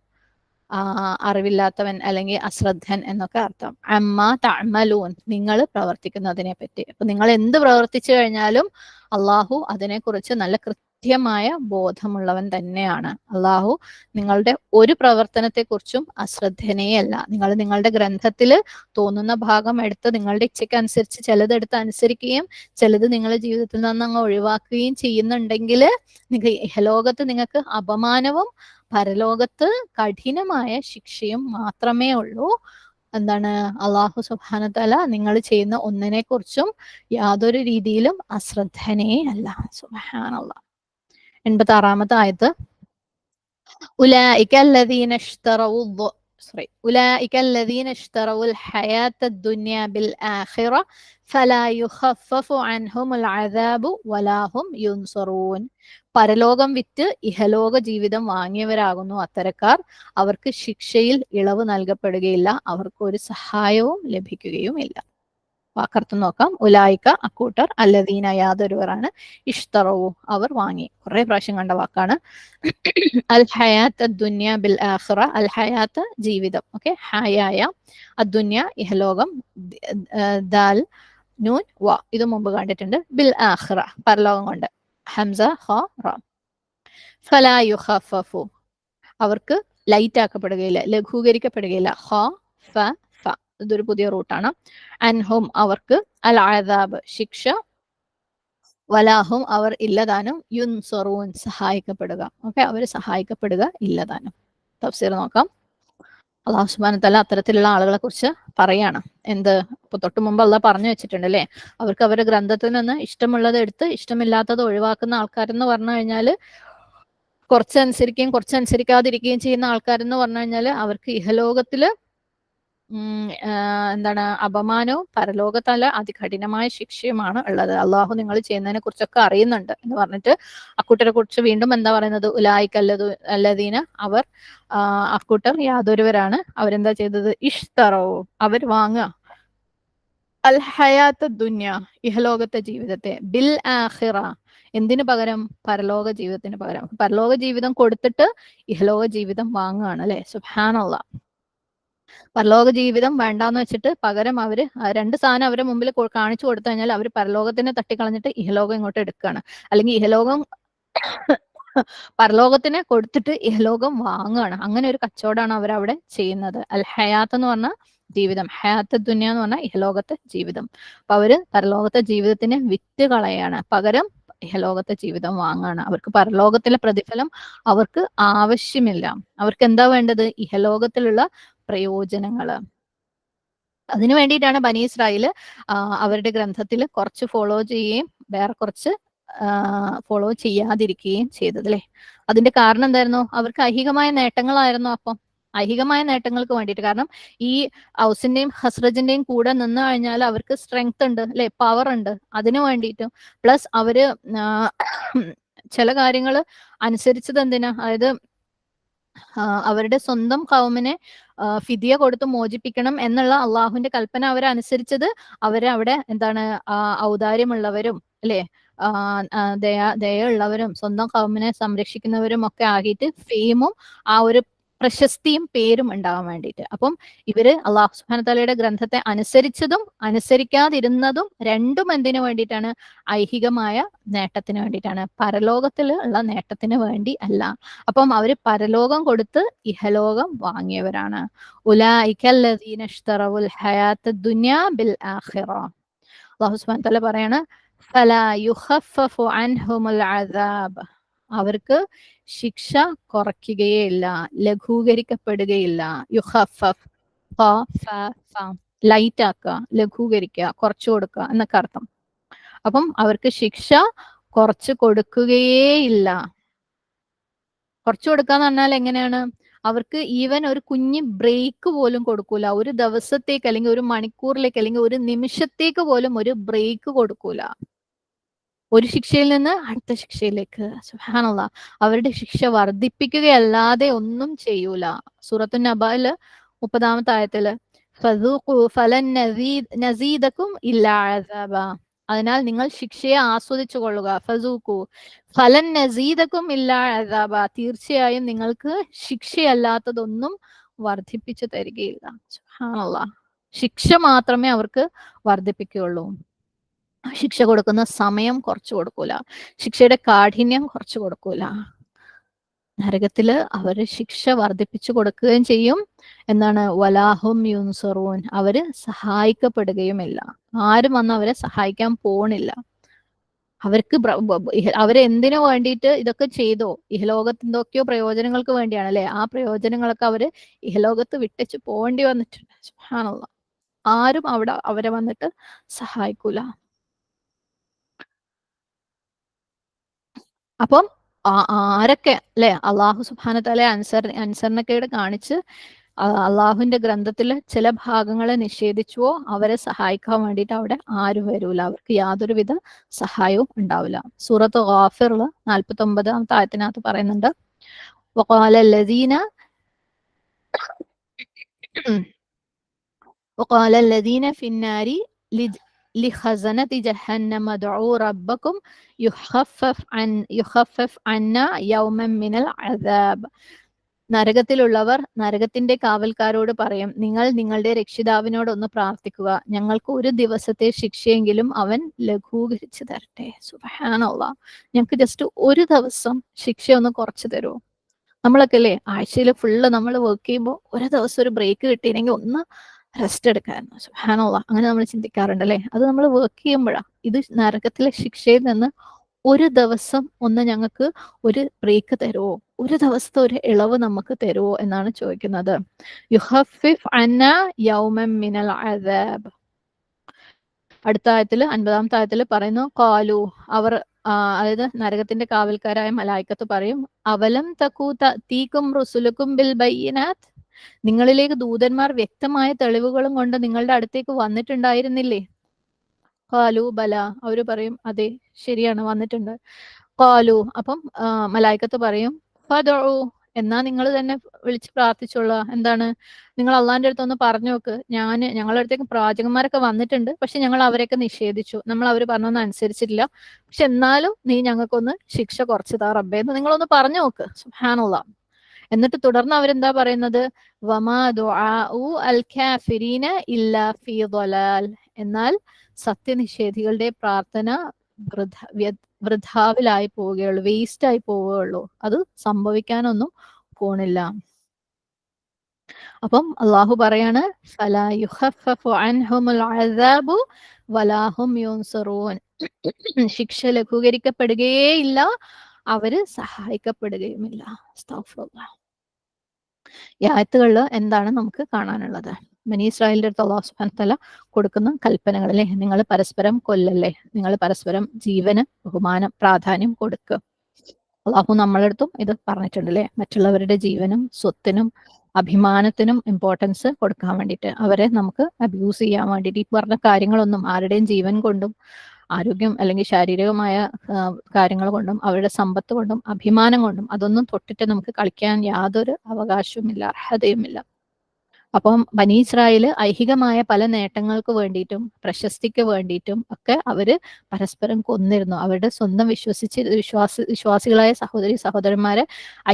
അറിവില്ലാത്തവൻ അല്ലെങ്കിൽ അശ്രദ്ധൻ എന്നൊക്കെ അർത്ഥം. അമ്മ തഅമലൂൻ, നിങ്ങൾ പ്രവർത്തിക്കുന്നതിനെ പറ്റി. അപ്പൊ നിങ്ങൾ എന്ത് പ്രവർത്തിച്ചു കഴിഞ്ഞാലും അള്ളാഹു അതിനെക്കുറിച്ച് നല്ല കൃത്യമായ ബോധമുള്ളവൻ തന്നെയാണ്. അള്ളാഹു നിങ്ങളുടെ ഒരു പ്രവർത്തനത്തെക്കുറിച്ചും അശ്രദ്ധനേയല്ല. നിങ്ങളുടെ ഗ്രന്ഥത്തിൽ തോന്നുന്ന ഭാഗം എടുത്ത് നിങ്ങളുടെ ഇച്ഛയ്ക്കനുസരിച്ച് ചിലതെടുത്ത് അനുസരിക്കുകയും ചിലത് നിങ്ങളുടെ ജീവിതത്തിൽ നിന്ന് അങ്ങ് ഒഴിവാക്കുകയും ചെയ്യുന്നുണ്ടെങ്കിൽ ഇഹലോകത്ത് നിങ്ങൾക്ക് അപമാനവും പരലോകത്ത് കഠിനമായ ശിക്ഷയും മാത്രമേ ഉള്ളൂ. എന്താണ്? അള്ളാഹു സുബ്ഹാനഹു തആല നിങ്ങൾ ചെയ്യുന്ന ഒന്നിനെ കുറിച്ചും യാതൊരു രീതിയിലും അശ്രദ്ധനേ അല്ല. സുബ്ഹാനല്ലാഹ്. 86-ാമത്തെ ആയത്ത്, ഉലൈക ഇശ്തറൗൽ ഹയാത്ത ദുനിയ ബിൽ ആഖിറ ഫലാ യുഖഫഫു അൻഹുമുൽ അദാബു വലാ ഹും യുൻസറൂൻ. പരലോകം വിറ്റ് ഇഹലോക ജീവിതം വാങ്ങിയവരാകുന്നു അത്തരക്കാർ. അവർക്ക് ശിക്ഷയിൽ ഇളവ് നൽകപ്പെടുകയില്ല, അവർക്ക് ഒരു സഹായവും ലഭിക്കുകയും ഇല്ല. വാക്കർത്ഥം നോക്കാം. ഉലായിക്ക, അക്കൂട്ടർ, അല്ലദീന, യാതൊരുവരാണ്, ഇഷ്തറവു, അവർ വാങ്ങി. കുറെ പ്രാവശ്യം കണ്ട വാക്കാണ്. അൽ ഹയാത്ത് ദുനിയ ബിൽ ആഖിറ, അൽ ഹയാത്ത് ജീവിതം, ഓക്കെ, ഹയായ, അദ്ദുന്യ ഇഹലോകം, ദാൽ നൂൻ വ, ഇത് മുമ്പ് കണ്ടിട്ടുണ്ട്. ബിൽ ആഖിറ പരലോകം കൊണ്ട്, ഹംസ ഖ റ. ഫലാ യുഖഫഫു, അവർക്ക് ലൈറ്റ് ആക്കപ്പെടുകയില്ല, ലഘൂകരിക്കപ്പെടുകയില്ല. ഖ ഫ ഫ, ഇതൊരു പുതിയ റൂട്ടാണ്. അൻഹും, അവർക്ക്, അൽ അദാബ്, ശിക്ഷ, വലാഹും, അവർ ഇല്ലതാനും, യുൻസറൂൻ, സഹായിക്കപ്പെടുക, ഓക്കെ, അവർ സഹായിക്കപ്പെടുക ഇല്ലതാനും. തഫ്സീർ നോക്കാം. അല്ലാഹു സുബ്ഹാനഹു തആല അത്തരത്തിലുള്ള ആളുകളെ കുറിച്ച് പറയാണ്. എന്ത്? ഇപ്പൊ തൊട്ട് മുമ്പ് അള്ളാഹ് പറഞ്ഞു വെച്ചിട്ടുണ്ട്, അല്ലെ? അവർക്ക് അവരുടെ ഗ്രന്ഥത്തിൽ നിന്ന് ഇഷ്ടമുള്ളത് എടുത്ത് ഇഷ്ടമില്ലാത്തത് ഒഴിവാക്കുന്ന ആൾക്കാരെന്ന് പറഞ്ഞു കഴിഞ്ഞാൽ, കുറച്ചനുസരിക്കുകയും കുറച്ചനുസരിക്കാതിരിക്കുകയും ചെയ്യുന്ന ആൾക്കാരെന്ന് പറഞ്ഞു കഴിഞ്ഞാൽ അവർക്ക് ഇഹലോകത്തില് എന്താണ്? അപമാനവും പരലോകത്തല അതികഠിനമായ ശിക്ഷയുമാണ് ഉള്ളത്. അള്ളാഹു നിങ്ങൾ ചെയ്യുന്നതിനെ കുറിച്ചൊക്കെ അറിയുന്നുണ്ട് എന്ന് പറഞ്ഞിട്ട് അക്കൂട്ടരെ കുറിച്ച് വീണ്ടും എന്താ പറയുന്നത്? ഉലായിക അല്ലദീന, അവർ, അക്കൂട്ടർ യാതൊരുവരാണ്, അവരെന്താ ചെയ്തത്? ഇഷ്തറോ, അവർ വാങ്ങുക. അൽ ഹയാത്ത് ദുന്യ, ഇഹലോകത്തെ ജീവിതത്തെ, ബിൽ ആഖിറ, എന്തിനു പകരം? പരലോക ജീവിതത്തിന് പകരം. പരലോക ജീവിതം കൊടുത്തിട്ട് ഇഹലോക ജീവിതം വാങ്ങുകയാണ് അല്ലെ. സുബ്ഹാനല്ലാഹ്. പരലോക ജീവിതം വേണ്ടാന്ന് വെച്ചിട്ട് പകരം അവര് രണ്ട് സാധനം അവരെ മുമ്പിൽ കാണിച്ചു കൊടുത്തു കഴിഞ്ഞാൽ അവർ പരലോകത്തിനെ തട്ടിക്കളഞ്ഞിട്ട് ഇഹലോകം ഇങ്ങോട്ട് എടുക്കുകയാണ്. അല്ലെങ്കിൽ ഇഹലോകം പരലോകത്തിനെ കൊടുത്തിട്ട് ഇഹലോകം വാങ്ങുകയാണ്. അങ്ങനെ ഒരു കച്ചവടമാണ് അവരവിടെ ചെയ്യുന്നത്. അൽ ഹയാത്ത് എന്ന് പറഞ്ഞ ജീവിതം, ഹയാത്ത് ദുനിയ എന്ന് പറഞ്ഞാൽ ഇഹലോകത്തെ ജീവിതം. അപ്പൊ അവര് പരലോകത്തെ ജീവിതത്തിനെ വിറ്റ് കളയാണ്, പകരം ഇഹലോകത്തെ ജീവിതം വാങ്ങാണ്. അവർക്ക് പരലോകത്തിലെ പ്രതിഫലം അവർക്ക് ആവശ്യമില്ല. അവർക്ക് എന്താ വേണ്ടത്? ഇഹലോകത്തിലുള്ള പ്രയോജനങ്ങള്. അതിനു വേണ്ടിയിട്ടാണ് ബനി ഇസ്രായേല് അവരുടെ ഗ്രന്ഥത്തിൽ കുറച്ച് ഫോളോ ചെയ്യുകയും വേറെ കുറച്ച് ഫോളോ ചെയ്യാതിരിക്കുകയും ചെയ്തത് അല്ലെ. അതിന്റെ കാരണം എന്തായിരുന്നു? അവർക്ക് ഐഹികമായ നേട്ടങ്ങളായിരുന്നു. അപ്പം ഐഹികമായ നേട്ടങ്ങൾക്ക് വേണ്ടിയിട്ട്, കാരണം ഈ ഔസിന്റെയും ഹസ്രജിന്റെയും കൂടെ നിന്ന് കഴിഞ്ഞാൽ അവർക്ക് സ്ട്രെങ്ത് ഉണ്ട് അല്ലെ, പവർ ഉണ്ട്. അതിനു വേണ്ടിയിട്ടും പ്ലസ് അവര് ചില കാര്യങ്ങൾ അനുസരിച്ചത് എന്തിനാ? അതായത് അവരുടെ സ്വന്തം കൗമിനെ ഫിദിയ കൊടുത്ത് മോചിപ്പിക്കണം എന്നുള്ള അള്ളാഹുവിന്റെ കൽപ്പന അവരനുസരിച്ചത് അവരെ അവിടെ എന്താണ് ഔദാര്യമുള്ളവരും അല്ലെ, ദയുള്ളവരും സ്വന്തം കൗമിനെ സംരക്ഷിക്കുന്നവരും ഒക്കെ ആകിയിട്ട് ഫെയിമും ആ ഒരു പ്രശസ്തിയും പേരും ഉണ്ടാവാൻ വേണ്ടിയിട്ട്. അപ്പം ഇവര് അള്ളാഹു സുബ്ഹാനഹു തആലയുടെ ഗ്രന്ഥത്തെ അനുസരിച്ചതും അനുസരിക്കാതിരുന്നതും രണ്ടും എന്തിനു വേണ്ടിയിട്ടാണ്? ഐഹികമായ നേട്ടത്തിന് വേണ്ടിയിട്ടാണ്, പരലോകത്തിൽ ഉള്ള നേട്ടത്തിന് വേണ്ടി അല്ല. അപ്പം അവര് പരലോകം കൊടുത്ത് ഇഹലോകം വാങ്ങിയവരാണ്. ഉലൈകല്ലദീന ഇശ്തറവുൽ ഹയാത്തദ് ദുനിയ ബിൽ ആഖിറ. അല്ലാഹു സുബ്ഹാനഹു വ തആല പറയാണ്, ഫലാ യുഖഫഫു അൻഹുമുൽ അദാബ്, അവർക്ക് ശിക്ഷ കുറയ്ക്കുകയില്ല, ലഘൂകരിക്കപ്പെടുകയില്ല. യുഖഫഫ്, ലൈറ്റ് ആക്കുക, ലഘൂകരിക്കുക, കുറച്ചു കൊടുക്കുക എന്നൊക്കെ അർത്ഥം. അപ്പം അവർക്ക് ശിക്ഷ കുറച്ച് കൊടുക്കുകയേയില്ല. കുറച്ചു കൊടുക്കാന്ന് പറഞ്ഞാൽ എങ്ങനെയാണ്? അവർക്ക് ഈവൻ ഒരു കുഞ്ഞ് ബ്രേക്ക് പോലും കൊടുക്കൂല. ഒരു ദിവസത്തേക്ക് അല്ലെങ്കിൽ ഒരു മണിക്കൂറിലേക്ക് അല്ലെങ്കിൽ ഒരു നിമിഷത്തേക്ക് പോലും ഒരു ബ്രേക്ക് കൊടുക്കൂല. ഒരു ശിക്ഷയിൽ നിന്ന് അടുത്ത ശിക്ഷയിലേക്ക്. സുബ്ഹാനല്ലാഹ്. അവരുടെ ശിക്ഷ വർദ്ധിപ്പിക്കുകയല്ലാതെ ഒന്നും ചെയ്യൂല. സൂറത്തു നബഅല് 30-ാമത്തെ ആയത്തില് ഫദൂഖു ഫലൻ നസീദകും ഇല്ലാ അസാബ, അതിനാൽ നിങ്ങൾ ശിക്ഷയെ ആസ്വദിച്ചു കൊള്ളുക. ഫസൂഖു ഫലൻ നസീദകും ഇല്ലാ അസാബ, തീർച്ചയായും നിങ്ങൾക്ക് ശിക്ഷയല്ലാത്തതൊന്നും വർദ്ധിപ്പിച്ചു തരികയില്ല. സുബ്ഹാനല്ലാഹ്. ശിക്ഷ മാത്രമേ അവർക്ക് വർദ്ധിപ്പിക്കുകയുള്ളൂ. ശിക്ഷ കൊടുക്കുന്ന സമയം കുറച്ചു കൊടുക്കൂല, ശിക്ഷയുടെ കാഠിന്യം കുറച്ചു കൊടുക്കൂല. നരകത്തില് അവര് ശിക്ഷ വർദ്ധിപ്പിച്ചു കൊടുക്കുകയും ചെയ്യും. എന്താണ്? വലാഹും യുൻസറൂൻ, അവര് സഹായിക്കപ്പെടുകയുമില്ല. ആരും വന്ന് അവരെ സഹായിക്കാൻ പോണില്ല. അവർക്ക് അവരെന്തിനു വേണ്ടിയിട്ട് ഇതൊക്കെ ചെയ്തോ? ഇഹലോകത്ത് എന്തൊക്കെയോ പ്രയോജനങ്ങൾക്ക് വേണ്ടിയാണ് അല്ലെ. ആ പ്രയോജനങ്ങളൊക്കെ അവര് ഇഹലോകത്ത് വിട്ടച്ച് പോകേണ്ടി വന്നിട്ടുണ്ട്. സുബ്ഹാനല്ലാഹ്. ആരും അവിടെ അവരെ വന്നിട്ട് സഹായിക്കൂല. അപ്പം ആരൊക്കെ അല്ലെ അള്ളാഹു സുബ്ഹാനഹു തആല അനുസരണക്കേട് കാണിച്ച് അള്ളാഹുവിന്റെ ഗ്രന്ഥത്തിലെ ചില ഭാഗങ്ങളെ നിഷേധിച്ചുവോ അവരെ സഹായിക്കാൻ വേണ്ടിയിട്ട് അവിടെ ആരും വരൂല. അവർക്ക് യാതൊരുവിധ സഹായവും ഉണ്ടാവില്ല. സൂറത്ത് ഗാഫിറില് 49-ാമത്തെ ആയത്തിനകത്ത് പറയുന്നുണ്ട്, وقال الذين في النار لخزنة جهنم ادعوا ربكم يخفف عنا يوما من العذاب. നരകത്തിലുള്ളവർ നരകത്തിന്റെ കാവൽക്കാരോട് പറയും, നിങ്ങൾ നിങ്ങളുടെ രക്ഷിതാവിനോട് ഒന്ന് പ്രാർത്ഥിക്കുക, ഞങ്ങൾക്ക് ഒരു ദിവസത്തെ ശിക്ഷയെങ്കിലും അവൻ ലഘൂകരിച്ചു തരട്ടെ. സുബ്ഹാനല്ലാഹ്. ഞങ്ങൾക്ക് ജസ്റ്റ് ഒരു ദിവസം ശിക്ഷ ഒന്ന് കുറച്ചു തരുമോ? നമ്മളൊക്കെ അല്ലേ ആഴ്ചയിൽ ഫുള്ള് നമ്മൾ വർക്ക് ചെയ്യുമ്പോൾ ഒരു ദിവസം ഒരു ബ്രേക്ക് കിട്ടിയില്ലെങ്കിൽ ഒന്ന് റെസ്റ്റ് എടുക്കായിരുന്നു. സുബ്ഹാനല്ലാഹ്. അങ്ങനെ നമ്മൾ ചിന്തിക്കാറുണ്ട് അല്ലേ. അത് നമ്മൾ വർക്ക് ചെയ്യുമ്പോഴാണ്. ഇത് നരകത്തിലെ ശിക്ഷയിൽ നിന്ന് ഒരു ദിവസം ഒന്ന് ഞങ്ങൾക്ക് ഒരു ബ്രേക്ക് തരുമോ, ഒരു ദിവസത്തെ ഒരു ഇളവ് നമുക്ക് തരുമോ എന്നാണ് ചോദിക്കുന്നത്. യുഖഫിഫ് അന്നാ യൗമൻ മിനൽ അദാബ്. അടുത്ത ആയത്തില് 50-ാമത്തെ ആയത്തില് പറയുന്നു, ഖാലു, അവർ അതായത് നരകത്തിന്റെ കാവൽക്കാരായ മലായിക്കത്ത് പറയും, അവലം തകൂ തഅതീകും റുസുലുകും ബിൽ ബയ്യിനാത്ത്, നിങ്ങളിലേക്ക് ദൂതന്മാർ വ്യക്തമായ തെളിവുകളും കൊണ്ട് നിങ്ങളുടെ അടുത്തേക്ക് വന്നിട്ടുണ്ടായിരുന്നില്ലേ? ഖാലു ബല, അവര് പറയും അതെ ശരിയാണ് വന്നിട്ടുണ്ട്. ഖാലു, അപ്പം മലായിക്കത്ത് പറയും, ഫദ്ഉ, എന്നാ നിങ്ങൾ തന്നെ വിളിച്ച് പ്രാർത്ഥിച്ചോളുക. എന്താണ്, നിങ്ങൾ അള്ളാന്റെ അടുത്ത് ഒന്ന് പറഞ്ഞു നോക്ക്, ഞങ്ങളുടെ അടുത്തേക്ക് പ്രവാചകന്മാരൊക്കെ വന്നിട്ടുണ്ട്, പക്ഷെ ഞങ്ങൾ അവരെയൊക്കെ നിഷേധിച്ചു, നമ്മൾ അവർ പറഞ്ഞൊന്നും അനുസരിച്ചിട്ടില്ല, പക്ഷെ എന്നാലും നീ ഞങ്ങൾക്കൊന്ന് ശിക്ഷ കുറച്ച് താ റബ്ബേ എന്ന് നിങ്ങളൊന്ന് പറഞ്ഞു നോക്ക്. സുബ്ഹാനല്ലാഹ്. എന്നിട്ട് തുടർന്ന് അവരെന്താ പറയുന്നത്, വമാ ദുആഉ അൽ കാഫിരീന ഇല്ലാ ഫീ ളലാൽ. എന്നാൽ സത്യനിഷേധികളുടെ പ്രാർത്ഥന വൃഥാവിലായി പോവുകയുള്ളൂ, വേസ്റ്റ് ആയി പോവുകയുള്ളൂ, അത് സംഭവിക്കാനൊന്നും പോണില്ല. അപ്പം അള്ളാഹു പറയാണ്, ഫലാ യുഖഫഫു അൻഹുമുൽ അദാബു വലാ ഹും യുൻസറൂൻ. ശിക്ഷ ലഘൂകരിക്കപ്പെടുകയേ ഇല്ല, അവര് സഹായിക്കപ്പെടുകയുമില്ല. അസ്തഗ്ഫിറുല്ലാഹ്. ഈ ആയത്തുകളിൽ എന്താണ് നമുക്ക് കാണാനുള്ളത്? ബനി ഇസ്രായേലിന്റെ അടുത്ത് അല്ലാഹു സുബ്ഹാനഹു വ തആല കൊടുക്കുന്ന കൽപ്പനകൾ അല്ലേ, നിങ്ങൾ പരസ്പരം കൊല്ലല്ലേ, നിങ്ങൾ പരസ്പരം ജീവന് ബഹുമാനം പ്രാധാന്യം കൊടുക്കുക. അള്ളാഹു നമ്മളടുത്തും ഇത് പറഞ്ഞിട്ടുണ്ട് അല്ലേ, മറ്റുള്ളവരുടെ ജീവനും സ്വത്തിനും അഭിമാനത്തിനും ഇമ്പോർട്ടൻസ് കൊടുക്കാൻ വേണ്ടിയിട്ട്, അവരെ നമുക്ക് അബ്യൂസ് ചെയ്യാൻ വേണ്ടിയിട്ട്, ഈ പറഞ്ഞ കാര്യങ്ങളൊന്നും ആരുടെയും ജീവൻ കൊണ്ടും ആരോഗ്യം അല്ലെങ്കിൽ ശാരീരികമായ കാര്യങ്ങൾ കൊണ്ടും അവരുടെ സമ്പത്ത് കൊണ്ടും അഭിമാനം കൊണ്ടും അതൊന്നും തൊട്ടിട്ട് നമുക്ക് കളിക്കാൻ യാതൊരു അവകാശവുമില്ല, അർഹതയുമില്ല. അപ്പം ബനി ഇസ്രായേല് ഐഹികമായ പല നേട്ടങ്ങൾക്ക് വേണ്ടിയിട്ടും പ്രശസ്തിക്ക് വേണ്ടിയിട്ടും ഒക്കെ അവര് പരസ്പരം കൊന്നിരുന്നു. അവരുടെ സ്വന്തം വിശ്വാസികളായ സഹോദരന്മാരെ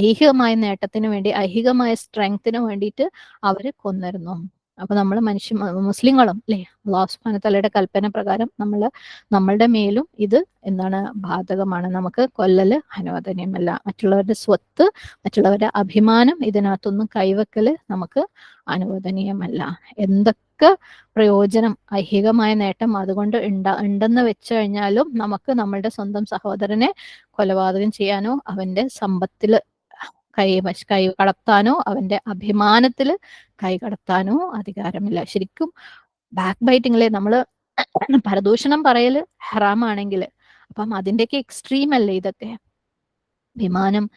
ഐഹികമായ നേട്ടത്തിന് വേണ്ടി, ഐഹികമായ സ്ട്രെങ്ത്തിന് വേണ്ടിയിട്ട് അവര് കൊന്നിരുന്നു. അപ്പൊ നമ്മൾ മുസ്ലിങ്ങളും അല്ലെ, അല്ലാഹു സുബ്ഹാനഹു വ തആലയുടെ കൽപ്പന പ്രകാരം നമ്മളുടെ മേലും ഇത് എന്താണ് ബാധകമാണ്. നമുക്ക് കൊല്ലല് അനുവദനീയമല്ല. മറ്റുള്ളവരുടെ സ്വത്ത്, മറ്റുള്ളവരുടെ അഭിമാനം ഇതിനകത്തൊന്നും കൈവെക്കല് നമുക്ക് അനുവദനീയമല്ല. എന്തൊക്കെ പ്രയോജനം, ഐഹികമായ നേട്ടം അതുകൊണ്ട് ഉണ്ടെന്ന് വെച്ചു കഴിഞ്ഞാലും നമുക്ക് നമ്മളുടെ സ്വന്തം സഹോദരനെ കൊലപാതകം ചെയ്യാനോ അവന്റെ സമ്പത്തില് കൈ കടത്താനോ അവന്റെ അഭിമാനത്തില് കൈ കടത്താനോ അധികാരമില്ല. ശരിക്കും ബാക്ക് ബൈറ്റിംഗിലെ നമ്മള് പരദൂഷണം പറയല് ഹറാമാണെങ്കിൽ, അപ്പം അതിന്റെയൊക്കെ എക്സ്ട്രീം അല്ലേ ഇതൊക്കെ, വിമാനം,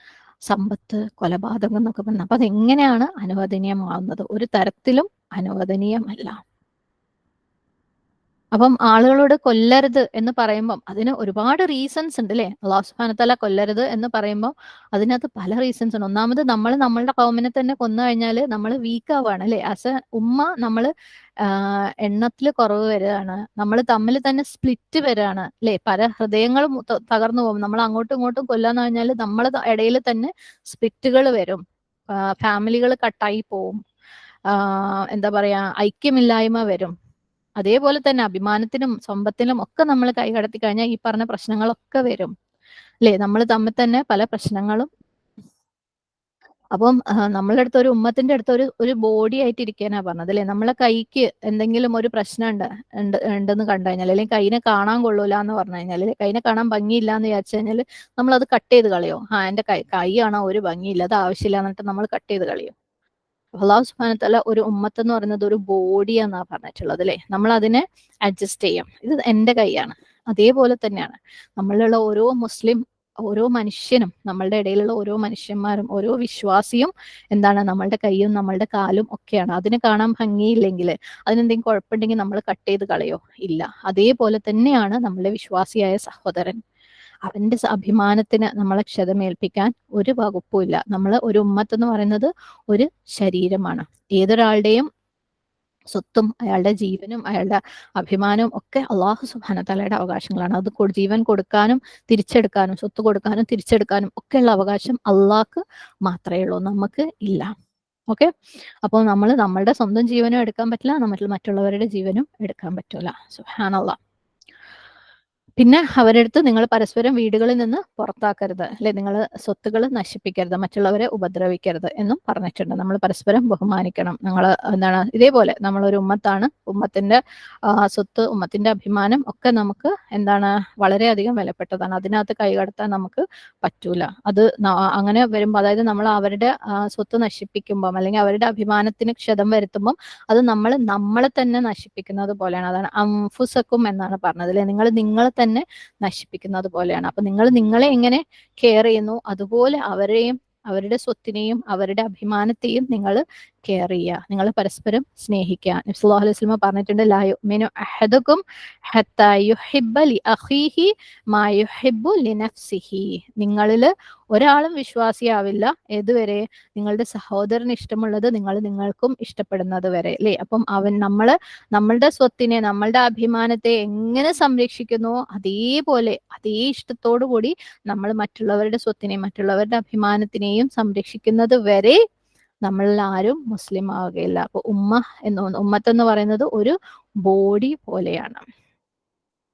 സമ്പത്ത്, കൊലപാതകം എന്നൊക്കെ പറഞ്ഞ. അപ്പൊ അതെങ്ങനെയാണ് അനുവദനീയമാവുന്നത്? ഒരു തരത്തിലും അനുവദനീയമല്ല. അപ്പം ആളുകളോട് കൊല്ലരുത് എന്ന് പറയുമ്പം അതിന് ഒരുപാട് റീസൺസ് ഉണ്ട് അല്ലേ. അല്ലാഹു സുബ്ഹാനഹു വ തആല കൊല്ലരുത് എന്ന് പറയുമ്പോൾ അതിനകത്ത് പല റീസൺസ് ഉണ്ട്. ഒന്നാമത് നമ്മൾ നമ്മളുടെ കൗമിനെ തന്നെ കൊന്നു കഴിഞ്ഞാൽ നമ്മൾ വീക്ക് ആവുകയാണ് അല്ലേ. ആസ് എ ഉമ്മ നമ്മൾ എണ്ണത്തിൽ കുറവ് വരികയാണ്, നമ്മൾ തമ്മിൽ തന്നെ സ്പ്ലിറ്റ് വരികയാണ് അല്ലേ. പല ഹൃദയങ്ങളും തകർന്നു പോകും. നമ്മൾ അങ്ങോട്ടും ഇങ്ങോട്ടും കൊല്ലാന്ന് കഴിഞ്ഞാൽ നമ്മളെ ഇടയിൽ തന്നെ സ്പ്ലിറ്റുകൾ വരും, ഫാമിലികൾ കട്ടായി പോവും, എന്താ പറയാ, ഐക്യമില്ലായ്മ വരും. അതേപോലെ തന്നെ അഭിമാനത്തിനും സമ്പത്തിനും ഒക്കെ നമ്മൾ കൈകടത്തി കഴിഞ്ഞാൽ ഈ പറഞ്ഞ പ്രശ്നങ്ങളൊക്കെ വരും അല്ലേ. നമ്മൾ തമ്മിൽ തന്നെ പല പ്രശ്നങ്ങളും. അപ്പം നമ്മളുടെ അടുത്ത് ഒരു ഉമ്മത്തിന്റെ അടുത്ത് ഒരു ബോഡി ആയിട്ട് ഇരിക്കാനാ പറഞ്ഞത് അല്ലെ. നമ്മളെ കൈക്ക് എന്തെങ്കിലും ഒരു പ്രശ്നം ഉണ്ടെന്ന് കണ്ടു കഴിഞ്ഞാൽ, അല്ലെങ്കിൽ കൈനെ കാണാൻ കൊള്ളൂല എന്ന് പറഞ്ഞു കഴിഞ്ഞാൽ, കൈനെ കാണാൻ ഭംഗിയില്ല എന്ന് വിചാരിച്ചു കഴിഞ്ഞാൽ നമ്മൾ അത് കട്ട് ചെയ്ത് കളയോ? എന്റെ കൈ കാണാൻ ഒരു ഭംഗിയില്ല, അത് ആവശ്യമില്ല എന്നിട്ട് നമ്മൾ കട്ട് ചെയ്ത് കളയോ? അല്ലാഹു സുബ്ഹാനഹു വ തആല ഒരു ഉമ്മത്ത് എന്ന് പറയുന്നത് ഒരു ബോഡിയാന്നാ പറഞ്ഞിട്ടുള്ളത് അല്ലെ. നമ്മൾ അതിനെ അഡ്ജസ്റ്റ് ചെയ്യാം. ഇത് എന്റെ കൈയാണ്, അതേപോലെ തന്നെയാണ് നമ്മളിലുള്ള ഓരോ മനുഷ്യനും, നമ്മളുടെ ഇടയിലുള്ള ഓരോ മനുഷ്യന്മാരും, ഓരോ വിശ്വാസിയും എന്താണ്, നമ്മളുടെ കൈയും നമ്മളുടെ കാലും ഒക്കെയാണ്. അതിന് കാണാൻ ഭംഗിയില്ലെങ്കിൽ, അതിനെന്തെങ്കിലും കുഴപ്പമുണ്ടെങ്കിൽ നമ്മൾ കട്ട് ചെയ്ത് കളയോ? ഇല്ല. അതേപോലെ തന്നെയാണ് നമ്മളുടെ വിശ്വാസിയായ സഹോദരൻ. അവന്റെ അഭിമാനത്തിന് നമ്മളെ ക്ഷതമേൽപ്പിക്കാൻ ഒരു വകുപ്പുമില്ല. നമ്മൾ ഒരു ഉമ്മത്ത് എന്ന് പറയുന്നത് ഒരു ശരീരമാണ്. ഏതൊരാളുടെയും സ്വത്തും അയാളുടെ ജീവനും അയാളുടെ അഭിമാനവും ഒക്കെ അല്ലാഹു സുബ്ഹാനഹു വ തആലയുടെ അവകാശങ്ങളാണ്. അത് ജീവൻ കൊടുക്കാനും തിരിച്ചെടുക്കാനും, സ്വത്ത് കൊടുക്കാനും തിരിച്ചെടുക്കാനും ഒക്കെയുള്ള അവകാശം അള്ളാഹ്ക്ക് മാത്രമേ ഉള്ളൂ, നമുക്ക് ഇല്ല. ഓക്കെ. അപ്പോൾ നമ്മൾ നമ്മളുടെ സ്വന്തം ജീവനും എടുക്കാൻ പറ്റില്ല, മറ്റുള്ളവരുടെ ജീവനും എടുക്കാൻ പറ്റൂല. സുബ്ഹാനല്ലാഹ്. പിന്നെ അവരുടെ അടുത്ത് നിങ്ങൾ പരസ്പരം വീടുകളിൽ നിന്ന് പുറത്താക്കരുത് അല്ലെ, നിങ്ങൾ സ്വത്തുകൾ നശിപ്പിക്കരുത്, മറ്റുള്ളവരെ ഉപദ്രവിക്കരുത് എന്നും പറഞ്ഞിട്ടുണ്ട്. നമ്മൾ പരസ്പരം ബഹുമാനിക്കണം. നമ്മൾ എന്താണ്, ഇതേപോലെ നമ്മളൊരു ഉമ്മത്താണ്, ഉമ്മത്തിന്റെ സ്വത്ത്, ഉമ്മത്തിന്റെ അഭിമാനം ഒക്കെ നമുക്ക് എന്താണ് വളരെയധികം വിലപ്പെട്ടതാണ്. അതിനകത്ത് കൈകടത്താൻ നമുക്ക് പറ്റൂല. അത് അങ്ങനെ വരുമ്പോൾ, അതായത് നമ്മൾ അവരുടെ സ്വത്ത് നശിപ്പിക്കുമ്പം അല്ലെങ്കിൽ അവരുടെ അഭിമാനത്തിന് ക്ഷതം വരുത്തുമ്പം അത് നമ്മളെ തന്നെ നശിപ്പിക്കുന്നത് പോലെയാണ്. അതാണ് അംഫുസക്കും എന്നാണ് പറഞ്ഞത് അല്ലെ. നിങ്ങൾ നിങ്ങളെ തന്നെ നശിപ്പിക്കുന്നത് പോലെയാണ്. അപ്പൊ നിങ്ങൾ നിങ്ങളെ എങ്ങനെ കെയർ ചെയ്യുന്നു അതുപോലെ അവരുടെ സ്വത്തിനെയും അവരുടെ അഭിമാനത്തെയും നിങ്ങൾ കെയർ ചെയ്യുക, നിങ്ങൾ പരസ്പരം സ്നേഹിക്കുക. നബി സല്ലല്ലാഹു അലൈഹി വസല്ലം പറഞ്ഞിട്ടുണ്ട്, ലാ യുഅ്മിനു അഹദുക്കും ഹത്താ യുഹിബ്ബ ലി അഖീഹി മാ യുഹിബ്ബു ലിനഫ്സിഹി. നിങ്ങളിൽ ഒരാളും വിശ്വാസിയാവില്ല ഏതുവരെ, നിങ്ങളുടെ സഹോദരന് ഇഷ്ടമുള്ളത് നിങ്ങൾക്കും ഇഷ്ടപ്പെടുന്നത് വരെ, അല്ലേ? അപ്പം നമ്മളുടെ സ്വത്തിനെ, നമ്മളുടെ അഭിമാനത്തെ എങ്ങനെ സംരക്ഷിക്കുന്നുവോ അതേപോലെ അതേ ഇഷ്ടത്തോടു കൂടി നമ്മൾ മറ്റുള്ളവരുടെ സ്വത്തിനെയും മറ്റുള്ളവരുടെ അഭിമാനത്തിനെയും സംരക്ഷിക്കുന്നത് വരെ നമ്മളിൽ ആരും മുസ്ലിം ആവുകയില്ല. അപ്പൊ ഉമ്മത്ത് എന്ന് പറയുന്നത് ഒരു ബോഡി പോലെയാണ്.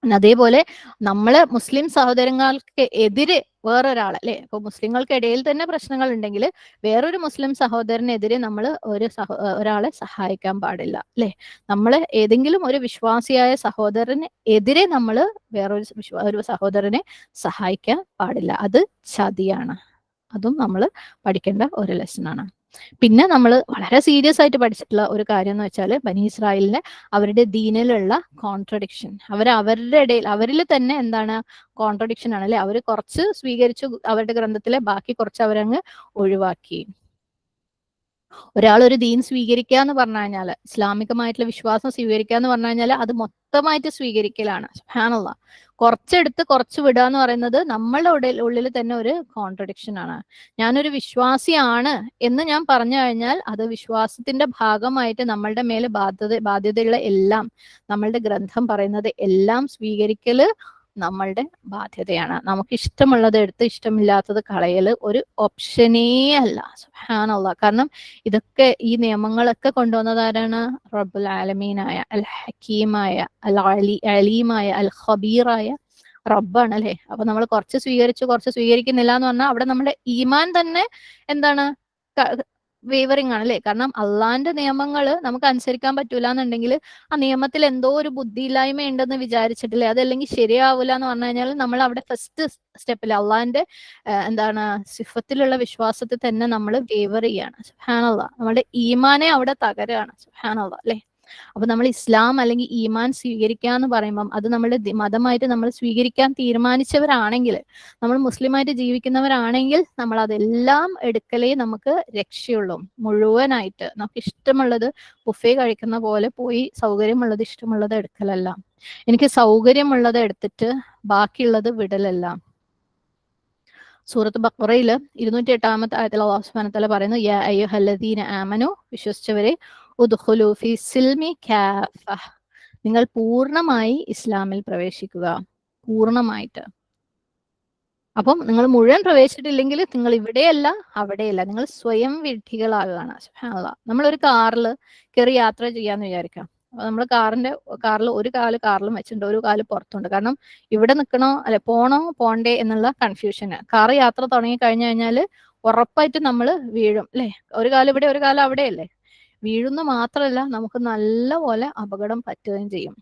അതേപോലെ നമ്മള് മുസ്ലിം സഹോദരങ്ങൾക്ക് എതിരെ വേറൊരാൾ, അല്ലെ, അപ്പൊ മുസ്ലിങ്ങൾക്കിടയിൽ തന്നെ പ്രശ്നങ്ങൾ ഉണ്ടെങ്കിൽ വേറൊരു മുസ്ലിം സഹോദരനെതിരെ നമ്മൾ ഒരാളെ സഹായിക്കാൻ പാടില്ല, അല്ലെ? നമ്മൾ ഏതെങ്കിലും ഒരു വിശ്വാസിയായ സഹോദരന് എതിരെ നമ്മൾ വേറൊരു സഹോദരനെ സഹായിക്കാൻ പാടില്ല. അത് ചതിയാണ്. അതും നമ്മൾ പഠിക്കേണ്ട ഒരു ലെസണാണ്. പിന്നെ നമ്മൾ വളരെ സീരിയസ് ആയിട്ട് പഠിച്ചിട്ടുള്ള ഒരു കാര്യം എന്ന് വെച്ചാൽ ബനി ഇസ്രായേലിന് അവരുടെ ദീനിലുള്ള കോൺട്രഡിക്ഷൻ, അവരിൽ തന്നെ എന്താണ് കോൺട്രഡിക്ഷൻ ആണ്, അല്ലെ? അവർ കുറച്ച് സ്വീകരിച്ചു അവരുടെ ഗ്രന്ഥത്തിലെ, ബാക്കി കുറച്ച് അവരങ്ങ് ഒഴിവാക്കി. ഒരാൾ ഒരു ദീൻ സ്വീകരിക്കുക എന്ന് പറഞ്ഞു കഴിഞ്ഞാൽ, ഇസ്ലാമികമായിട്ടുള്ള വിശ്വാസം സ്വീകരിക്കുക എന്ന് പറഞ്ഞു കഴിഞ്ഞാൽ അത് മൊത്തമായിട്ട് സ്വീകരിക്കലാണ്. സുബ്ഹാനല്ലാഹ്. കുറച്ചെടുത്ത് കുറച്ച് വിടുക എന്ന് പറയുന്നത് നമ്മളുടെ ഉള്ളിൽ തന്നെ ഒരു കോൺട്രഡിക്ഷൻ ആണ്. ഞാനൊരു വിശ്വാസിയാണ് എന്ന് ഞാൻ പറഞ്ഞു കഴിഞ്ഞാൽ അത് വിശ്വാസത്തിന്റെ ഭാഗമായിട്ട് നമ്മളുടെ മേലെ ബാധ്യതയുള്ള എല്ലാം, നമ്മളുടെ ഗ്രന്ഥം പറയുന്നത് എല്ലാം സ്വീകരിക്കല് നമ്മളുടെ ബാധ്യതയാണ്. നമുക്ക് ഇഷ്ടമുള്ളത് എടുത്ത് ഇഷ്ടമില്ലാത്തത് കളയല് ഒരു ഓപ്ഷനേ അല്ല. സുബ്ഹാനല്ലാഹ്. കാരണം ഇതൊക്കെ, ഈ നിയമങ്ങളൊക്കെ കൊണ്ടുവന്നത് ആരാണ്? റബ്ബുൽ ആലമീനായ അൽ ഹക്കീമായ അലീമായ അൽ ഖബീറായ റബ്ബാണ്, അല്ലെ? അപ്പൊ നമ്മൾ കുറച്ച് സ്വീകരിച്ചു കുറച്ച് സ്വീകരിക്കുന്നില്ല എന്ന് പറഞ്ഞാൽ അവിടെ നമ്മുടെ ഈമാൻ തന്നെ എന്താണ്, വേവറിങ് ആണ്, അല്ലെ? കാരണം അള്ളാന്റെ നിയമങ്ങൾ നമുക്ക് അനുസരിക്കാൻ പറ്റൂല എന്നുണ്ടെങ്കിൽ ആ നിയമത്തിൽ എന്തോ ഒരു ബുദ്ധിയില്ലായ്മ ഉണ്ടെന്ന് വിചാരിച്ചിട്ടില്ലേ, അതല്ലെങ്കിൽ ശരിയാവൂല എന്ന് പറഞ്ഞു കഴിഞ്ഞാൽ നമ്മൾ അവിടെ ഫസ്റ്റ് സ്റ്റെപ്പിൽ അള്ളാന്റെ എന്താണ് സിഫത്തിലുള്ള വിശ്വാസത്തിൽ തന്നെ നമ്മൾ വേവർ ചെയ്യാണ്. സുബ്ഹാനല്ലാഹ്. നമ്മുടെ ഈമാനെ അവിടെ തകരാണ്. സുബ്ഹാനല്ലാഹ്, അല്ലെ? അപ്പൊ നമ്മൾ ഇസ്ലാം അല്ലെങ്കിൽ ഈമാൻ സ്വീകരിക്കുക എന്ന് പറയുമ്പം അത് നമ്മുടെ മതമായിട്ട് നമ്മൾ സ്വീകരിക്കാൻ തീരുമാനിച്ചവരാണെങ്കിൽ, നമ്മൾ മുസ്ലിമായിട്ട് ജീവിക്കുന്നവരാണെങ്കിൽ നമ്മൾ അതെല്ലാം എടുക്കലേ നമുക്ക് രക്ഷയുള്ളൂ. മുഴുവനായിട്ട് നമുക്ക് ഇഷ്ടമുള്ളത് ബുഫേ കഴിക്കുന്ന പോലെ പോയി സൗകര്യമുള്ളത് ഇഷ്ടമുള്ളത് എടുക്കലല്ല. എനിക്ക് സൗകര്യമുള്ളത് എടുത്തിട്ട് ബാക്കിയുള്ളത് വിടലല്ല. സൂറത്ത് ബഖറയില് 208 ആയത്തിൽ അല്ലാഹു സുബ്ഹാനഹു വ തആല പറയുന്നു, യാ അയ്യുഹല്ലദീന ആമനു, വിശ്വസിച്ചവരെ, ഉദ്ഖുലു ഫീ സിൽമി കാഫ, നിങ്ങൾ പൂർണ്ണമായി ഇസ്ലാമിൽ പ്രവേശിക്കുക. പൂർണ്ണമായിട്ട്. അപ്പം നിങ്ങൾ മുഴുവൻ പ്രവേശിച്ചിട്ടില്ലെങ്കിൽ നിങ്ങൾ ഇവിടെയല്ല അവിടെയല്ല, നിങ്ങൾ സ്വയം വിഡ്ഢികളാകുകയാണ്. സുബ്ഹാനല്ലാഹ്. നമ്മളൊരു കാറിൽ കയറി യാത്ര ചെയ്യാന്ന് വിചാരിക്കാം. അപ്പൊ നമ്മൾ കാറിൽ ഒരു കാല് കാറിലും വെച്ചിട്ടുണ്ട്, ഒരു കാല് പുറത്തുണ്ട്. കാരണം ഇവിടെ നിൽക്കണോ അല്ലെ പോണോ പോണ്ടേ എന്നുള്ള കൺഫ്യൂഷന്. കാറ് യാത്ര തുടങ്ങി കഴിഞ്ഞു കഴിഞ്ഞാൽ ഉറപ്പായിട്ട് നമ്മൾ വീഴും, അല്ലെ? ഒരു കാലം ഇവിടെ ഒരു കാലം അവിടെയല്ലേ. വീഴുന്ന മാത്രമല്ല, നമുക്ക് നല്ല പോലെ അപകടം പറ്റുകയും ചെയ്യും.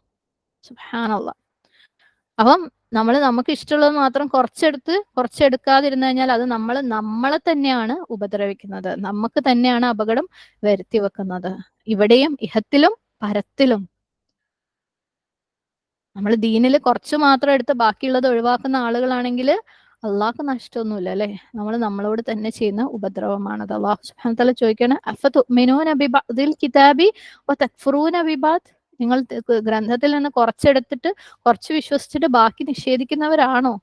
സുബ്ഹാനല്ലാഹ്. അപ്പം നമുക്ക് ഇഷ്ടമുള്ളത് മാത്രം കുറച്ചെടുക്കാതിരുന്നു കഴിഞ്ഞാൽ അത് നമ്മളെ തന്നെയാണ് ഉപദ്രവിക്കുന്നത്, നമുക്ക് തന്നെയാണ് അപകടം വരുത്തി വെക്കുന്നത്. ഇവിടെയും ഇഹത്തിലും പരത്തിലും. നമ്മൾ ദീനിൽ കുറച്ച് മാത്രം എടുത്ത് ബാക്കിയുള്ളത് ഒഴിവാക്കുന്ന ആളുകളാണെങ്കിൽ അള്ളാഹ്ക്ക് നഷ്ടമൊന്നുമില്ല, അല്ലെ? നമ്മളോട് തന്നെ ചെയ്യുന്ന ഉപദ്രവമാണത്. അള്ളാഹു സുബ്ഹാനഹു വ തആല ചോദിക്കാണ്, അഫതുഅ്മിനൂന ബിബഅദിൽ കിതാബി വതക്ഫുറൂന ബിബഅദ്, നിങ്ങൾ ഗ്രന്ഥത്തിൽ നിന്ന് കുറച്ചെടുത്തിട്ട് കുറച്ച് വിശ്വസിച്ചിട്ട് ബാക്കി നിഷേധിക്കുന്നവരാണോ?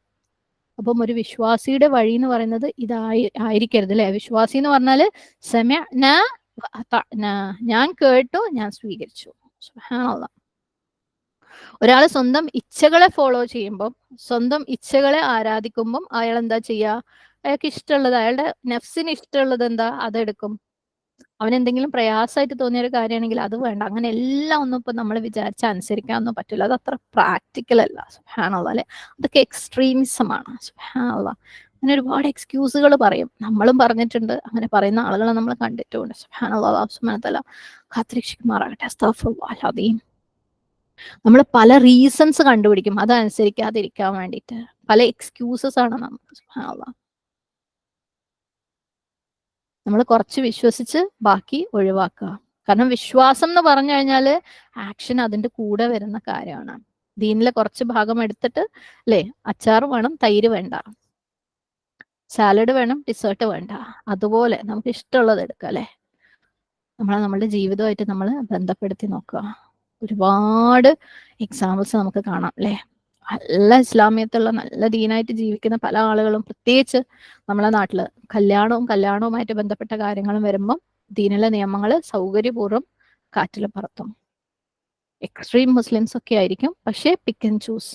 അപ്പം ഒരു വിശ്വാസിയുടെ വഴി എന്ന് പറയുന്നത് ആയിരിക്കരുത്, അല്ലെ? വിശ്വാസി എന്ന് പറഞ്ഞാല് സമഅ്നാ വഅതഅ്നാ, ഞാൻ കേട്ടു, ഞാൻ സ്വീകരിച്ചു. സുബ്ഹാനല്ലാഹ്. ഒരാൾ സ്വന്തം ഇച്ഛകളെ ഫോളോ ചെയ്യുമ്പം, സ്വന്തം ഇച്ഛകളെ ആരാധിക്കുമ്പം അയാൾ എന്താ ചെയ്യുക? അയാൾക്ക് ഇഷ്ടമുള്ളത്, അയാളുടെ നഫ്സിന് ഇഷ്ടമുള്ളത് എന്താ അതെടുക്കും. അവനെന്തെങ്കിലും പ്രയാസമായിട്ട് തോന്നിയ ഒരു കാര്യമാണെങ്കിൽ അത് വേണ്ട. അങ്ങനെ എല്ലാം ഒന്നും ഇപ്പൊ നമ്മൾ വിചാരിച്ച അനുസരിക്കാനൊന്നും പറ്റില്ല. അത് അത്ര പ്രാക്ടിക്കൽ അല്ല. സുബ്ഹാനല്ലാഹ്, അല്ലെ? അതൊക്കെ എക്സ്ട്രീമിസമാണ്. സുബ്ഹാനല്ലാഹ്. അങ്ങനെ ഒരുപാട് എക്സ്ക്യൂസുകൾ പറയും. നമ്മളും പറഞ്ഞിട്ടുണ്ട്, അങ്ങനെ പറയുന്ന ആളുകളെ നമ്മൾ കണ്ടിട്ടുണ്ട്. സുബ്ഹാനല്ലാഹ്. അല്ലാഹു സുബ്ഹാനഹു വ തആല കാത്തിരക്ഷിക്കുമാറാകട്ടെ. അസ്തഗ്ഫിറുല്ലാഹൽ അദീം. നമ്മൾ പല റീസൺസ് കണ്ടുപിടിക്കും അതനുസരിക്കാതിരിക്കാൻ വേണ്ടിയിട്ട്. പല എക്സ്ക്യൂസസ് ആണ് നമുക്ക്. സുബ്ഹാനല്ലാഹ്. നമ്മൾ കുറച്ച് വിശ്വസിച്ച് ബാക്കി ഒഴിവാക്കുക. കാരണം വിശ്വാസം എന്ന് പറഞ്ഞു കഴിഞ്ഞാൽ ആക്ഷൻ അതിന്റെ കൂടെ വരുന്ന കാര്യമാണ്. ദീനിലെ കുറച്ച് ഭാഗം എടുത്തിട്ട്, അല്ലെ, അച്ചാർ വേണം, തൈര് വേണ്ട, സാലഡ് വേണം, ഡിസേർട്ട് വേണ്ട, അതുപോലെ നമുക്ക് ഇഷ്ടമുള്ളത് എടുക്കാം, അല്ലെ? നമ്മളുടെ ജീവിതമായിട്ട് നമ്മൾ ബന്ധപ്പെടുത്തി നോക്കുക. ഒരുപാട് എക്സാമ്പിൾസ് നമുക്ക് കാണാം അല്ലേ? നല്ല ഇസ്ലാമിയത്തുള്ള നല്ല ദീനായിട്ട് ജീവിക്കുന്ന പല ആളുകളും, പ്രത്യേകിച്ച് നമ്മളെ നാട്ടില് കല്യാണവുമായിട്ട് ബന്ധപ്പെട്ട കാര്യങ്ങളും വരുമ്പം ദീനിലെ നിയമങ്ങൾ സൗകര്യപൂർവ്വം കാറ്റിൽ പറത്തും. എക്സ്ട്രീം മുസ്ലിംസ് ഒക്കെ ആയിരിക്കും, പക്ഷേ പിക്ക് ആൻഡ് ചൂസ്.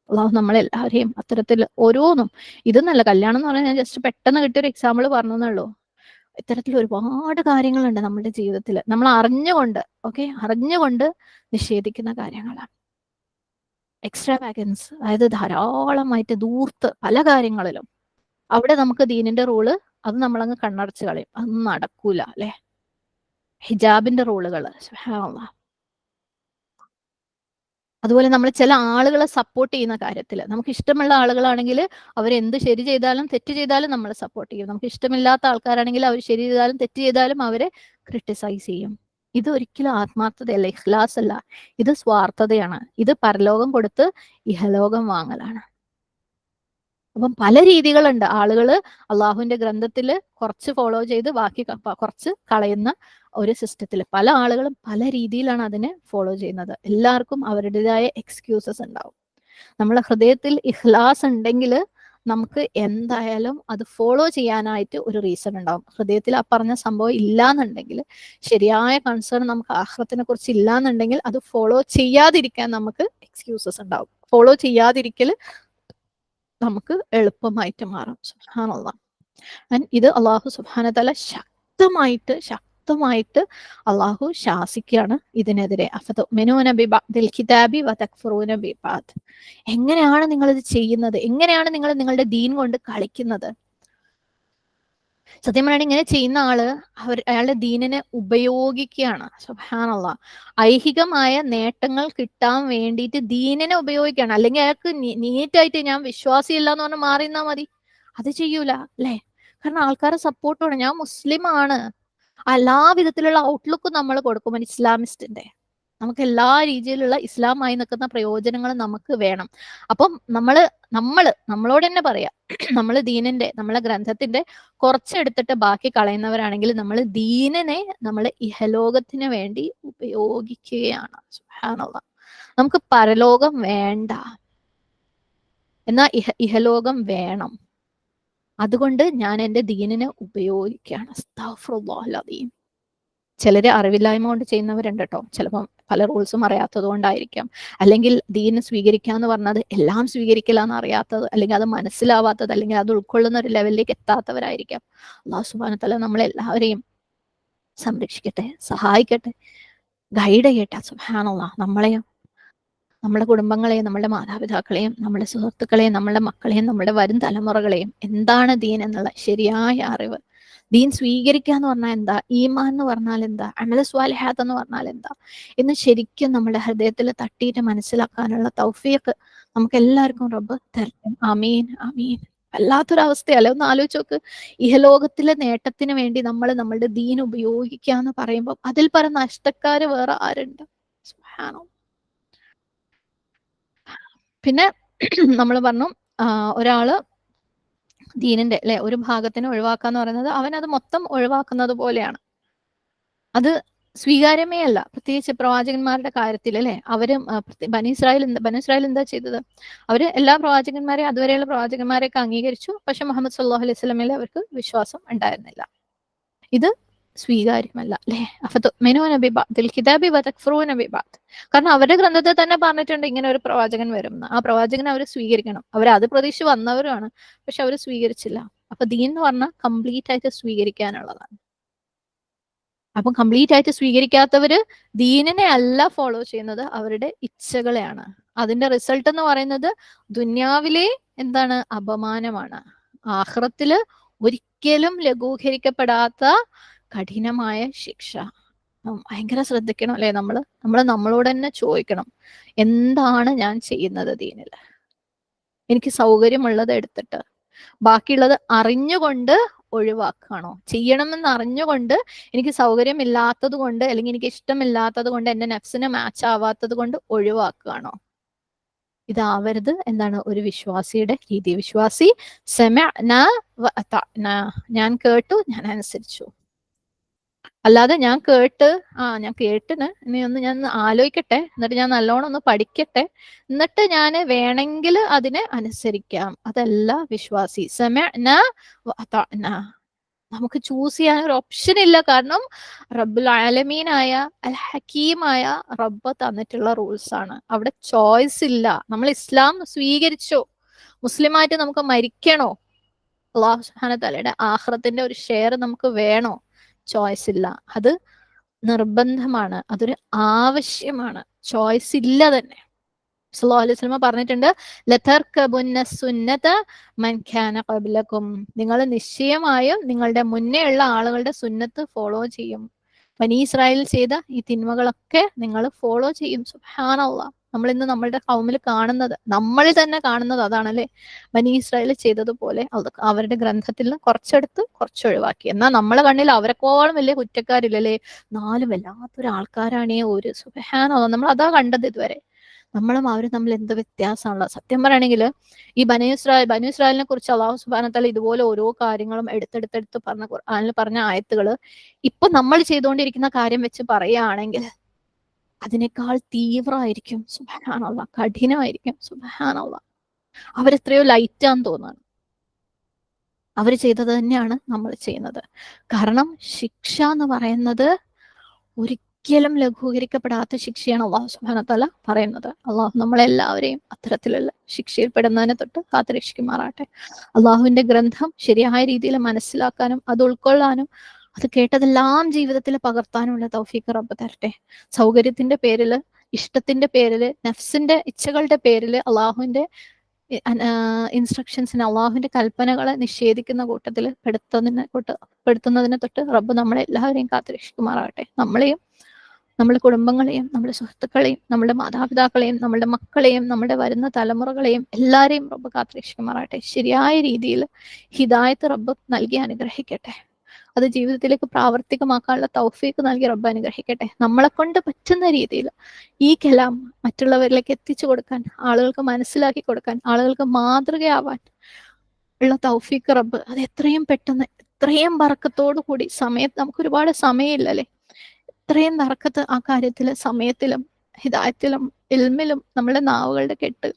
അള്ളാഹു നമ്മളെല്ലാവരെയും അത്തരത്തിൽ ഓരോന്നും, ഇതെന്നല്ല, കല്യാണം എന്ന് പറഞ്ഞാൽ ഞാൻ ജസ്റ്റ് പെട്ടെന്ന് കിട്ടിയൊരു എക്സാമ്പിൾ പറഞ്ഞെന്നുള്ളൂ. ഇത്തരത്തിൽ ഒരുപാട് കാര്യങ്ങളുണ്ട് നമ്മുടെ ജീവിതത്തിൽ, നമ്മൾ അറിഞ്ഞുകൊണ്ട് നിഷേധിക്കുന്ന കാര്യങ്ങളാണ്. എക്സ്ട്രാ വാഗൻസ്, അതായത് ധാരാളമായിട്ട് ദൂർത്ത് പല കാര്യങ്ങളിലും. അവിടെ നമുക്ക് ദീനിന്റെ റൂള് അത് നമ്മളങ്ങ് കണ്ണടച്ച് കളയും, അതൊന്നും നടക്കൂല അല്ലെ? ഹിജാബിന്റെ റൂളുകള്, സുബ്ഹാനല്ലാഹ്. അതുപോലെ നമ്മൾ ചില ആളുകളെ സപ്പോർട്ട് ചെയ്യുന്ന കാര്യത്തിൽ, നമുക്ക് ഇഷ്ടമുള്ള ആളുകളാണെങ്കിൽ അവരെന്ത് ശരി ചെയ്താലും തെറ്റ് ചെയ്താലും നമ്മൾ സപ്പോർട്ട് ചെയ്യും. നമുക്ക് ഇഷ്ടമില്ലാത്ത ആൾക്കാരാണെങ്കിൽ അവർ ശരി ചെയ്താലും തെറ്റ് ചെയ്താലും അവരെ ക്രിട്ടിസൈസ് ചെയ്യും. ഇത് ഒരിക്കലും ആത്മാർത്ഥതയല്ല, ഇഖ്ലാസ് അല്ല, ഇത് സ്വാർത്ഥതയാണ്. ഇത് പരലോകം കൊടുത്ത് ഇഹലോകം വാങ്ങലാണ്. അപ്പം പല രീതികളുണ്ട്. ആളുകൾ അള്ളാഹുവിന്റെ ഗ്രന്ഥത്തിൽ കുറച്ച് ഫോളോ ചെയ്ത് ബാക്കി കുറച്ച് കളയുന്ന ഒരു സിസ്റ്റത്തിൽ പല ആളുകളും പല രീതിയിലാണ് അതിനെ ഫോളോ ചെയ്യുന്നത്. എല്ലാവർക്കും അവരുടേതായ എക്സ്ക്യൂസസ് ഉണ്ടാവും. നമ്മളെ ഹൃദയത്തിൽ ഇഖ്ലാസ് ഉണ്ടെങ്കിൽ നമുക്ക് എന്തായാലും അത് ഫോളോ ചെയ്യാനായിട്ട് ഒരു റീസൺ ഉണ്ടാവും. ഹൃദയത്തിൽ ആ പറഞ്ഞ സംഭവം ഇല്ലാന്നുണ്ടെങ്കിൽ, ശരിയായ കൺസേൺ നമുക്ക് ആഖിറത്തിനെ കുറിച്ച് ഇല്ലാന്നുണ്ടെങ്കിൽ, അത് ഫോളോ ചെയ്യാതിരിക്കാൻ നമുക്ക് എക്സ്ക്യൂസസ് ഉണ്ടാവും. ഫോളോ ചെയ്യാതിരിക്കൽ നമുക്ക് എളുപ്പമായിട്ട് മാറും. സുബ്ഹാനല്ലാഹ്. ഇത് അള്ളാഹു സുബ്ഹാനഹു വ തആല ശക്തമായിട്ട് അള്ളാഹു ശാസിക്കുകയാണ് ഇതിനെതിരെ. അഫതുഅ്മിനൂന ബിബഅദിൽ കിതാബി വതക്ഫുറൂന ബിബഅദ്. എങ്ങനെയാണ് നിങ്ങൾ ഇത് ചെയ്യുന്നത്? എങ്ങനെയാണ് നിങ്ങൾ നിങ്ങളുടെ ദീൻ കൊണ്ട് കളിക്കുന്നത്? സത്യം പറഞ്ഞാൽ ഇങ്ങനെ ചെയ്യുന്ന ആള് അയാളുടെ ദീനിനെ ഉപയോഗിക്കുകയാണ്. സുബ്ഹാനല്ലാഹ്. ഐഹികമായ നേട്ടങ്ങൾ കിട്ടാൻ വേണ്ടിയിട്ട് ദീനിനെ ഉപയോഗിക്കുകയാണ്. അല്ലെങ്കിൽ അയാൾക്ക് നീറ്റായിട്ട് ഞാൻ വിശ്വാസിയല്ല എന്ന് പറഞ്ഞ് മാറി നിന്നാ മതി. അത് ചെയ്യൂല അല്ലേ? കാരണം ആൾക്കാരെ സപ്പോർട്ട് വേണം. ഞാൻ മുസ്ലിം ആണ്, എല്ലാ വിധത്തിലുള്ള ഔട്ട്ലുക്കും നമ്മൾ കൊടുക്കും. ഇസ്ലാമിസ്റ്റിന്റെ നമുക്ക് എല്ലാ രീതിയിലുള്ള ഇസ്ലാമായി നിൽക്കുന്ന പ്രയോജനങ്ങൾ നമുക്ക് വേണം. അപ്പം നമ്മളോട് തന്നെ പറയാം, നമ്മൾ ദീനിന്റെ, നമ്മളെ ഗ്രന്ഥത്തിന്റെ കുറച്ചെടുത്തിട്ട് ബാക്കി കളയുന്നവരാണെങ്കിൽ നമ്മൾ ദീനിനെ നമ്മൾ ഇഹലോകത്തിന് വേണ്ടി ഉപയോഗിക്കുകയാണ്. സുബ്ഹാനല്ലാഹ്. നമുക്ക് പരലോകം വേണ്ട, എന്നാ ഇഹലോകം വേണം. അതുകൊണ്ട് ഞാൻ എൻ്റെ ദീനിനെ ഉപയോഗിക്കുകയാണ്. അസ്തഗ്ഫിറുല്ലാഹൽ അദീം. ചിലര് അറിവില്ലായ്മ കൊണ്ട് ചെയ്യുന്നവരുണ്ട് കേട്ടോ. ചിലപ്പം പല റൂൾസും അറിയാത്തത് കൊണ്ടായിരിക്കാം. അല്ലെങ്കിൽ ദീന് സ്വീകരിക്കാന്ന് പറഞ്ഞത് എല്ലാം സ്വീകരിക്കില്ലാന്ന് അറിയാത്തത്, അല്ലെങ്കിൽ അത് മനസ്സിലാവാത്തത്, അല്ലെങ്കിൽ അത് ഉൾക്കൊള്ളുന്ന ഒരു ലെവലിലേക്ക് എത്താത്തവരായിരിക്കാം. അല്ലാഹു സുബ്ഹാനഹു വ തആല നമ്മളെല്ലാവരെയും സംരക്ഷിക്കട്ടെ, സഹായിക്കട്ടെ, ഗൈഡ് ചെയ്യട്ടെ. സുബ്ഹാനല്ലാഹ്. നമ്മളെയും നമ്മുടെ കുടുംബങ്ങളെയും നമ്മുടെ മാതാപിതാക്കളെയും നമ്മുടെ സുഹൃത്തുക്കളെയും നമ്മുടെ മക്കളെയും നമ്മുടെ വരും തലമുറകളെയും എന്താണ് ദീൻ എന്നുള്ള ശരിയായ അറിവ്, ദീൻ സ്വീകരിക്കുക എന്ന് പറഞ്ഞാൽ എന്താ, ഈമാൻ എന്ന് പറഞ്ഞാൽ എന്താ, അമല സ്വാലിഹാത്ത് എന്ന് പറഞ്ഞാൽ എന്താ എന്ന് ശരിക്കും നമ്മുടെ ഹൃദയത്തിൽ തട്ടിയിട്ട് മനസ്സിലാക്കാനുള്ള തൗഫീഖ് നമുക്ക് എല്ലാവർക്കും റബ്ബ് തരട്ടെ. ആമീൻ ആമീൻ. വല്ലാത്തൊരവസ്ഥയല്ലേ? ഒന്ന് ആലോചിച്ച് നോക്ക്. ഇഹലോകത്തിലെ നേട്ടത്തിന് വേണ്ടി നമ്മൾ നമ്മളുടെ ദീൻ ഉപയോഗിക്കുക എന്ന് പറയുമ്പോൾ അതിൽ പല നഷ്ടക്കാര് വേറെ ആരുണ്ട്? സുബ്ഹാനല്ലാഹ്. പിന്നെ നമ്മൾ പറഞ്ഞു, ഒരാള് ദീനിന്റെ അല്ലെ ഒരു ഭാഗത്തിനെ ഒഴിവാക്കാന്ന് പറയുന്നത് അവൻ അത് മൊത്തം ഒഴിവാക്കുന്നത് പോലെയാണ്. അത് സ്വീകാര്യമേ അല്ല. പ്രത്യേകിച്ച് പ്രവാചകന്മാരുടെ കാര്യത്തിൽ അല്ലെ, അവരും ബനി ഇസ്രായേൽ എന്താ ചെയ്തത്? അവര് എല്ലാ പ്രവാചകന്മാരെയും, അതുവരെയുള്ള പ്രവാചകന്മാരെയൊക്കെ അംഗീകരിച്ചു, പക്ഷെ മുഹമ്മദ് സല്ലല്ലാഹു അലൈഹി വസല്ലമയിൽ അവർക്ക് വിശ്വാസം ഉണ്ടായിരുന്നില്ല. ഇത് സ്വീകാര്യമല്ല അല്ലെ? അഫതുഅ്മിനൂന ബിബഅദിൽ കിതാബി വതക്ഫുറൂന ബിബഅദ്. കാരണം അവരുടെ ഗ്രന്ഥത്തിൽ തന്നെ പറഞ്ഞിട്ടുണ്ട് ഇങ്ങനെ ഒരു പ്രവാചകൻ വരും. ആ പ്രവാചകനെ അവർ സ്വീകരിക്കണം. അവർ അത് പ്രതീക്ഷിച്ച് വന്നവരാണ്, പക്ഷെ അവർ സ്വീകരിച്ചില്ല. അപ്പൊ ദീൻ എന്ന് പറഞ്ഞാൽ കംപ്ലീറ്റ് ആയിട്ട് സ്വീകരിക്കാനുള്ളതാണ്. അപ്പം കംപ്ലീറ്റ് ആയിട്ട് സ്വീകരിക്കാത്തവര് ദീനിനെ അല്ല ഫോളോ ചെയ്യുന്നത്, അവരുടെ ഇച്ഛകളെയാണ്. അതിന്റെ റിസൾട്ട് എന്ന് പറയുന്നത് ദുന്യാവിലെ എന്താണ്? അപമാനമാണ്. ആഖിറത്തില് ഒരിക്കലും ലഘൂകരിക്കപ്പെടാത്ത കഠിനമായ ശിക്ഷ. ഭയങ്കര ശ്രദ്ധിക്കണം അല്ലെ? നമ്മളോട് തന്നെ ചോദിക്കണം, എന്താണ് ഞാൻ ചെയ്യുന്നത് ദീനില്? എനിക്ക് സൗകര്യമുള്ളത് എടുത്തിട്ട് ബാക്കിയുള്ളത് അറിഞ്ഞുകൊണ്ട് ഒഴിവാക്കുകയാണോ? ചെയ്യണമെന്ന് അറിഞ്ഞുകൊണ്ട് എനിക്ക് സൗകര്യമില്ലാത്തത് കൊണ്ട്, അല്ലെങ്കിൽ എനിക്ക് ഇഷ്ടമില്ലാത്തത് കൊണ്ട്, എന്റെ നഫ്സിന് മാച്ച് ആവാത്തത് കൊണ്ട് ഒഴിവാക്കുകയാണോ? ഇതാവരുത് എന്താണ് ഒരു വിശ്വാസിയുടെ രീതി. വിശ്വാസി സമഅ്നാ വഅതഅ്നാ, ഞാൻ കേട്ടു, ഞാൻ അനുസരിച്ചു. അല്ലാതെ ഞാൻ കേട്ടിന് ഇനി ഞാൻ ആലോചിക്കട്ടെ, എന്നിട്ട് ഞാൻ നല്ലോണം ഒന്ന് പഠിക്കട്ടെ, എന്നിട്ട് ഞാൻ വേണമെങ്കിൽ അതിനെ അനുസരിക്കാം. അതല്ല വിശ്വാസി. സമഅന വഅതഅന. നമുക്ക് ചൂസ് ചെയ്യാൻ ഒരു ഓപ്ഷൻ ഇല്ല. കാരണം റബ്ബുൽ ആലമീനായ അൽ ഹക്കീമായ റബ്ബ് തന്നിട്ടുള്ള റൂൾസ് ആണ്. അവിടെ ചോയ്സ് ഇല്ല. നമ്മൾ ഇസ്ലാം സ്വീകരിച്ചോ, മുസ്ലിമായിട്ട് നമുക്ക് മരിക്കണോ, അള്ളാഹു സുബ്ഹാനഹു തആലയുടെ ആഖിറത്തിന്റെ ഒരു ഷെയർ നമുക്ക് വേണോ, ചോയ്സ് ഇല്ല. അത് നിർബന്ധമാണ്, അതൊരു ആവശ്യമാണ്. ചോയ്സ് ഇല്ല തന്നെ. സല്ലല്ലാഹു അലൈഹി വസല്ലം പറഞ്ഞിട്ടുണ്ട്, ലതർകബുന്ന സുന്നത മൻ കാന ഖബ്ലകും. നിങ്ങൾ നിശ്ചയമായും നിങ്ങളുടെ മുന്നേ ഉള്ള ആളുകളുടെ സുന്നത്ത് ഫോളോ ചെയ്യും. ബനി ഇസ്രായേൽ ചെയ്ത ഈ തിന്മകളൊക്കെ നിങ്ങൾ ഫോളോ ചെയ്യും. സുബ്ഹാനല്ലാഹ്. നമ്മൾ ഇന്ന് നമ്മളുടെ കൗമിൽ കാണുന്നത്, നമ്മളിൽ തന്നെ കാണുന്നത് അതാണല്ലേ. ബനി ഇസ്രായേൽ ചെയ്തതുപോലെ അവരുടെ ഗ്രന്ഥത്തിൽ നിന്ന് കുറച്ചെടുത്ത് കുറച്ചൊഴിവാക്കി. എന്നാൽ നമ്മളെ കണ്ണിൽ അവരെക്കോളം വലിയ കുറ്റക്കാരില്ലല്ലേ. നാലും വല്ലാത്തൊരു ആൾക്കാരാണേ ഒരു. സുബ്ഹാനല്ലാഹ്. നമ്മൾ അതാ കണ്ടത് ഇതുവരെ. നമ്മളും അവരും തമ്മിൽ എന്ത് വ്യത്യാസമാണുള്ളത്. സത്യം പറയുകയാണെങ്കിൽ ഈ ബനു ഇസ്രായേലിനെ കുറിച്ച് അള്ളാഹു സുബ്ഹാനഹു വതആല ഇതുപോലെ ഓരോ കാര്യങ്ങളും എടുത്തെടുത്തെടുത്ത് പറഞ്ഞ ആയത്തുകൾ ഇപ്പൊ നമ്മൾ ചെയ്തുകൊണ്ടിരിക്കുന്ന കാര്യം വെച്ച് പറയുകയാണെങ്കിൽ അതിനേക്കാൾ തീവ്രമായിരിക്കും. സുബ്ഹാനല്ലാഹ്. കഠിനമായിരിക്കും. സുബ്ഹാനല്ലാഹ്. അവരെത്രയോ ലൈറ്റാന്ന് തോന്നുന്നു. അവർ ചെയ്തത് തന്നെയാണ് നമ്മൾ ചെയ്യുന്നത്. കാരണം ശിക്ഷ എന്ന് പറയുന്നത് ഒരിക്കലും ലഘൂകരിക്കപ്പെടാത്ത ശിക്ഷയാണ് അള്ളാഹു സുബ്ഹാനഹു വതആല പറയുന്നത്. അള്ളാഹു നമ്മളെല്ലാവരെയും അത്തരത്തിലുള്ള ശിക്ഷയിൽ പെടുന്നതിനെ തൊട്ട് കാത്തുരക്ഷിക്കുമാറാട്ടെ. അള്ളാഹുവിന്റെ ഗ്രന്ഥം ശരിയായ രീതിയിൽ മനസ്സിലാക്കാനും അത് ഉൾക്കൊള്ളാനും അത് കേട്ടതെല്ലാം ജീവിതത്തിൽ പകർത്താനുള്ള തൗഫീഖ് റബ്ബ് തരട്ടെ. സൗകര്യത്തിന്റെ പേരില്, ഇഷ്ടത്തിന്റെ പേരില്, നഫ്സിന്റെ ഇച്ഛകളുടെ പേരില് അള്ളാഹുവിന്റെ ഇൻസ്ട്രക്ഷൻസിന്, അള്ളാഹുവിന്റെ കൽപ്പനകളെ നിഷേധിക്കുന്ന കൂട്ടത്തിൽ പെടുത്തുന്നതിനെ തൊട്ട് റബ്ബ് നമ്മളെ എല്ലാവരെയും കാത്തുരക്ഷിക്കുമാറാകട്ടെ. നമ്മളെയും നമ്മുടെ കുടുംബങ്ങളെയും നമ്മുടെ സുഹൃത്തുക്കളെയും നമ്മുടെ മാതാപിതാക്കളെയും നമ്മുടെ മക്കളെയും നമ്മുടെ വരുന്ന തലമുറകളെയും എല്ലാവരെയും റബ്ബ് കാത്തുരക്ഷിക്കുമാറാകട്ടെ. ശരിയായ രീതിയിൽ ഹിദായത്ത് റബ്ബ് നൽകി അനുഗ്രഹിക്കട്ടെ. അത് ജീവിതത്തിലേക്ക് പ്രാവർത്തികമാക്കാനുള്ള തൗഫീഖ് നൽകി റബ്ബ് അനുഗ്രഹിക്കട്ടെ. നമ്മളെ കൊണ്ട് പറ്റുന്ന രീതിയിൽ ഈ കലാം മറ്റുള്ളവരിലേക്ക് എത്തിച്ചു കൊടുക്കാൻ, ആളുകൾക്ക് മനസ്സിലാക്കി കൊടുക്കാൻ, ആളുകൾക്ക് മാതൃകയാവാൻ ഉള്ള തൗഫീഖ് റബ്ബ് അത് എത്രയും പെട്ടെന്ന് എത്രയും ബർക്കത്തോടു കൂടി, നമുക്ക് ഒരുപാട് സമയമില്ലല്ലേ, എത്രയും ബർക്കത്ത് ആ കാര്യത്തില്, സമയത്തിലും ഹിദായത്തിലും ഇൽമിലും നമ്മുടെ നാവുകളുടെ കെട്ട്,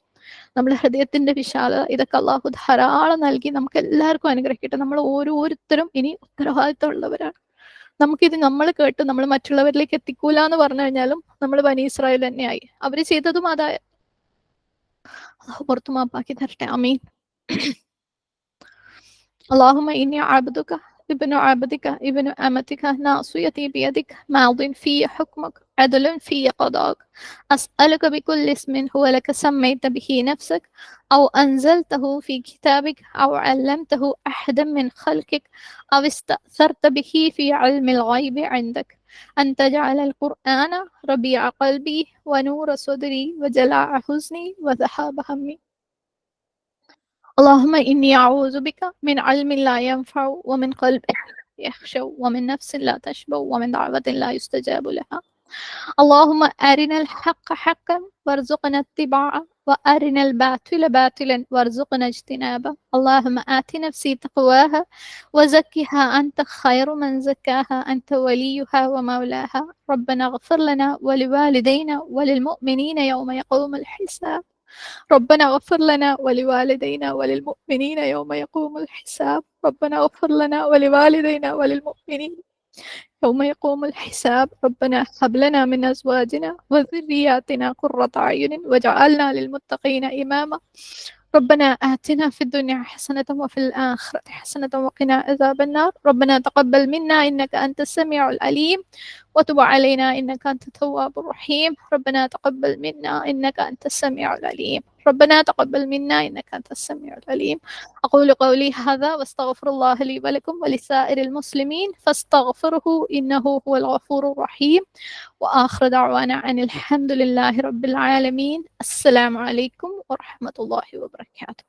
നമ്മുടെ ഹൃദയത്തിന്റെ വിശാലത, ഇതൊക്കെ അള്ളാഹു ധാരാളം നൽകി നമുക്ക് എല്ലാവർക്കും അനുഗ്രഹിക്കട്ടെ. നമ്മൾ ഓരോരുത്തരും ഇനി ഉത്തരവാദിത്തമുള്ളവരാണ്. നമുക്കിത് നമ്മൾ കേട്ട് നമ്മൾ മറ്റുള്ളവരിലേക്ക് എത്തിക്കൂല എന്ന് പറഞ്ഞു കഴിഞ്ഞാലും നമ്മൾ ബനി ഇസ്രായേൽ തന്നെയായി. അവര് ചെയ്തതും അതായ. അള്ളാഹു പുറത്തു മാപ്പാക്കി തരട്ടെ. അമീൻ. اللهم إني عبدك ابن عبدك ابن أمتك ناصيتي بيدك ماض في حكمك عدل في قضاءك أسألك بكل اسم هو لك سميت به نفسك أو أنزلته في كتابك أو علمته أحدا من خلقك أو استأثرت به في علم الغيب عندك أن تجعل القرآن ربيع قلبي ونور صدري وجلاء حزني وذهاب همي. اللهم إني أعوذ بك من علم لا ينفع ومن قلب يخشع ومن نفس لا تشبع ومن دعوة لا يستجاب لها. اللهم أرنا الحق حقا وارزقنا اتباعه وأرنا الباطل باطلا وارزقنا اجتنابه. اللهم آت نفسي تقواها وزكها أنت خير من زكاها أنت وليها ومولاها. ربنا اغفر لنا ولوالدينا وللمؤمنين يوم يقوم الحساب. ربنا اغفر لنا ولوالدينا وللمؤمنين يوم يقوم الحساب. ربنا اغفر لنا ولوالدينا وللمؤمنين يوم يقوم الحساب. ربنا هب لنا من أزواجنا وذرياتنا قرة أعين واجعلنا للمتقين إماما. ربنا آتنا في الدنيا حسنة وفي الآخرة حسنة وقنا عذاب النار. ربنا تقبل منا إنك أنت السميع العليم وتب علينا إنك أنت التواب الرحيم. ربنا تقبل منا إنك أنت السميع العليم. ربنا تقبل منا إنك أنت السميع العليم. أقول قولي هذا واستغفر الله لي ولكم ولسائر المسلمين فاستغفره إنه هو الغفور الرحيم. وآخر دعوانا أن الحمد لله رب العالمين. السلام عليكم ورحمة الله وبركاته.